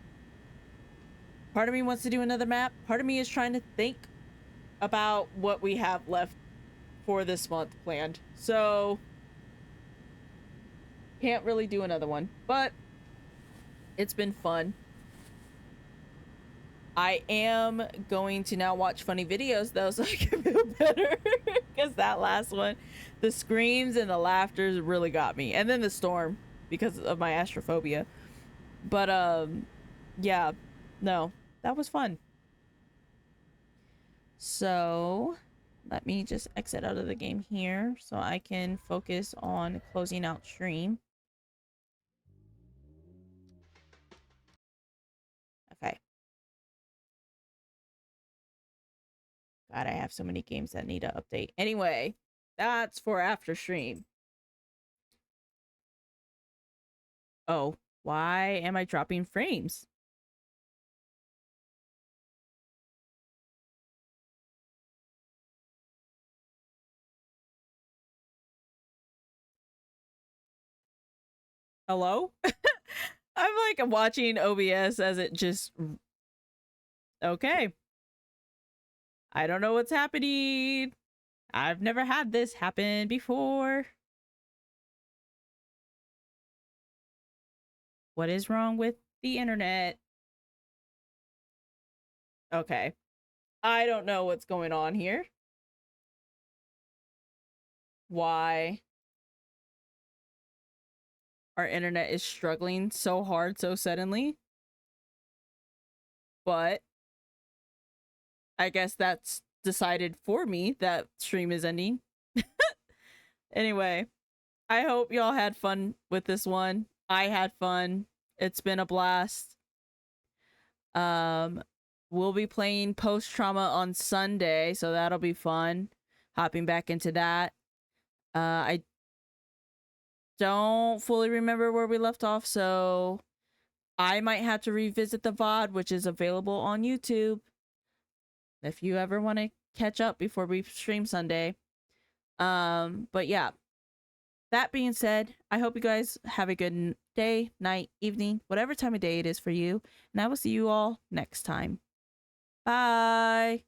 Part of me wants to do another map. Part of me is trying to think about what we have left for this month planned. So can't really do another one. But it's been fun. I am going to now watch funny videos though, so I can feel better. Because that last one, the screams and the laughter really got me. And then the storm, because of my astrophobia. But yeah, no, that was fun. So let me just exit out of the game here so I can focus on closing out stream. Okay. God, I have so many games that need to update. Anyway, that's for after stream. Oh, why am I dropping frames? Hello? I'm like watching OBS as it just... Okay. I don't know what's happening. I've never had this happen before. What is wrong with the internet? Okay. I don't know what's going on here. Why our internet is struggling so hard so suddenly. But I guess that's decided for me that stream is ending. Anyway, I hope y'all had fun with this one. I had fun. It's been a blast. We'll be playing Post Trauma on Sunday, so that'll be fun. Hopping back into that. I don't fully remember where we left off, so I might have to revisit the VOD, which is available on YouTube. If you ever want to catch up before we stream Sunday. But yeah. That being said, I hope you guys have a good day, night, evening, whatever time of day it is for you. And I will see you all next time. Bye.